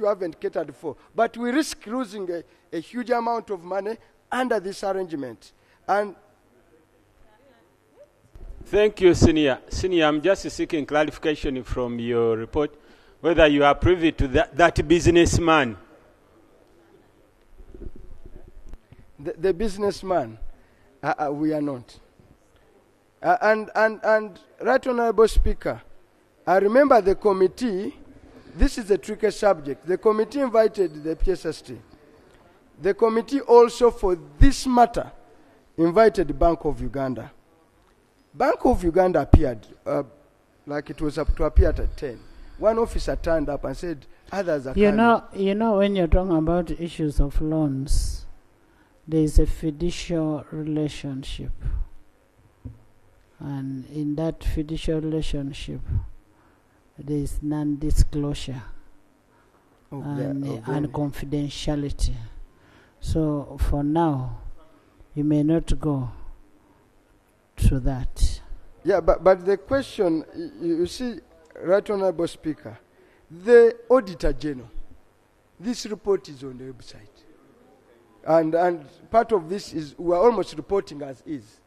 Speaker 23: haven't catered for. But we risk losing a huge amount of money under this arrangement. And
Speaker 22: thank you, Senior. Senior, I'm just seeking clarification from your report whether you are privy to that businessman.
Speaker 23: The businessman, we are not. And Right Honorable Speaker, I remember the committee, this is a tricky subject. The committee invited the PSST. The committee also, for this matter, invited Bank of Uganda. Bank of Uganda appeared, like it was up to appear at 10. One officer turned up and said, others are coming.
Speaker 2: You know, when you're talking about issues of loans, there is a fiduciary relationship. And in that fiduciary relationship, there is non-disclosure and confidentiality. So for now, you may not go to that.
Speaker 23: Yeah, but the question, you see, Right Honorable Speaker, the Auditor General, this report is on the website. And part of this is, we are almost reporting as is.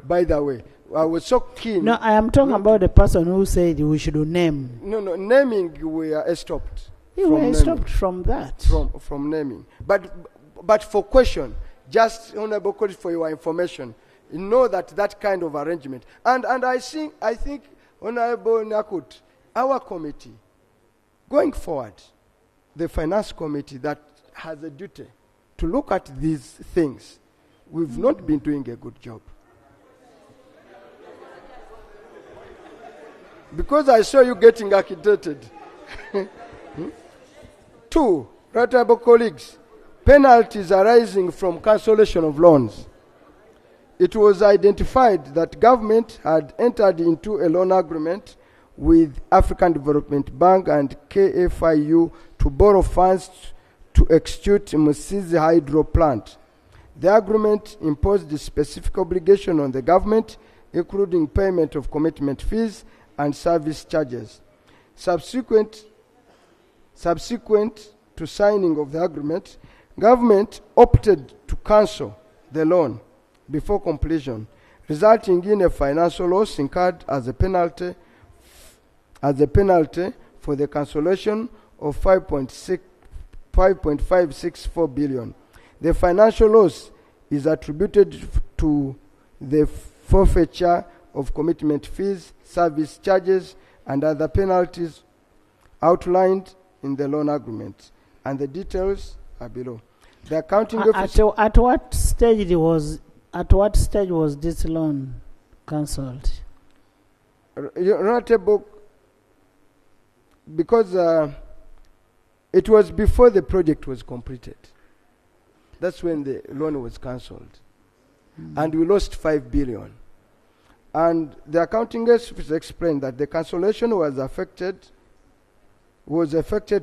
Speaker 23: By the way, I was so keen.
Speaker 2: No, I am talking about the person who said we should name.
Speaker 23: No, naming we are stopped.
Speaker 2: You were stopped from that.
Speaker 23: From naming. But for question, just Honorable colleague, for your information, you know that kind of arrangement. And I think Honorable Nakut, our committee, going forward, the finance committee that has a duty to look at these things, we've not been doing a good job. Because I saw you getting agitated. 2, right honorable colleagues, penalties arising from cancellation of loans. It was identified that government had entered into a loan agreement with African Development Bank and KFIU to borrow funds to execute Musizi hydro plant. The agreement imposed a specific obligation on the government, including payment of commitment fees and service charges. Subsequent to signing of the agreement, government opted to cancel the loan before completion, resulting in a financial loss incurred as a penalty for the cancellation of 5.564 billion. The financial loss is attributed to the forfeiture of commitment fees, service charges, and other penalties outlined in the loan agreement, and the details are below. The accounting officer.
Speaker 2: At what stage was this loan cancelled?
Speaker 23: Because it was before the project was completed. That's when the loan was cancelled, and we lost 5 billion. And the accounting officer explained that the cancellation was affected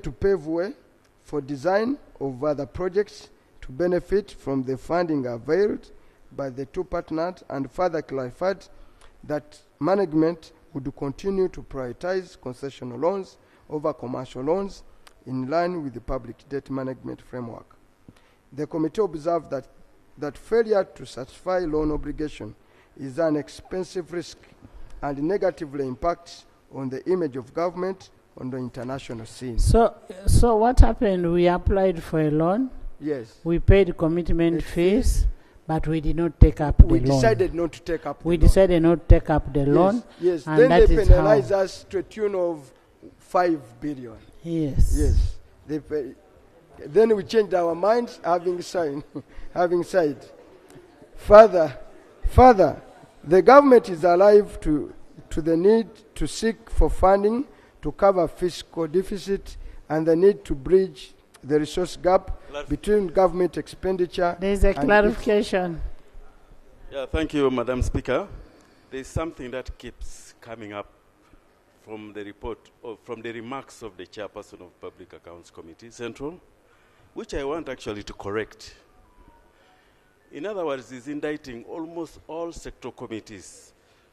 Speaker 23: to pave way for design of other projects to benefit from the funding availed by the two partners, and further clarified that management would continue to prioritize concessional loans over commercial loans in line with the public debt management framework. The committee observed that failure to satisfy loan obligation is an expensive risk and negatively impacts on the image of government on the international scene.
Speaker 2: So what happened? We applied for a loan.
Speaker 23: Yes.
Speaker 2: We paid commitment fees, but we did not take up the loan.
Speaker 23: We decided not to take up the loan.
Speaker 2: We decided not to take up the loan.
Speaker 23: Yes.
Speaker 2: And
Speaker 23: Then
Speaker 2: that
Speaker 23: they
Speaker 2: is
Speaker 23: penalized
Speaker 2: how.
Speaker 23: us to a tune of 5 billion.
Speaker 2: Yes.
Speaker 23: Yes. Then we changed our minds, having said. Further, the government is alive to the need to seek for funding to cover fiscal deficit and the need to bridge the resource gap between government expenditure.
Speaker 2: There is a clarification.
Speaker 13: Yeah, thank you, Madam Speaker. There is something that keeps coming up from the report, or from the remarks of the chairperson of Public Accounts Committee, Central, which I want actually to correct. In other words, is indicting almost all sector committees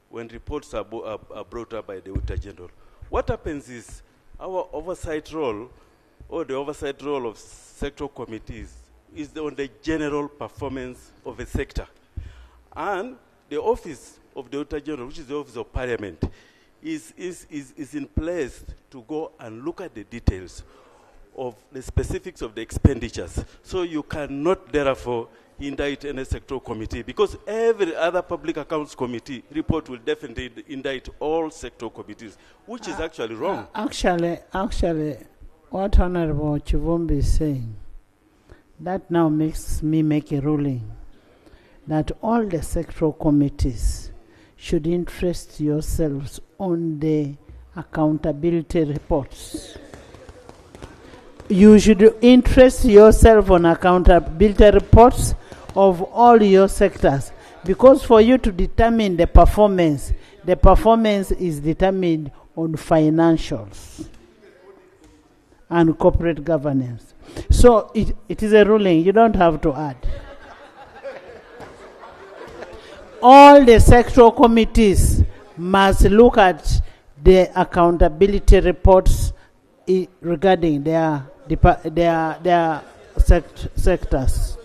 Speaker 13: when reports are brought up by the Auditor General. What happens is our oversight role, or the oversight role of sector committees, is on the general performance of a sector. And the office of the Auditor General, which is the Office of Parliament, is in place to go and look at the details of the specifics of the expenditures. So you cannot, therefore,
Speaker 7: indict any sectoral committee? Because every other public accounts committee report will definitely indict all sectoral committees, which is actually wrong.
Speaker 2: Actually, what Honorable Chivumbi is saying, that now makes me make a ruling that all the sectoral committees should interest yourselves on the accountability reports. You should interest yourself on accountability reports of all your sectors, because for you to determine the performance is determined on financials and corporate governance. So it is a ruling, you don't have to add. All the sectoral committees must look at the accountability reports regarding their sectors.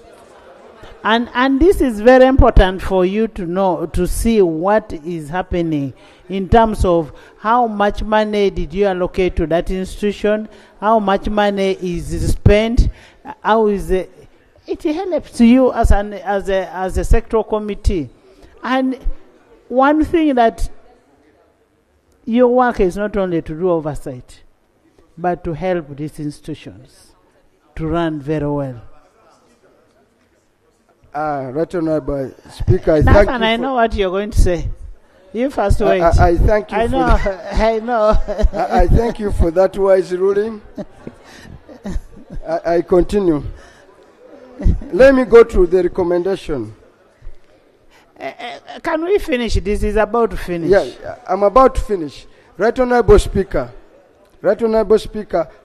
Speaker 2: And this is very important for you to know, to see what is happening in terms of how much money did you allocate to that institution, how much money is spent, how is it. It helps you as a sectoral committee. And one thing that your work is not only to do oversight, but to help these institutions to run very well.
Speaker 23: Right Honorable Speaker,
Speaker 2: I know what you're going to say. You first wait.
Speaker 23: I thank you.
Speaker 2: I know.
Speaker 23: I thank you for that wise ruling. I continue. Let me go through the recommendation.
Speaker 2: Can we finish? This is about to finish.
Speaker 23: Yeah, I'm about to finish. Right Honorable Speaker,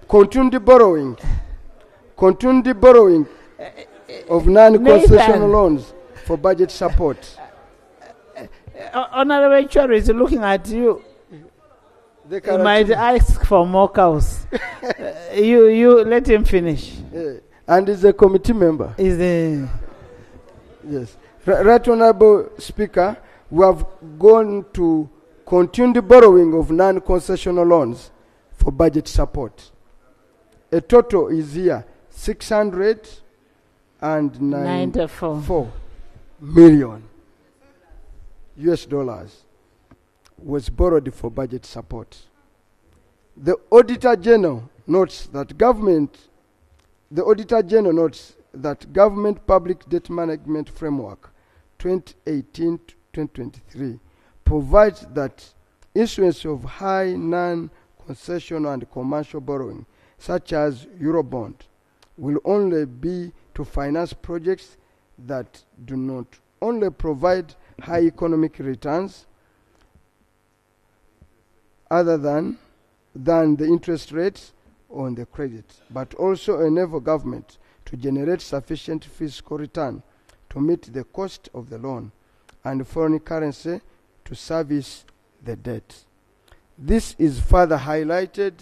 Speaker 23: continue the borrowing of non-concessional loans for budget support.
Speaker 2: Honorable Chair is looking at you. He might ask for more cows. You let him finish.
Speaker 23: And he's a committee member. Yes. Right Honorable Speaker, we have gone to continue the borrowing of non-concessional loans for budget support. A total is here 694 million US dollars was borrowed for budget support. The Auditor General notes that government Public Debt Management Framework 2018-2023 provides that issuance of high non-concessional and commercial borrowing, such as Eurobond, will only be to finance projects that do not only provide high economic returns other than the interest rates on the credit, but also enable government to generate sufficient fiscal return to meet the cost of the loan and foreign currency to service the debt. This is further highlighted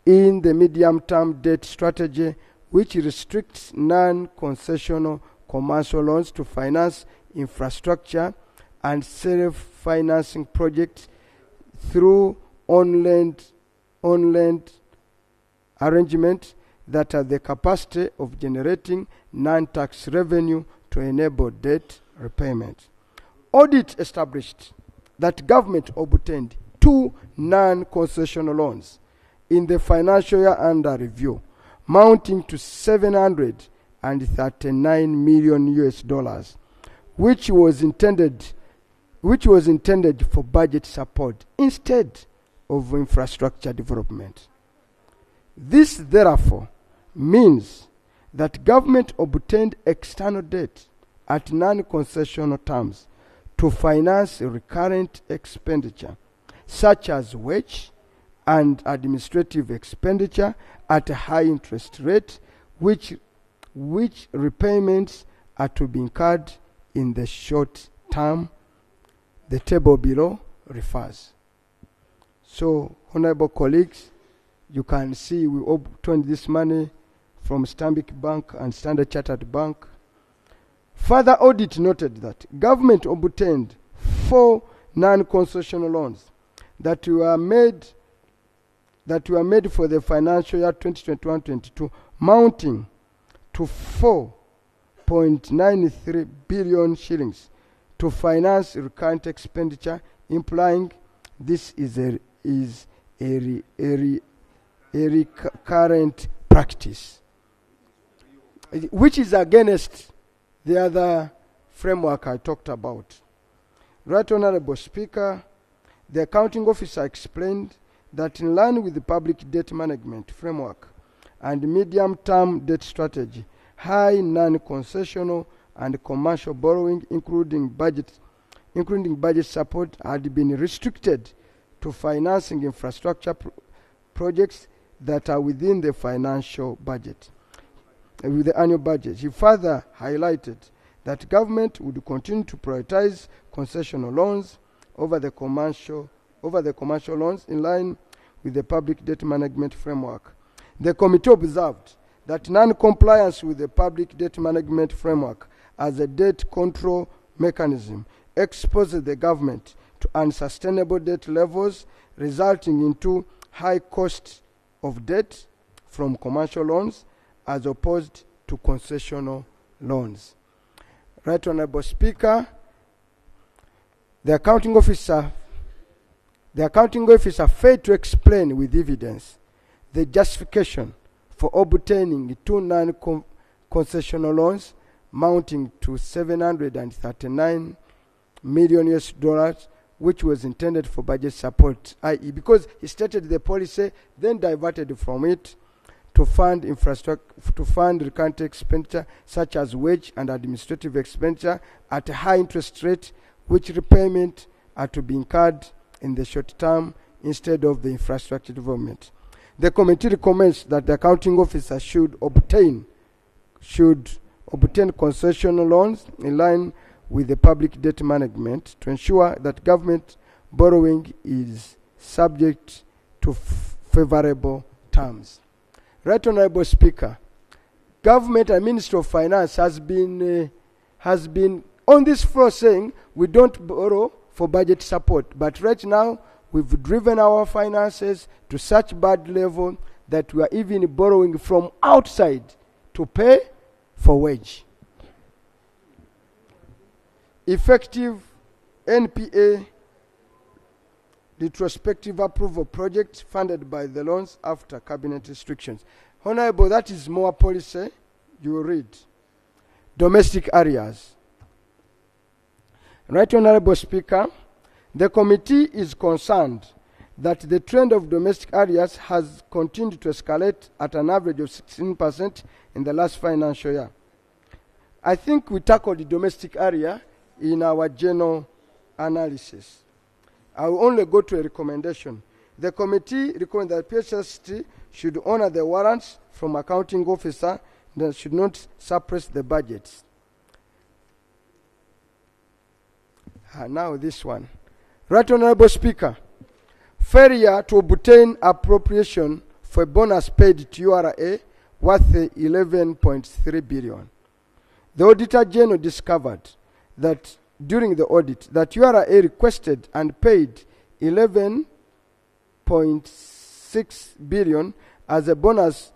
Speaker 23: in the medium-term debt strategy, which restricts non-concessional commercial loans to finance infrastructure and self-financing projects through on-land arrangements that have the capacity of generating non-tax revenue to enable debt repayment. Audit established that government obtained 2 non-concessional loans in the financial year under review, mounting to 739 million US dollars, which was intended for budget support instead of infrastructure development. This therefore means that government obtained external debt at non-concessional terms to finance recurrent expenditure, such as wage and administrative expenditure at a high interest rate, which repayments are to be incurred in the short term. The table below refers. So, honorable colleagues, you can see we obtained this money from Stanbic Bank and Standard Chartered Bank. Further audit noted that government obtained 4 non-concessional loans that were made for the financial year 2021-22, mounting to 1.93 billion shillings to finance recurrent expenditure, implying this is a recurrent practice, which is against the other framework I talked about. Right Honorable Speaker, the accounting officer explained that in line with the public debt management framework and medium-term debt strategy, high non-concessional and commercial borrowing, including budget support, had been restricted to financing infrastructure projects that are within the financial budget, with the annual budget. He further highlighted that government would continue to prioritize concessional loans over the commercial loans in line with the public debt management framework. The committee observed that non-compliance with the public debt management framework as a debt control mechanism exposes the government to unsustainable debt levels, resulting into high costs of debt from commercial loans as opposed to concessional loans. Right Honorable Speaker, the accounting officer failed to explain with evidence the justification for obtaining two non-concessional loans mounting to $739 million, which was intended for budget support, i.e., because he stated the policy, then diverted from it to fund infrastructure, to fund recurrent expenditure such as wage and administrative expenditure at a high interest rate, which repayment are to be incurred in the short term instead of the infrastructure development. The committee recommends that the accounting officer should obtain concessional loans in line with the public debt management to ensure that government borrowing is subject to favorable terms. Right Honorable Speaker, government and Ministry of Finance has been on this floor saying we don't borrow for budget support, but right now we've driven our finances to such bad level that we are even borrowing from outside to pay for wage. Effective NPA retrospective approval projects funded by the loans after cabinet restrictions. Honorable, that is more policy. You will read. Domestic arrears. Right Honorable Speaker, the committee is concerned that the trend of domestic arrears has continued to escalate at an average of 16% in the last financial year. I think we tackled the domestic area in our general analysis. I will only go to a recommendation. The committee recommends that PHST should honor the warrants from accounting officer that should not suppress the budgets. Now this one. Right Honorable Speaker, failure to obtain appropriation for a bonus paid to URA worth 11.3 billion. The Auditor General discovered that during the audit that URA requested and paid 11.6 billion as a bonus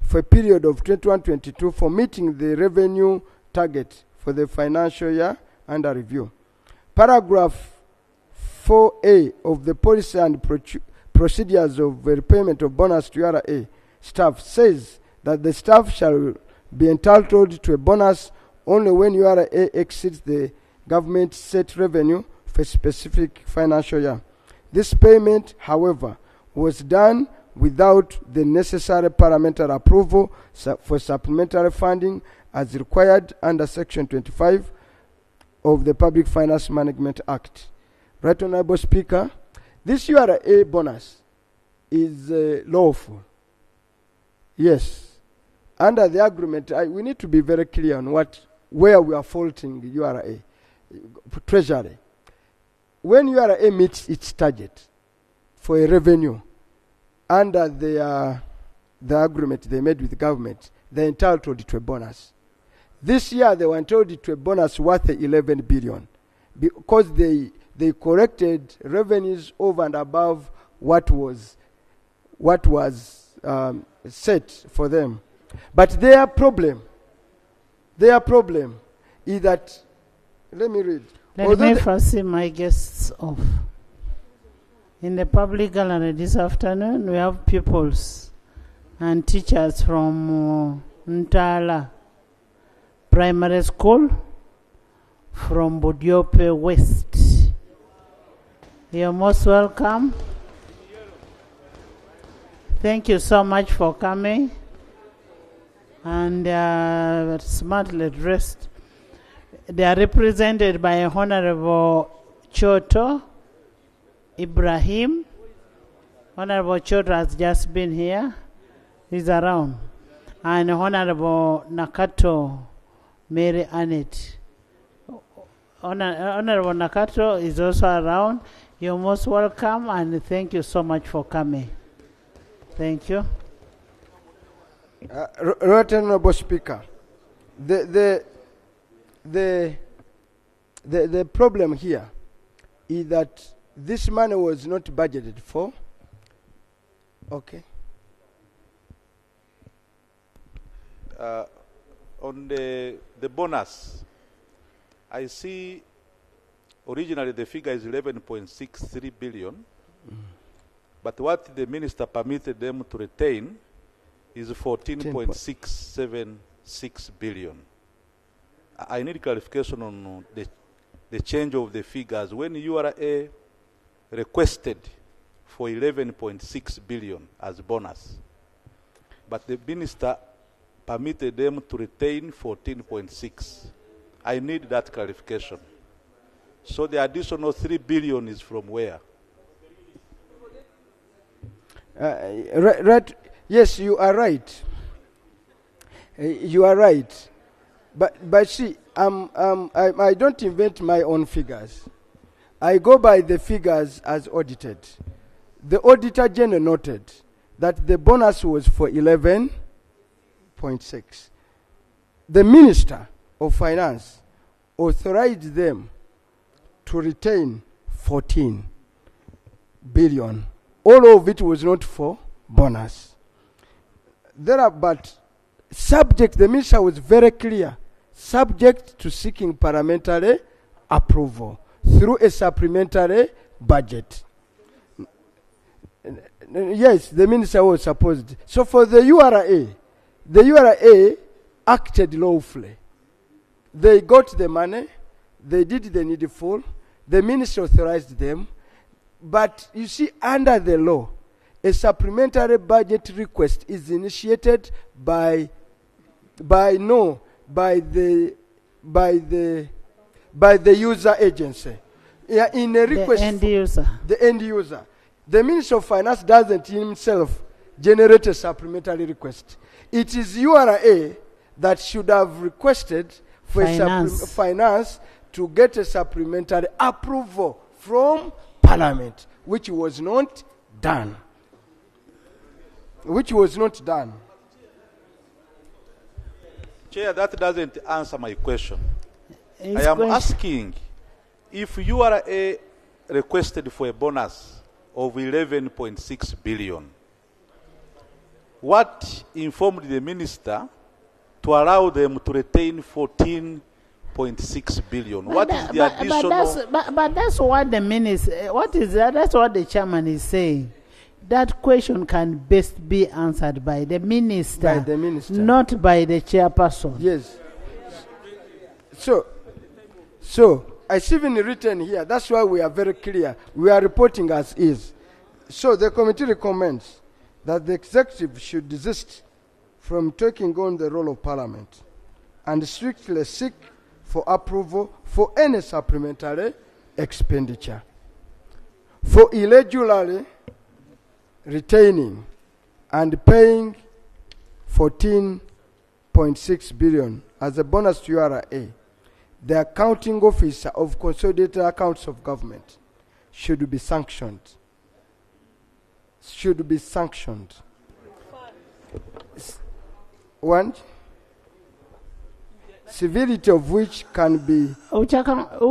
Speaker 23: for a period of 21-22 for meeting the revenue target for the financial year under review. Paragraph 4A of the policy and procedures of repayment of bonus to URA staff says that the staff shall be entitled to a bonus only when URA exceeds the government set revenue for a specific financial year. This payment, however, was done without the necessary parliamentary approval for supplementary funding as required under Section 25 of the Public Finance Management Act. Right Honorable Speaker, this URA bonus is lawful. Yes. Under the agreement, we need to be very clear on where we are faulting the URA. Treasury. When URA meets its target for a revenue under the agreement they made with the government, they're entitled to a bonus. This year they were entitled to a bonus worth 11 billion because they corrected revenues over and above what was set for them. But their problem Their problem is that, let me read.
Speaker 2: Let me first see my guests off. In the public gallery this afternoon, we have pupils and teachers from Ntala Primary School, from Budiope West. You're most welcome. Thank you so much for coming and smartly dressed. They are represented by Honorable Choto Ibrahim. Honorable Choto has just been here. He's around. And Honorable Nakato Mary Annette. Honorable Nakato is also around. You're most welcome and thank you so much for coming. Thank you.
Speaker 23: Right Honorable Speaker, the problem here is that this money was not budgeted for. Okay.
Speaker 14: On the bonus, I see originally the figure is 11.63 billion, but what the minister permitted them to retain is 14.676 billion. I need clarification on the change of the figures. When URA requested for 11.6 billion as bonus, but the minister permitted them to retain 14.6. I need that clarification. So the additional 3 billion is from where?
Speaker 23: Right. Yes, you are right. You are right. But see, I don't invent my own figures. I go by the figures as audited. The Auditor General noted that the bonus was for 11.6. The Minister of Finance authorized them to retain 14 billion. All of it was not for bonus. But subject, the minister was very clear, subject to seeking parliamentary approval through a supplementary budget. Yes, the minister was supposed. So for the URA acted lawfully. They got the money, they did the needful, the minister authorized them, but you see, under the law, a supplementary budget request is initiated by the user agency. Yeah, in a request.
Speaker 2: The end user.
Speaker 23: The end user. The Minister of Finance doesn't himself generate a supplementary request. It is URA that should have requested for finance to get a supplementary approval from Parliament, which was not done.
Speaker 14: Chair, that doesn't answer my question. I am asking if URA requested for a bonus of 11.6 billion, what informed the minister to allow them to retain 14.6 billion? What is the additional?
Speaker 2: But that's what the minister, what is that? That's what the chairman is saying. That question can best be answered by the minister, not by the chairperson.
Speaker 23: Yes. So it's even written here. That's why we are very clear. We are reporting as is. So the committee recommends that the executive should desist from taking on the role of Parliament and strictly seek for approval for any supplementary expenditure. For irregularly retaining and paying 14.6 billion as a bonus to URA, the accounting officer of consolidated accounts of government should be sanctioned. One, severity of which can be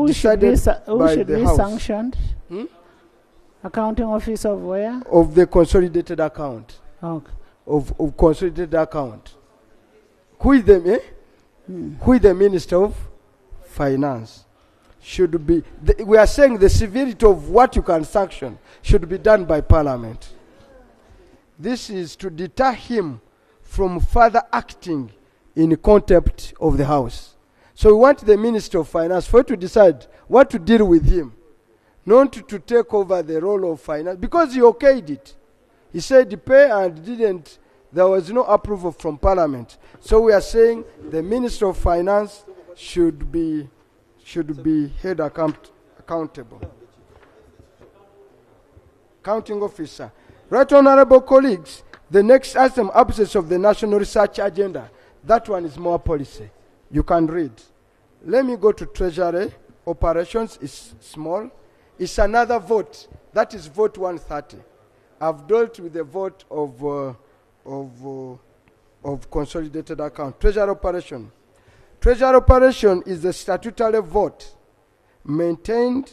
Speaker 23: decided by the House.
Speaker 2: Sanctioned? Accounting office of where?
Speaker 23: Of the consolidated account.
Speaker 2: Okay.
Speaker 23: Of consolidated account. Who is them, who is the Minister of Finance, should be, we are saying the severity of what you can sanction should be done by Parliament. This is to deter him from further acting in contempt of the House. So we want the Minister of Finance for to decide what to deal with him, not to take over the role of finance, because he okayed it. He said pay and didn't, there was no approval from Parliament. So we are saying the Minister of Finance should be held accountable. Counting officer. Right, honorable colleagues, the next item, absence of the national research agenda. That one is more policy. You can read. Let me go to Treasury. Operations is small. It's another vote. That is vote 130. I've dealt with the vote of consolidated account. Treasury operation. Treasury operation is a statutory vote mandated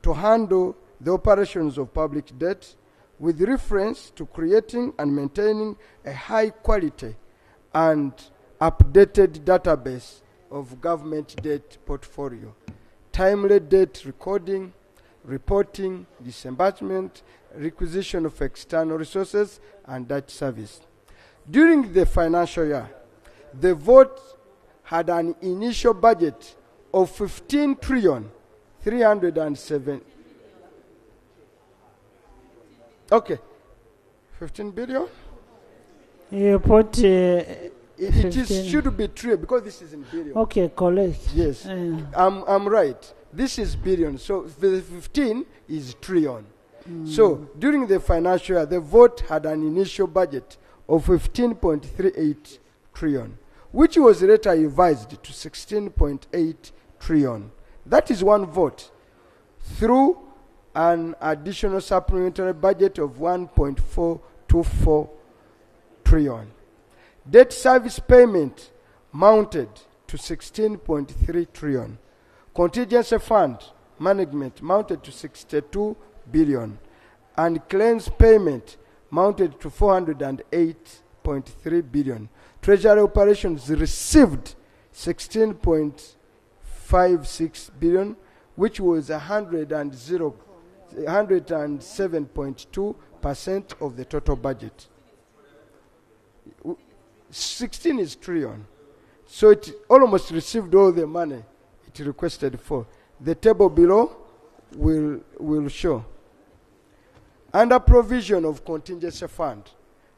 Speaker 23: to handle the operations of public debt with reference to creating and maintaining a high quality and updated database of government debt portfolio, timely debt recording, reporting, disbursement, requisition of external resources, and debt service. During the financial year, the vote had an initial budget of 15 trillion 307. Okay, 15 billion.
Speaker 2: You put.
Speaker 23: Should be trillion because this is in billion.
Speaker 2: Okay, correct.
Speaker 23: Yes, I'm right. This is billion, so the 15 is trillion. So during the financial year, the vote had an initial budget of 15.38 trillion, which was later revised to 16.8 trillion. That is one vote through an additional supplementary budget of 1.424 trillion. Debt service payment mounted to 16.3 trillion. Contingency fund management mounted to 62 billion. And claims payment mounted to 408.3 billion. Treasury operations received 16.56 billion, which was 107.2% of the total budget. 16 is trillion. So it almost received all the money it requested for. The table below will show. Under provision of contingency fund,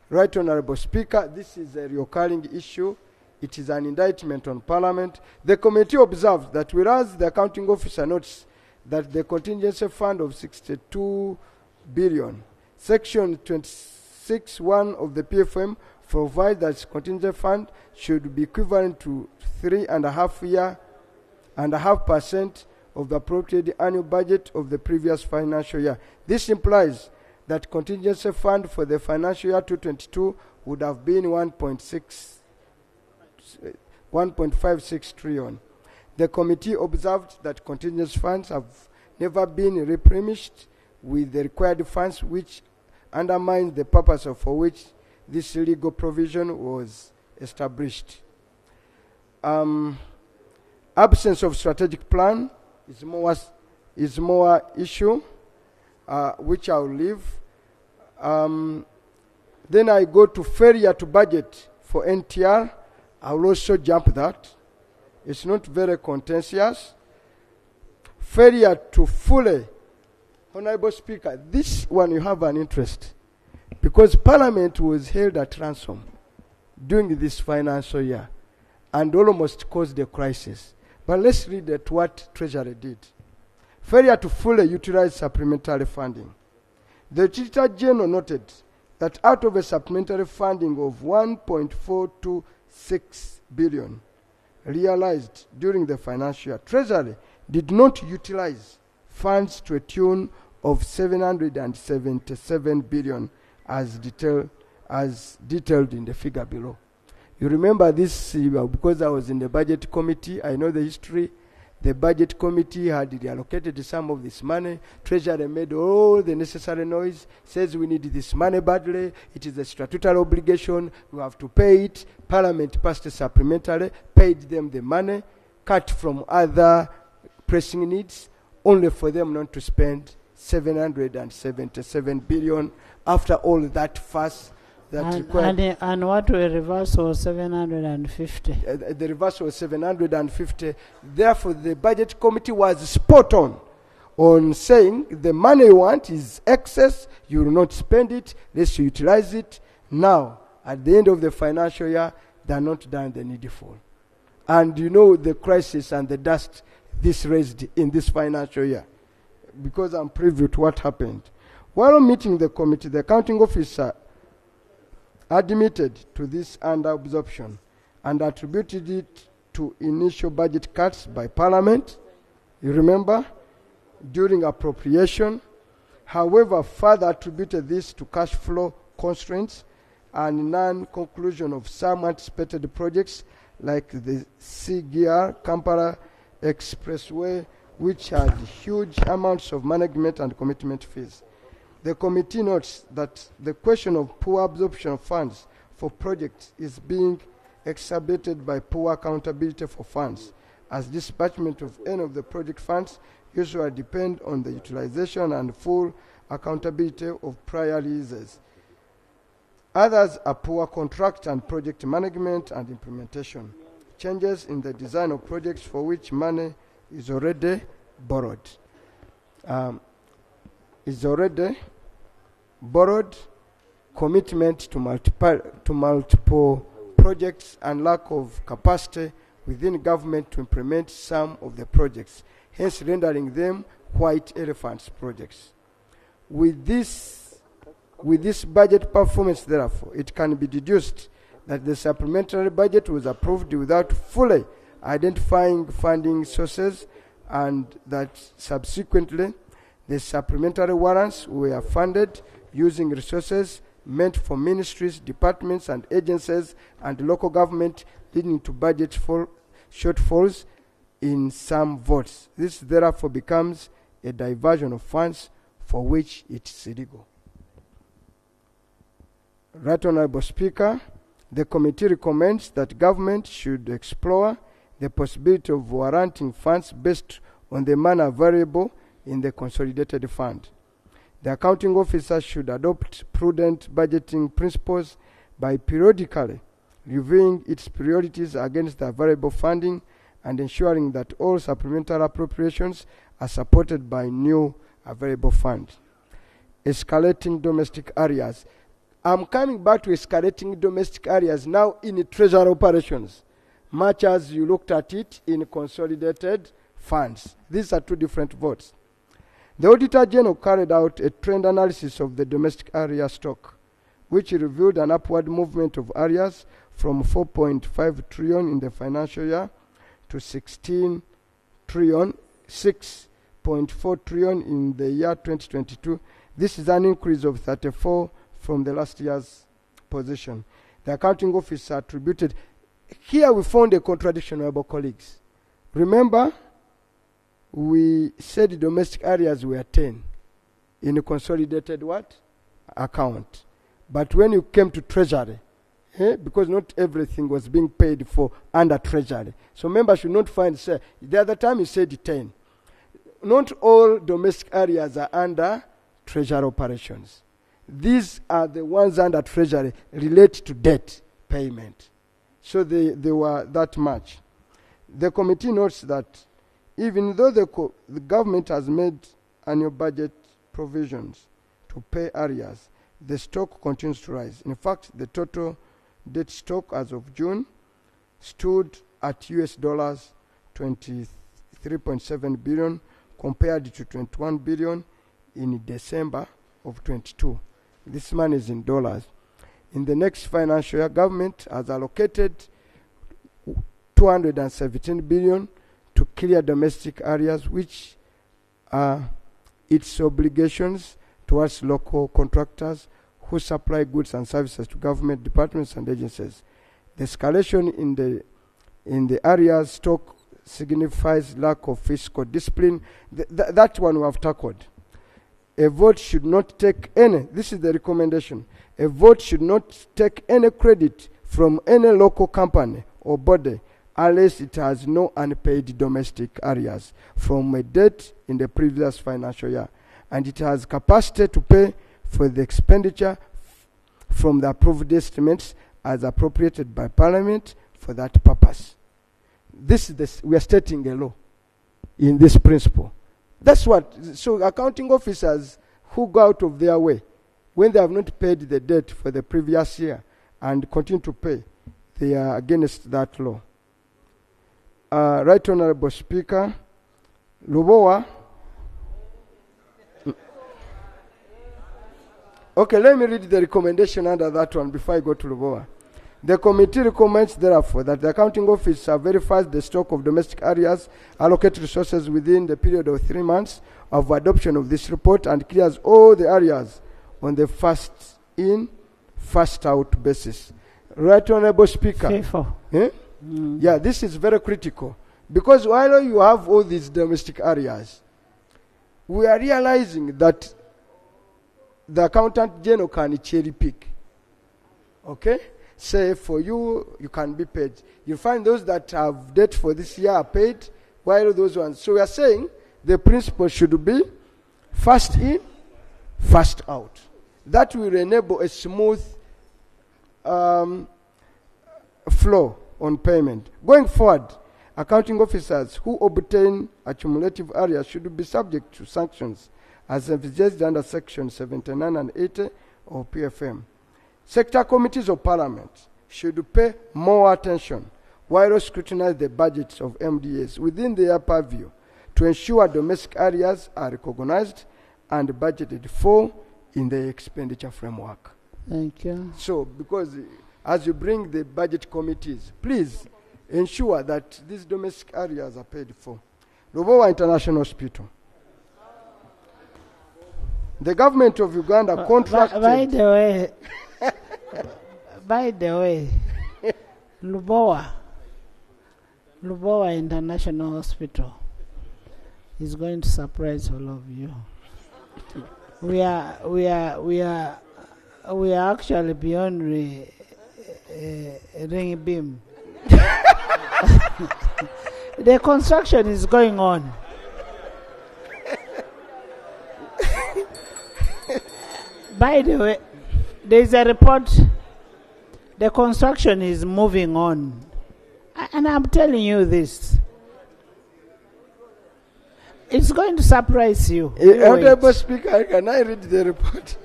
Speaker 23: Right Honorable Speaker, this is a recurring issue. It is an indictment on Parliament. The committee observed that whereas the accounting officer notes that the contingency fund of 62 billion, section 26(1) of the PFM provides that contingency fund should be equivalent to 3.5% of the appropriated annual budget of the previous financial year. This implies that contingency fund for the financial year 2022 would have been 1.56 trillion. The committee observed that contingency funds have never been replenished with the required funds, which undermines the purpose for which this legal provision was established. Absence of strategic plan is more issue, which I'll leave. Then I go to failure to budget for NTR. I will also jump that. It's not very contentious. Failure to fully, Honorable Speaker, this one you have an interest because Parliament was held at ransom during this financial year and almost caused a crisis. But let's read at what Treasury did. Failure to fully utilize supplementary funding. The Auditor General noted that out of a supplementary funding of 1.426 billion realized during the financial year, Treasury did not utilize funds to a tune of 777 billion as detailed in the figure below. You remember this because I was in the budget committee. I know the history. The budget committee had reallocated some of this money. Treasury made all the necessary noise, says we need this money badly. It is a statutory obligation. We have to pay it. Parliament passed a supplementary, paid them the money, cut from other pressing needs, only for them not to spend 777 billion after all that fuss.
Speaker 2: And what we reverse was 750.
Speaker 23: The reverse was 750. Therefore, the budget committee was spot on saying the money you want is excess, you will not spend it, let's utilize it. Now, at the end of the financial year, they are not done the needful. And you know the crisis and the dust this raised in this financial year, because I'm privy to what happened. While meeting the committee, the accounting officer admitted to this under-absorption and attributed it to initial budget cuts by Parliament, you remember, during appropriation. However, further attributed this to cash flow constraints and non-conclusion of some anticipated projects like the CGR Kampala Expressway, which had huge amounts of management and commitment fees. The committee notes that the question of poor absorption of funds for projects is being exacerbated by poor accountability for funds, as dispatchment of any of the project funds usually depend on the utilization and full accountability of prior leases. Others are poor contract and project management and implementation, changes in the design of projects for which money is already borrowed. Commitment to multiple projects and lack of capacity within government to implement some of the projects, hence rendering them white elephants projects. With this budget performance, therefore, it can be deduced that the supplementary budget was approved without fully identifying funding sources, and that subsequently the supplementary warrants were funded using resources meant for ministries, departments, and agencies and local government, leading to budget shortfalls in some votes. This therefore becomes a diversion of funds for which it is illegal. Right Honourable Speaker, the committee recommends that government should explore the possibility of warranting funds based on the manner variable in the consolidated fund. The accounting officer should adopt prudent budgeting principles by periodically reviewing its priorities against the available funding and ensuring that all supplementary appropriations are supported by new available funds. Escalating domestic areas. I'm coming back to escalating domestic areas now in treasury operations, much as you looked at it in consolidated funds. These are two different votes. The Auditor General carried out a trend analysis of the domestic area stock, which revealed an upward movement of areas from 4.5 trillion in the financial year to 16 trillion, 6.4 trillion in the year 2022. This is an increase of 34 from the last year's position. The accounting officer attributed. Here we found a contradiction, honorable colleagues. Remember, we said domestic areas were 10 in a consolidated what? Account. But when you came to treasury, because not everything was being paid for under treasury. So members should not find, say, the other time you said 10. Not all domestic areas are under treasury operations. These are the ones under treasury relate to debt payment. So they were that much. The committee notes that even though the government has made annual budget provisions to pay arrears, the stock continues to rise. In fact, the total debt stock as of June stood at $23.7 billion compared to 21 billion in December of 22. This money is in dollars. In the next financial year, government has allocated 217 billion to clear domestic areas, which are its obligations towards local contractors who supply goods and services to government departments and agencies. The escalation in the areas stock signifies lack of fiscal discipline. That one we have tackled. A vote should not take any, this is the recommendation, a vote should not take any credit from any local company or body unless it has no unpaid domestic arrears from a date in the previous financial year, and it has capacity to pay for the expenditure from the approved estimates as appropriated by Parliament for that purpose. We are stating a law in this principle. That's what, so accounting officers who go out of their way, when they have not paid the debt for the previous year and continue to pay, they are against that law. Right Honorable Speaker, Lubowa. Okay, let me read the recommendation under that one before I go to Lubowa. The committee recommends, therefore, that the accounting officer verifies the stock of domestic arrears, allocate resources within the period of 3 months of adoption of this report, and clears all the arrears on the first in, first out basis. Right Honorable Speaker. Yeah, this is very critical. Because while you have all these domestic arrears, we are realizing that the accountant general can cherry pick. Okay? Say for you, you can be paid. You find those that have debt for this year are paid, while those ones. So we are saying the principle should be first in, first out. That will enable a smooth flow on payment. Going forward, accounting officers who obtain accumulative arrears should be subject to sanctions as envisaged under Section 79 and 80 of PFM. Sector committees of Parliament should pay more attention while scrutinize the budgets of MDAs within their purview to ensure domestic areas are recognized and budgeted for in the expenditure framework.
Speaker 2: Thank you.
Speaker 23: So, because as you bring the budget committees, please ensure that these domestic areas are paid for. Lubowa International Hospital. The government of Uganda contracted...
Speaker 2: By the way, Lubowa International Hospital is going to surprise all of you. We are actually beyond ring beam. The construction is going on. By the way, there is a report. The construction is moving on. And I'm telling you this. It's going to surprise you.
Speaker 23: Honorable Speaker, can I read the report?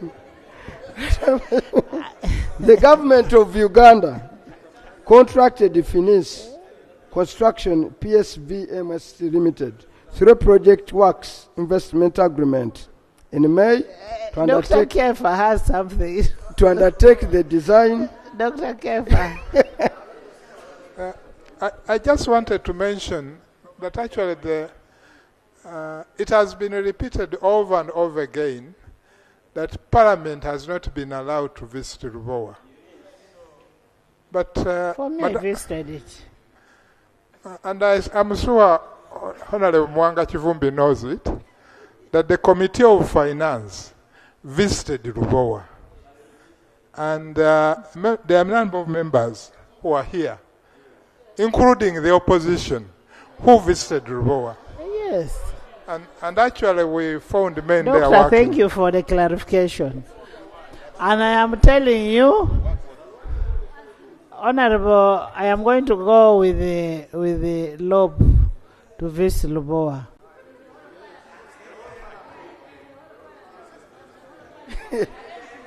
Speaker 23: The government of Uganda contracted Finis Construction PSVMS Limited through Project Works Investment Agreement in May to
Speaker 2: Dr. Kefa has something.
Speaker 23: To undertake the design.
Speaker 2: Dr. Kefa.
Speaker 8: I just wanted to mention that actually it has been repeated over and over again that Parliament has not been allowed to visit Lubowa. But
Speaker 2: for me, I visited it.
Speaker 8: And I'm sure Honorable Mwanga Chivumbi knows it, that the Committee of Finance visited Lubowa. And there are a number of members who are here, including the opposition, who visited Lubowa.
Speaker 2: Yes.
Speaker 8: And actually we found men there
Speaker 2: Doctor,
Speaker 8: working.
Speaker 2: thank you for the clarification. And I am telling you, Honorable, I am going to go with the lob to visit Lubowa.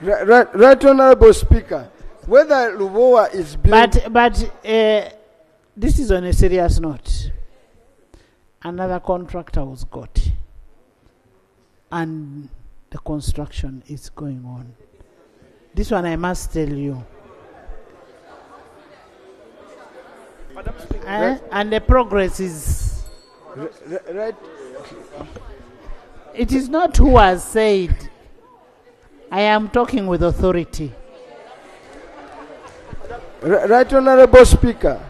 Speaker 23: Right, Honorable Speaker, whether Lubowa is built...
Speaker 2: But this is on a serious note. Another contractor was got. And the construction is going on. This one I must tell you. And the progress is...
Speaker 23: Right.
Speaker 2: It is not who has said. I am talking with authority.
Speaker 23: Right, Honorable Speaker.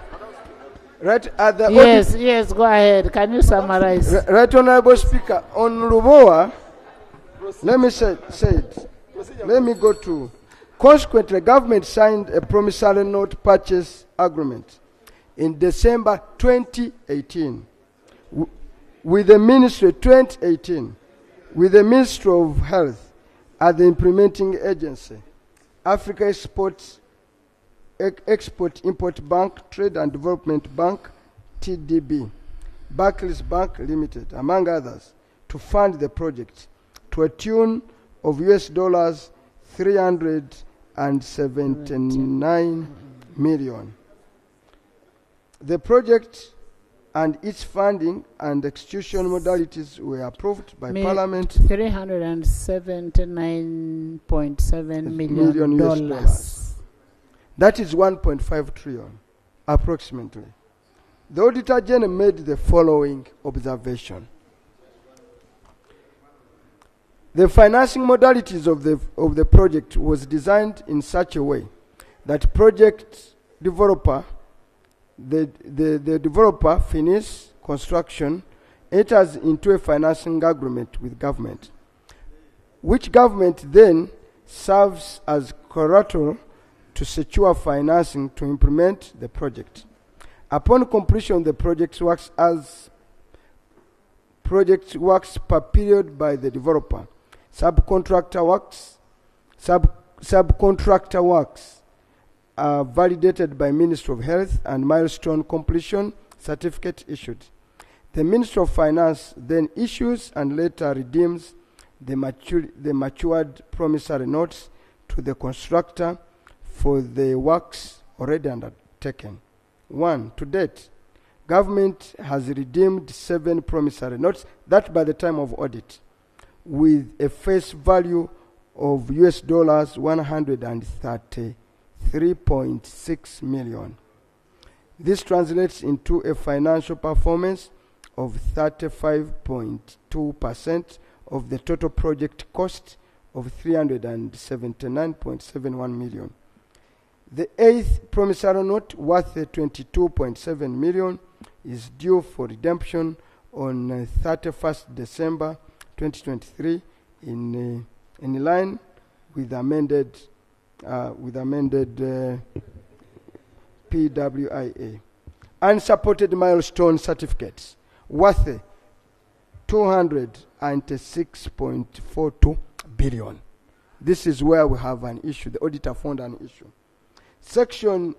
Speaker 23: Right at the
Speaker 2: Yes, yes, go ahead. Can you summarize?
Speaker 23: Right, Honorable Speaker, on Lubowa, let me say it. Let me go to. Consequently, government signed a promissory note purchase agreement in December 2018 with the Ministry 2018 with the Ministry of Health as the implementing agency, Africa Export-Import Bank, Trade and Development Bank, TDB, Barclays Bank Limited, among others, to fund the project to a tune of US dollars 379 million. The project and its funding and execution modalities were approved by Parliament.
Speaker 2: $379.7 million.
Speaker 23: US dollars. That is 1.5 trillion, approximately. The Auditor General made the following observation. The financing modalities of the project was designed in such a way that project developer, the developer finishes construction, enters into a financing agreement with government, which government then serves as collateral to secure financing to implement the project. Upon completion, the project works per period by the developer. Subcontractor works are validated by Ministry of Health and milestone completion certificate issued. The Ministry of Finance then issues and later redeems the matured promissory notes to the constructor for the works already undertaken. 1. To date, government has redeemed 7 promissory notes, that by the time of audit, with a face value of US dollars 133.6 million. This translates into a financial performance of 35.2% of the total project cost of 379.71 million. The 8th promissory note, worth 22.7 million, is due for redemption on 31st December 2023 in line with amended PWIA. Unsupported milestone certificates worth 206.42 billion. This is where we have an issue. The auditor found an issue. Section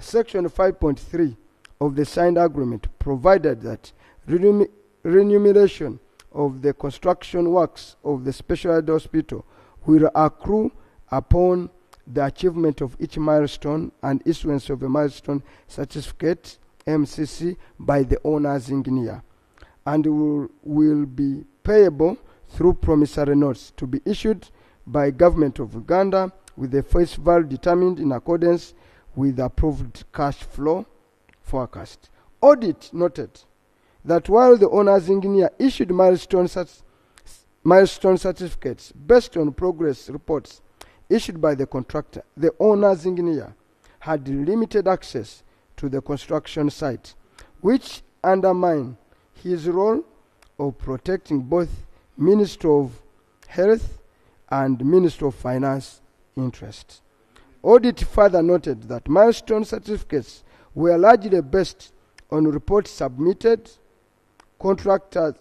Speaker 23: 5.3 of the signed agreement provided that remuneration of the construction works of the specialized hospital will accrue upon the achievement of each milestone and issuance of a milestone certificate, MCC, by the owner's engineer, and will be payable through promissory notes to be issued by Government of Uganda with the face value determined in accordance with approved cash flow forecast. Audit noted that while the owner's engineer issued milestone certificates based on progress reports issued by the contractor, the owner's engineer had limited access to the construction site, which undermined his role of protecting both Ministry of Health and Ministry of Finance interests. Audit further noted that milestone certificates were largely based on reports submitted, contractors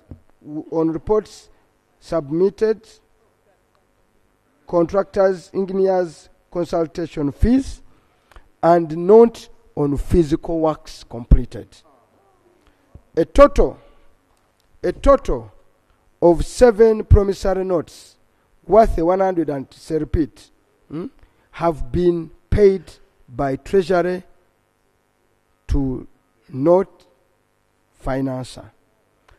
Speaker 23: engineers consultation fees, and not on physical works completed. A total of 7 promissory notes worth 100 have been paid by Treasury to note financer.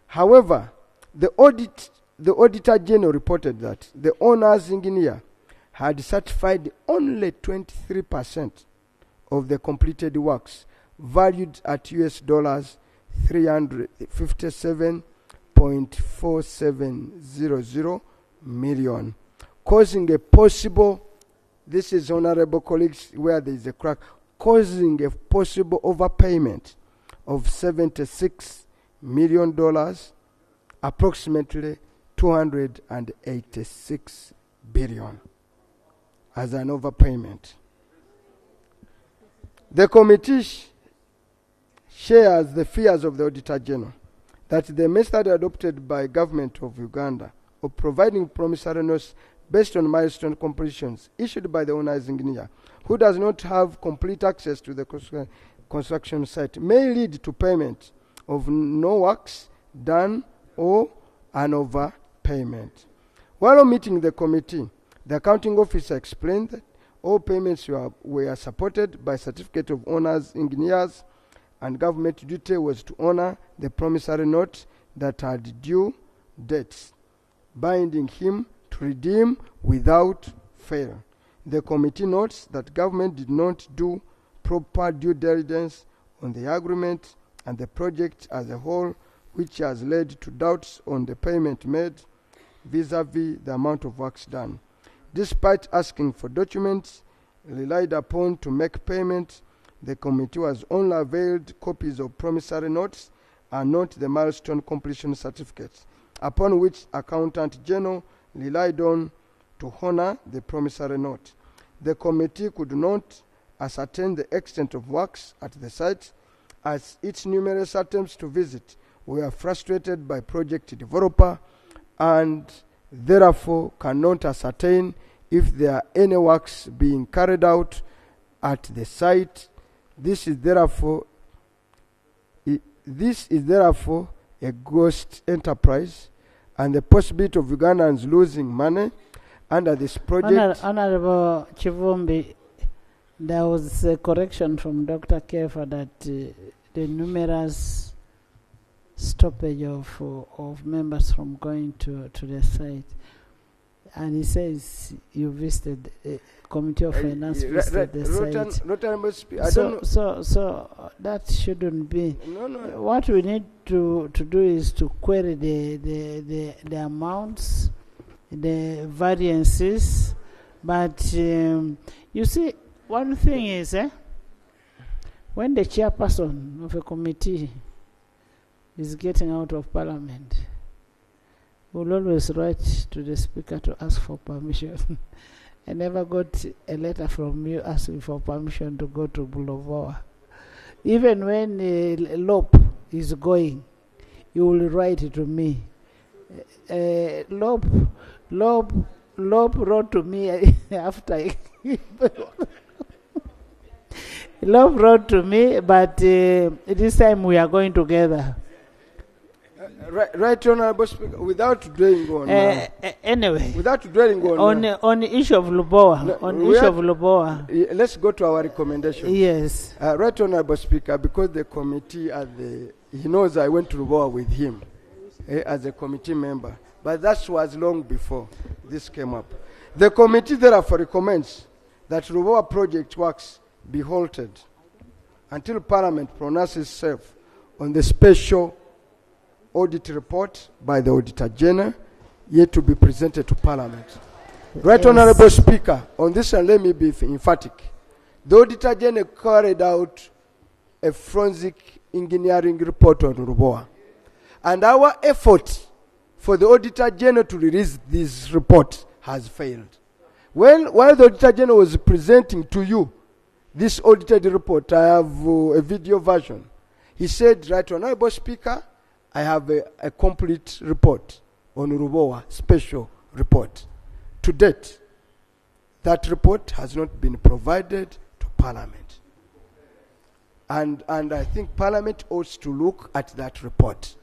Speaker 23: However, the Auditor General reported that the owner's engineer had certified only 23% of the completed works, valued at US dollars 357.4700 million, causing a possible, this is honorable colleagues, where there is a crack, causing a possible overpayment of $76 million, approximately $286 billion as an overpayment. The committee shares the fears of the Auditor General that the method adopted by government of Uganda of providing promissory notes based on milestone completions issued by the owner's engineer, who does not have complete access to the construction site, may lead to payment of no works done or an overpayment. While meeting the committee, the accounting officer explained that all payments were supported by certificate of owners, engineers, and government duty was to honor the promissory note that had due dates, binding him to redeem without fail. The committee notes that government did not do proper due diligence on the agreement and the project as a whole, which has led to doubts on the payment made vis-à-vis the amount of works done. Despite asking for documents relied upon to make payment, the committee was only availed copies of promissory notes and not the milestone completion certificates, upon which Accountant General relied on to honor the promissory note. The committee could not ascertain the extent of works at the site, as its numerous attempts to visit were frustrated by project developer, and therefore cannot ascertain if there are any works being carried out at the site. This is therefore a ghost enterprise, and the possibility of Ugandans losing money under this project.
Speaker 2: Honorable Chivumbi, there was a correction from Dr. Kefa that the numerous stoppage of members from going to the site, and he says you visited the Committee of Finance visited the site. So that shouldn't be.
Speaker 23: No.
Speaker 2: What we need to do is to query the amounts, the variances, but you see, one thing is, when the chairperson of a committee is getting out of parliament, we'll always write to the speaker to ask for permission. I never got a letter from you asking for permission to go to Bulovoa. Even when LOP is going, you will write it to me. LOP wrote to me after. LOP wrote to me, but this time we are going together.
Speaker 23: Right, Honorable Speaker, without dwelling on
Speaker 2: anyway,
Speaker 23: without dwelling
Speaker 2: on the issue of Lubowa,
Speaker 23: let's go to our recommendation.
Speaker 2: Yes.
Speaker 23: Right, Honorable Speaker, because the committee he knows I went to Lubowa with him as a committee member, but that was long before this came up. The committee therefore recommends that Lubowa project works be halted until Parliament pronounces itself on the special audit report by the Auditor General, yet to be presented to Parliament. Right, Honorable Speaker, on this, and let me be emphatic. The Auditor General carried out a forensic engineering report on Lubowa, and our effort for the Auditor General to release this report has failed. While the Auditor General was presenting to you this audited report, I have a video version. He said, right, Honorable Speaker, I have a complete report on Lubowa, special report. To date, that report has not been provided to Parliament. And I think Parliament ought to look at that report.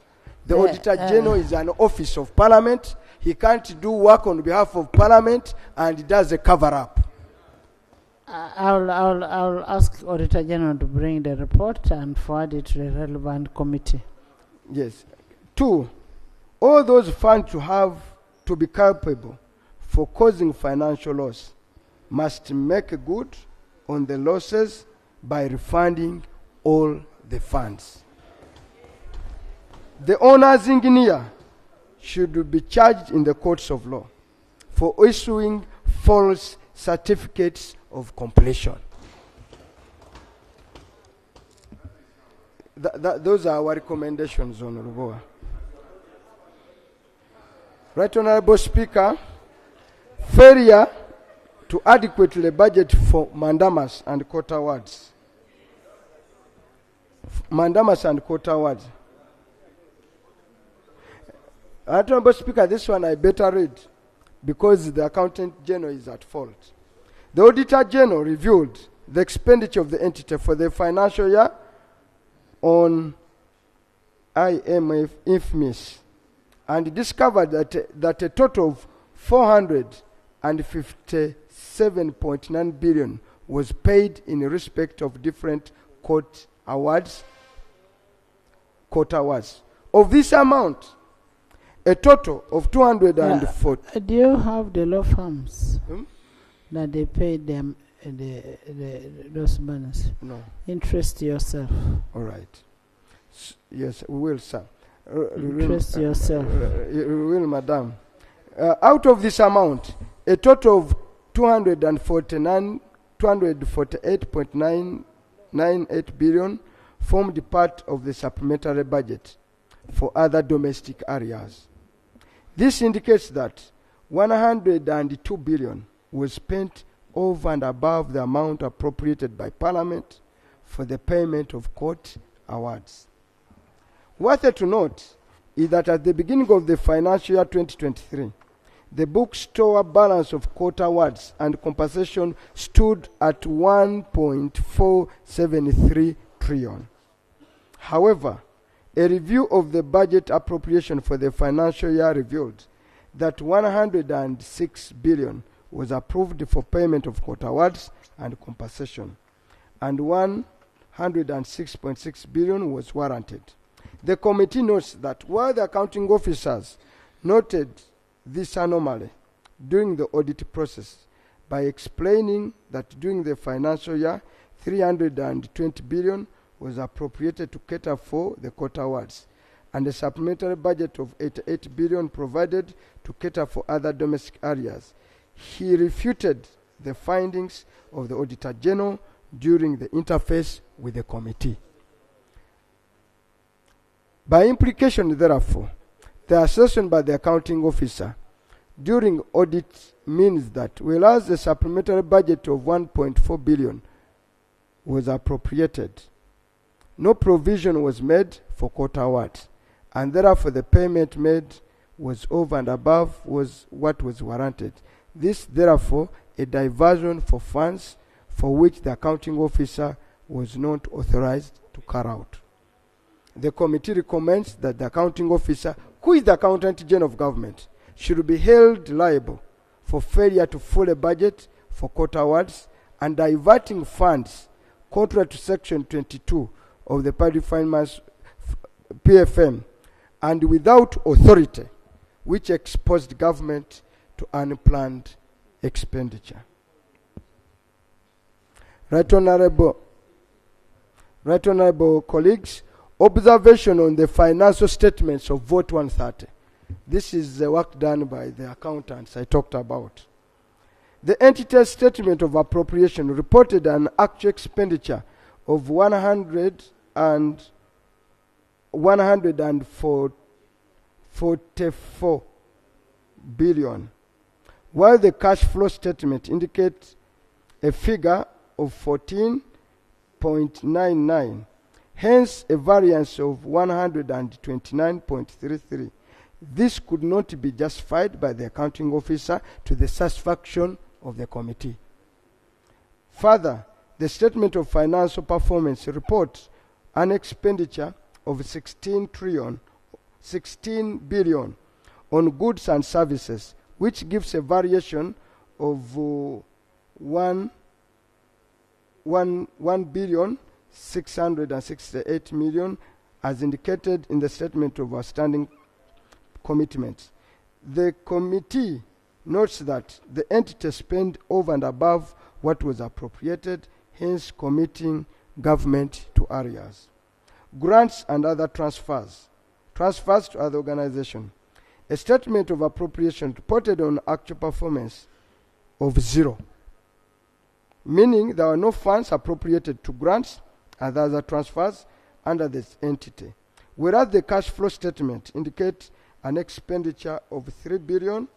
Speaker 23: The Auditor General is an office of Parliament. He can't do work on behalf of Parliament, and he does a cover-up.
Speaker 2: I'll ask Auditor General to bring the report and forward it to the relevant committee.
Speaker 23: Yes. 2, all those found to be culpable for causing financial loss must make good on the losses by refunding all the funds. The owner's engineer should be charged in the courts of law for issuing false certificates of completion. those are our recommendations on Ruboa. Right Honorable Speaker, failure to adequately budget for mandamus and court awards. Mandamus and court awards. Right Honorable Speaker, this one I better read because the Accountant General is at fault. The Auditor General reviewed the expenditure of the entity for the financial year on IMF infamous and discovered that a total of 457.9 billion was paid in respect of different court awards. Of this amount, a total of 240.
Speaker 2: Do you have the law firms that they paid them those monies?
Speaker 23: No.
Speaker 2: Interest yourself.
Speaker 23: All right. Yes, we will, sir.
Speaker 2: Interest yourself.
Speaker 23: We will, madam. Out of this amount, a total of 248.998 billion formed part of the supplementary budget for other domestic areas. This indicates that 102 billion was spent over and above the amount appropriated by Parliament for the payment of court awards. Worth to note is that at the beginning of the financial year 2023, the bookstore balance of court awards and compensation stood at 1.473 trillion. However, a review of the budget appropriation for the financial year revealed that 106 billion was approved for payment of court awards and compensation, and 106.6 billion was warranted. The committee notes that while the accounting officers noted this anomaly during the audit process by explaining that during the financial year, 320 billion was appropriated to cater for the court awards, and a supplementary budget of 88 billion provided to cater for other domestic areas. He refuted the findings of the Auditor General during the interface with the committee. By implication, therefore, the assertion by the accounting officer during audit means that whereas the supplementary budget of 1.4 billion was appropriated, no provision was made for court awards, and therefore the payment made was over and above was what was warranted. This, therefore, a diversion for funds for which the accounting officer was not authorized to carry out. The committee recommends that the accounting officer, who is the Accountant General of Government, should be held liable for failure to fully budget for court awards and diverting funds contrary to Section 22 of the Public Finance PFM and without authority, which exposed government to unplanned expenditure. Right Honorable colleagues, observation on the financial statements of Vote 130. This is the work done by the accountants I talked about. The entity's statement of appropriation reported an actual expenditure of 144 billion, while the cash flow statement indicates a figure of 14.99, hence a variance of 129.33. This could not be justified by the accounting officer to the satisfaction of the committee. Further, the statement of financial performance reports an expenditure of 16 billion on goods and services, which gives a variation of 1 billion 668 million as indicated in the statement of outstanding commitments. The committee notes that the entity spent over and above what was appropriated, hence committing government to arrears. Grants and other transfers to other organizations. A statement of appropriation reported on actual performance of 0, meaning there were no funds appropriated to grants and other transfers, under this entity. Whereas the cash flow statement indicates an expenditure of 3 billion,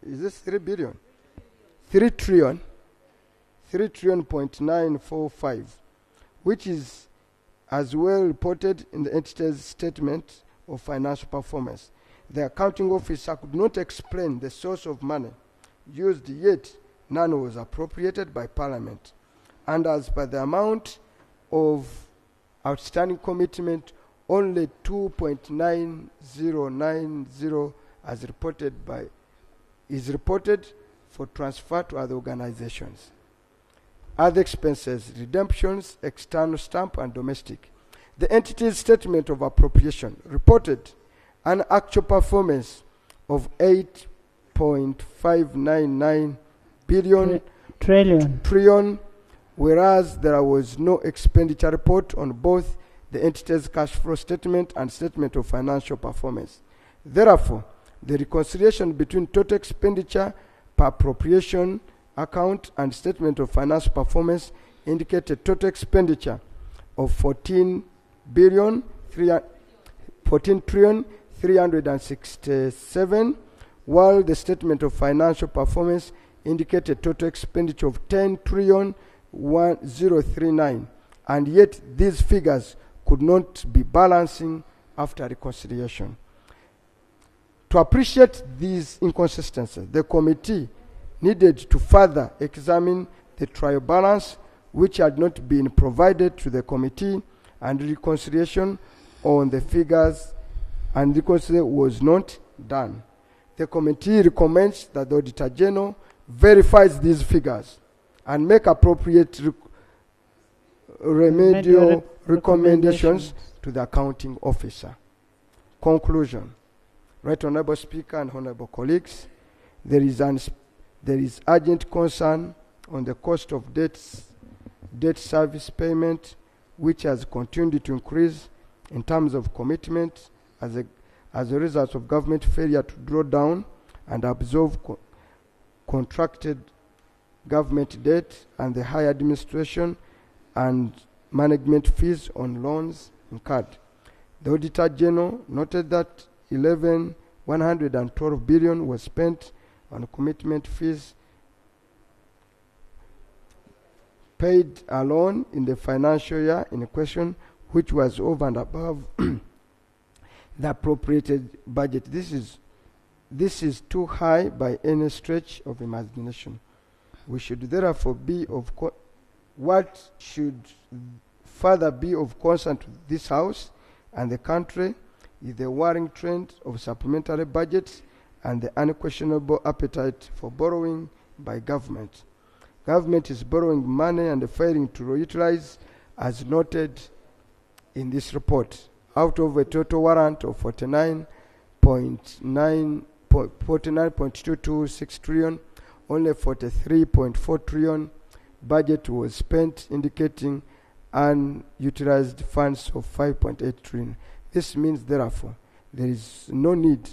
Speaker 23: is this 3 billion? 3 trillion, 3 trillion.945, which is as well reported in the entity's statement of financial performance. The accounting officer could not explain the source of money used, yet none was appropriated by Parliament. And as per the amount of outstanding commitment, only 2.9090 is reported for transfer to other organizations. Other expenses, redemptions, external stamp and domestic. The entity's statement of appropriation reported an actual performance of 8.599 billion trillion, whereas there was no expenditure report on both the entity's cash flow statement and statement of financial performance. Therefore, the reconciliation between total expenditure per appropriation account and statement of financial performance indicate a total expenditure of 14 trillion 367, while the statement of financial performance indicate a total expenditure of 10 trillion 1039, and yet these figures could not be balancing after reconciliation. To appreciate these inconsistencies, the committee needed to further examine the trial balance, which had not been provided to the committee, and reconciliation on the figures, and reconciliation was not done. The committee recommends that the Auditor General verifies these figures and make appropriate remedial recommendations to the accounting officer. Conclusion. Right Honourable Speaker and Honourable colleagues, there is urgent concern on the cost of debt service payment, which has continued to increase in terms of commitment as a result of government failure to draw down and absorb contracted government debt and the high administration and management fees on loans incurred. The Auditor General noted that 112 billion was spent on commitment fees paid alone in the financial year in question, which was over and above the appropriated budget. This is too high by any stretch of imagination. We should therefore be of what should further be of concern to this House and the country is the worrying trend of supplementary budgets and the unquestionable appetite for borrowing by government. Government is borrowing money and failing to utilize, as noted in this report. Out of a total warrant of 49.226 trillion, only 43.4 trillion budget was spent, indicating unutilized funds of 5.8 trillion. This means, therefore, there is no need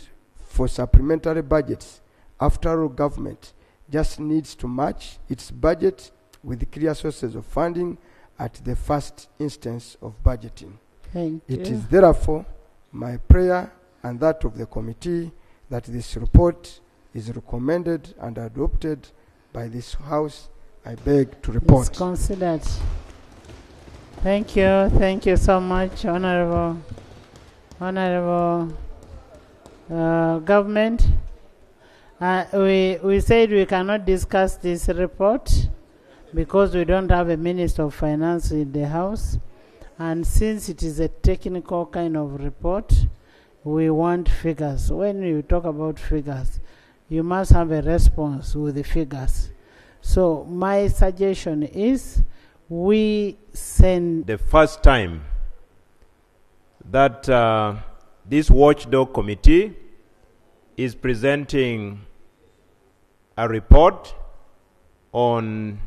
Speaker 23: for supplementary budgets. After all, government just needs to match its budget with clear sources of funding at the first instance of budgeting. It is therefore my prayer and that of the committee that this report is recommended and adopted by this House. I beg to report.
Speaker 2: It's considered. Thank you. Thank you so much, Honorable Government. We said we cannot discuss this report because we don't have a Minister of Finance in the House. And since it is a technical kind of report, we want figures. When you talk about figures, you must have a response with the figures. So my suggestion is we send...
Speaker 9: The first time that this watchdog committee is presenting a report on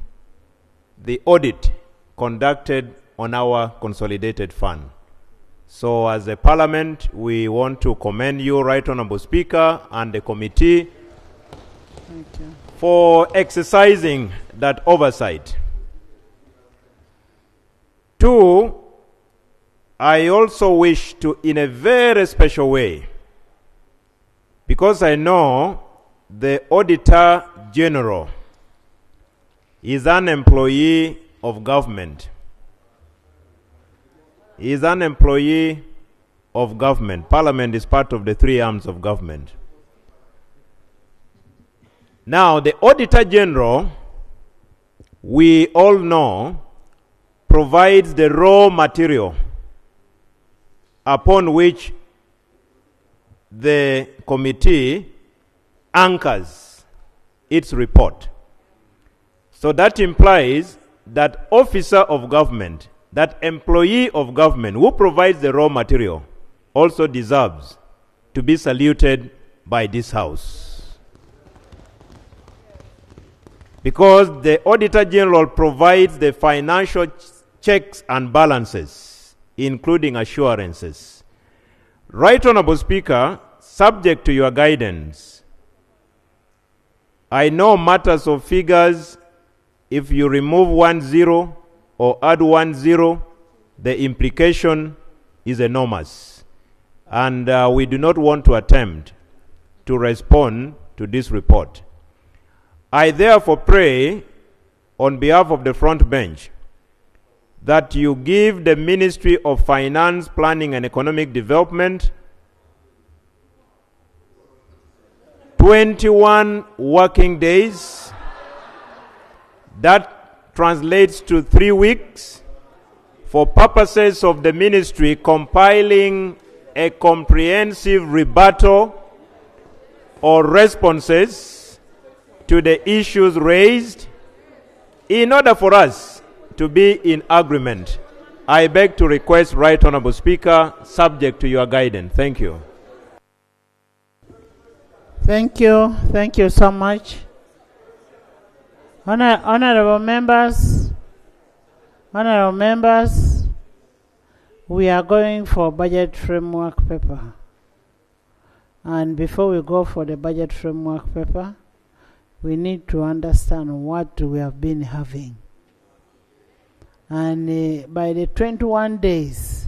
Speaker 9: the audit conducted on our consolidated fund. So as a parliament, we want to commend you, Right Honourable Speaker, and the committee for exercising that oversight. Two, I also wish to, in a very special way, because I know the Auditor General is an employee of government. He is an employee of government. Parliament is part of the three arms of government. Now, the Auditor General, we all know, provides the raw material upon which the committee anchors its report. So that implies that officer of government, that employee of government who provides the raw material also deserves to be saluted by this House. Because the Auditor General provides the financial checks and balances, including assurances. Right Honorable Speaker, subject to your guidance, I know matters of figures, if you remove 1 0 or add 1 0, the implication is enormous. And we do not want to attempt to respond to this report. I therefore pray on behalf of the front bench that you give the Ministry of Finance, Planning and Economic Development 21 working days. That translates to 3 weeks for purposes of the ministry compiling a comprehensive rebuttal or responses to the issues raised in order for us to be in agreement. I beg to request, Right Honorable Speaker, subject to your guidance. Thank you.
Speaker 2: Thank you. Thank you so much. Honorable members, we are going for budget framework paper. And before we go for the budget framework paper, we need to understand what we have been having. And by the 21 days,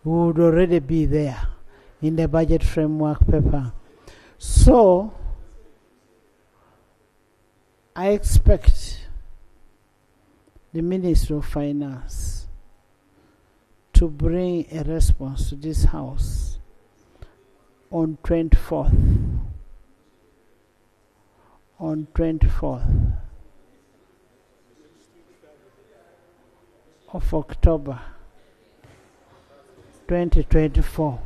Speaker 2: we would already be there in the budget framework paper. So, I expect the Minister of Finance to bring a response to this House on 24th. On 24th of October 2024.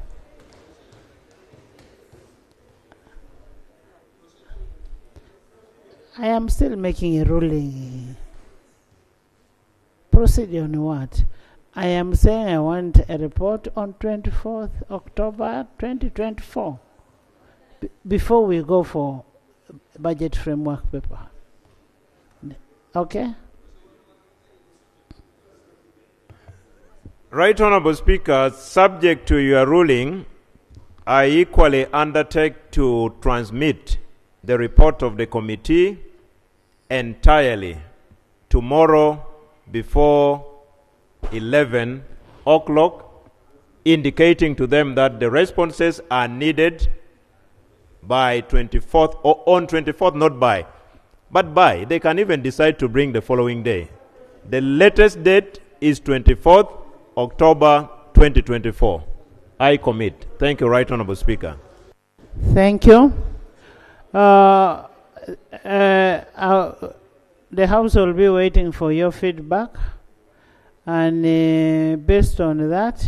Speaker 2: I am still making a ruling. Proceed on what? I am saying I want a report on 24th October 2024 before we go for budget framework paper. Okay?
Speaker 9: Right Honorable Speaker, subject to your ruling, I equally undertake to transmit the report of the committee entirely tomorrow before 11 o'clock, indicating to them that the responses are needed by 24th, or on 24th, not by, but by. They can even decide to bring the following day. The latest date is 24th October 2024. I commit. Thank you, Right Honorable Speaker.
Speaker 2: Thank you. The House will be waiting for your feedback, and based on that,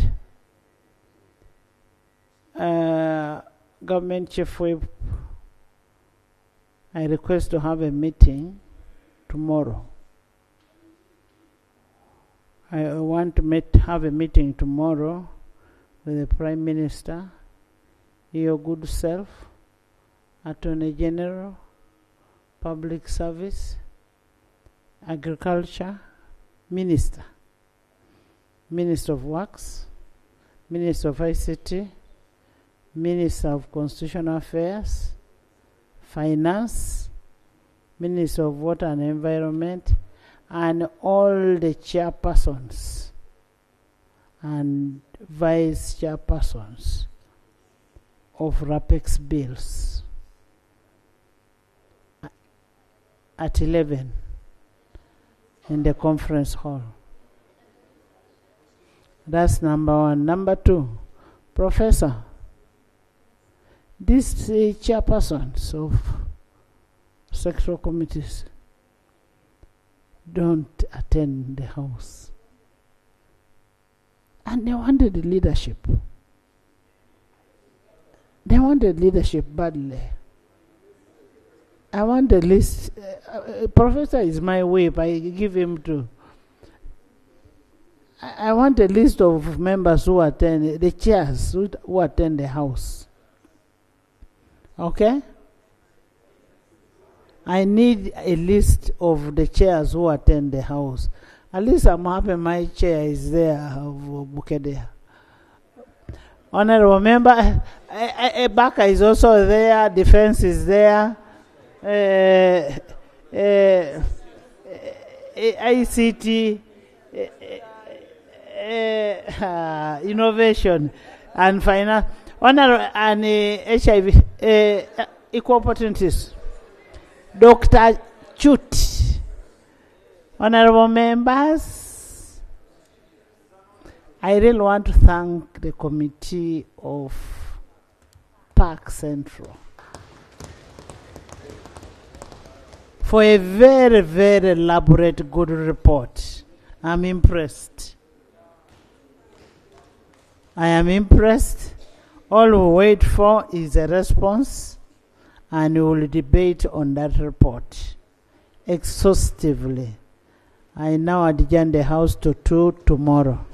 Speaker 2: Government Chief Whip, I request to have a meeting tomorrow. I want to have a meeting tomorrow with the Prime Minister, your good self, Attorney General, Public Service, Agriculture, Minister, Minister of Works, Minister of ICT, Minister of Constitutional Affairs, Finance, Minister of Water and Environment, and all the chairpersons and vice chairpersons of RAPEX bills at 11 in the conference hall. That's number one. Number two, Professor, these chairpersons of sectoral committees don't attend the house. And they wanted the leadership. They wanted leadership badly. I want the list. Professor is my whip. I give him to. I want a list of members who attend, the chairs who attend the house. Okay? I need a list of the chairs who attend the house. At least I'm happy my chair is there of Bukedea. Honorable member, Baka is also there, defense is there, ICT, innovation and finance, and HIV, equal opportunities. Dr. Chut, honorable members, I really want to thank the committee of Park Central for a very, very elaborate, good report. I'm impressed. I am impressed. All we wait for is a response, and we will debate on that report exhaustively. I now adjourn the House to 2 tomorrow.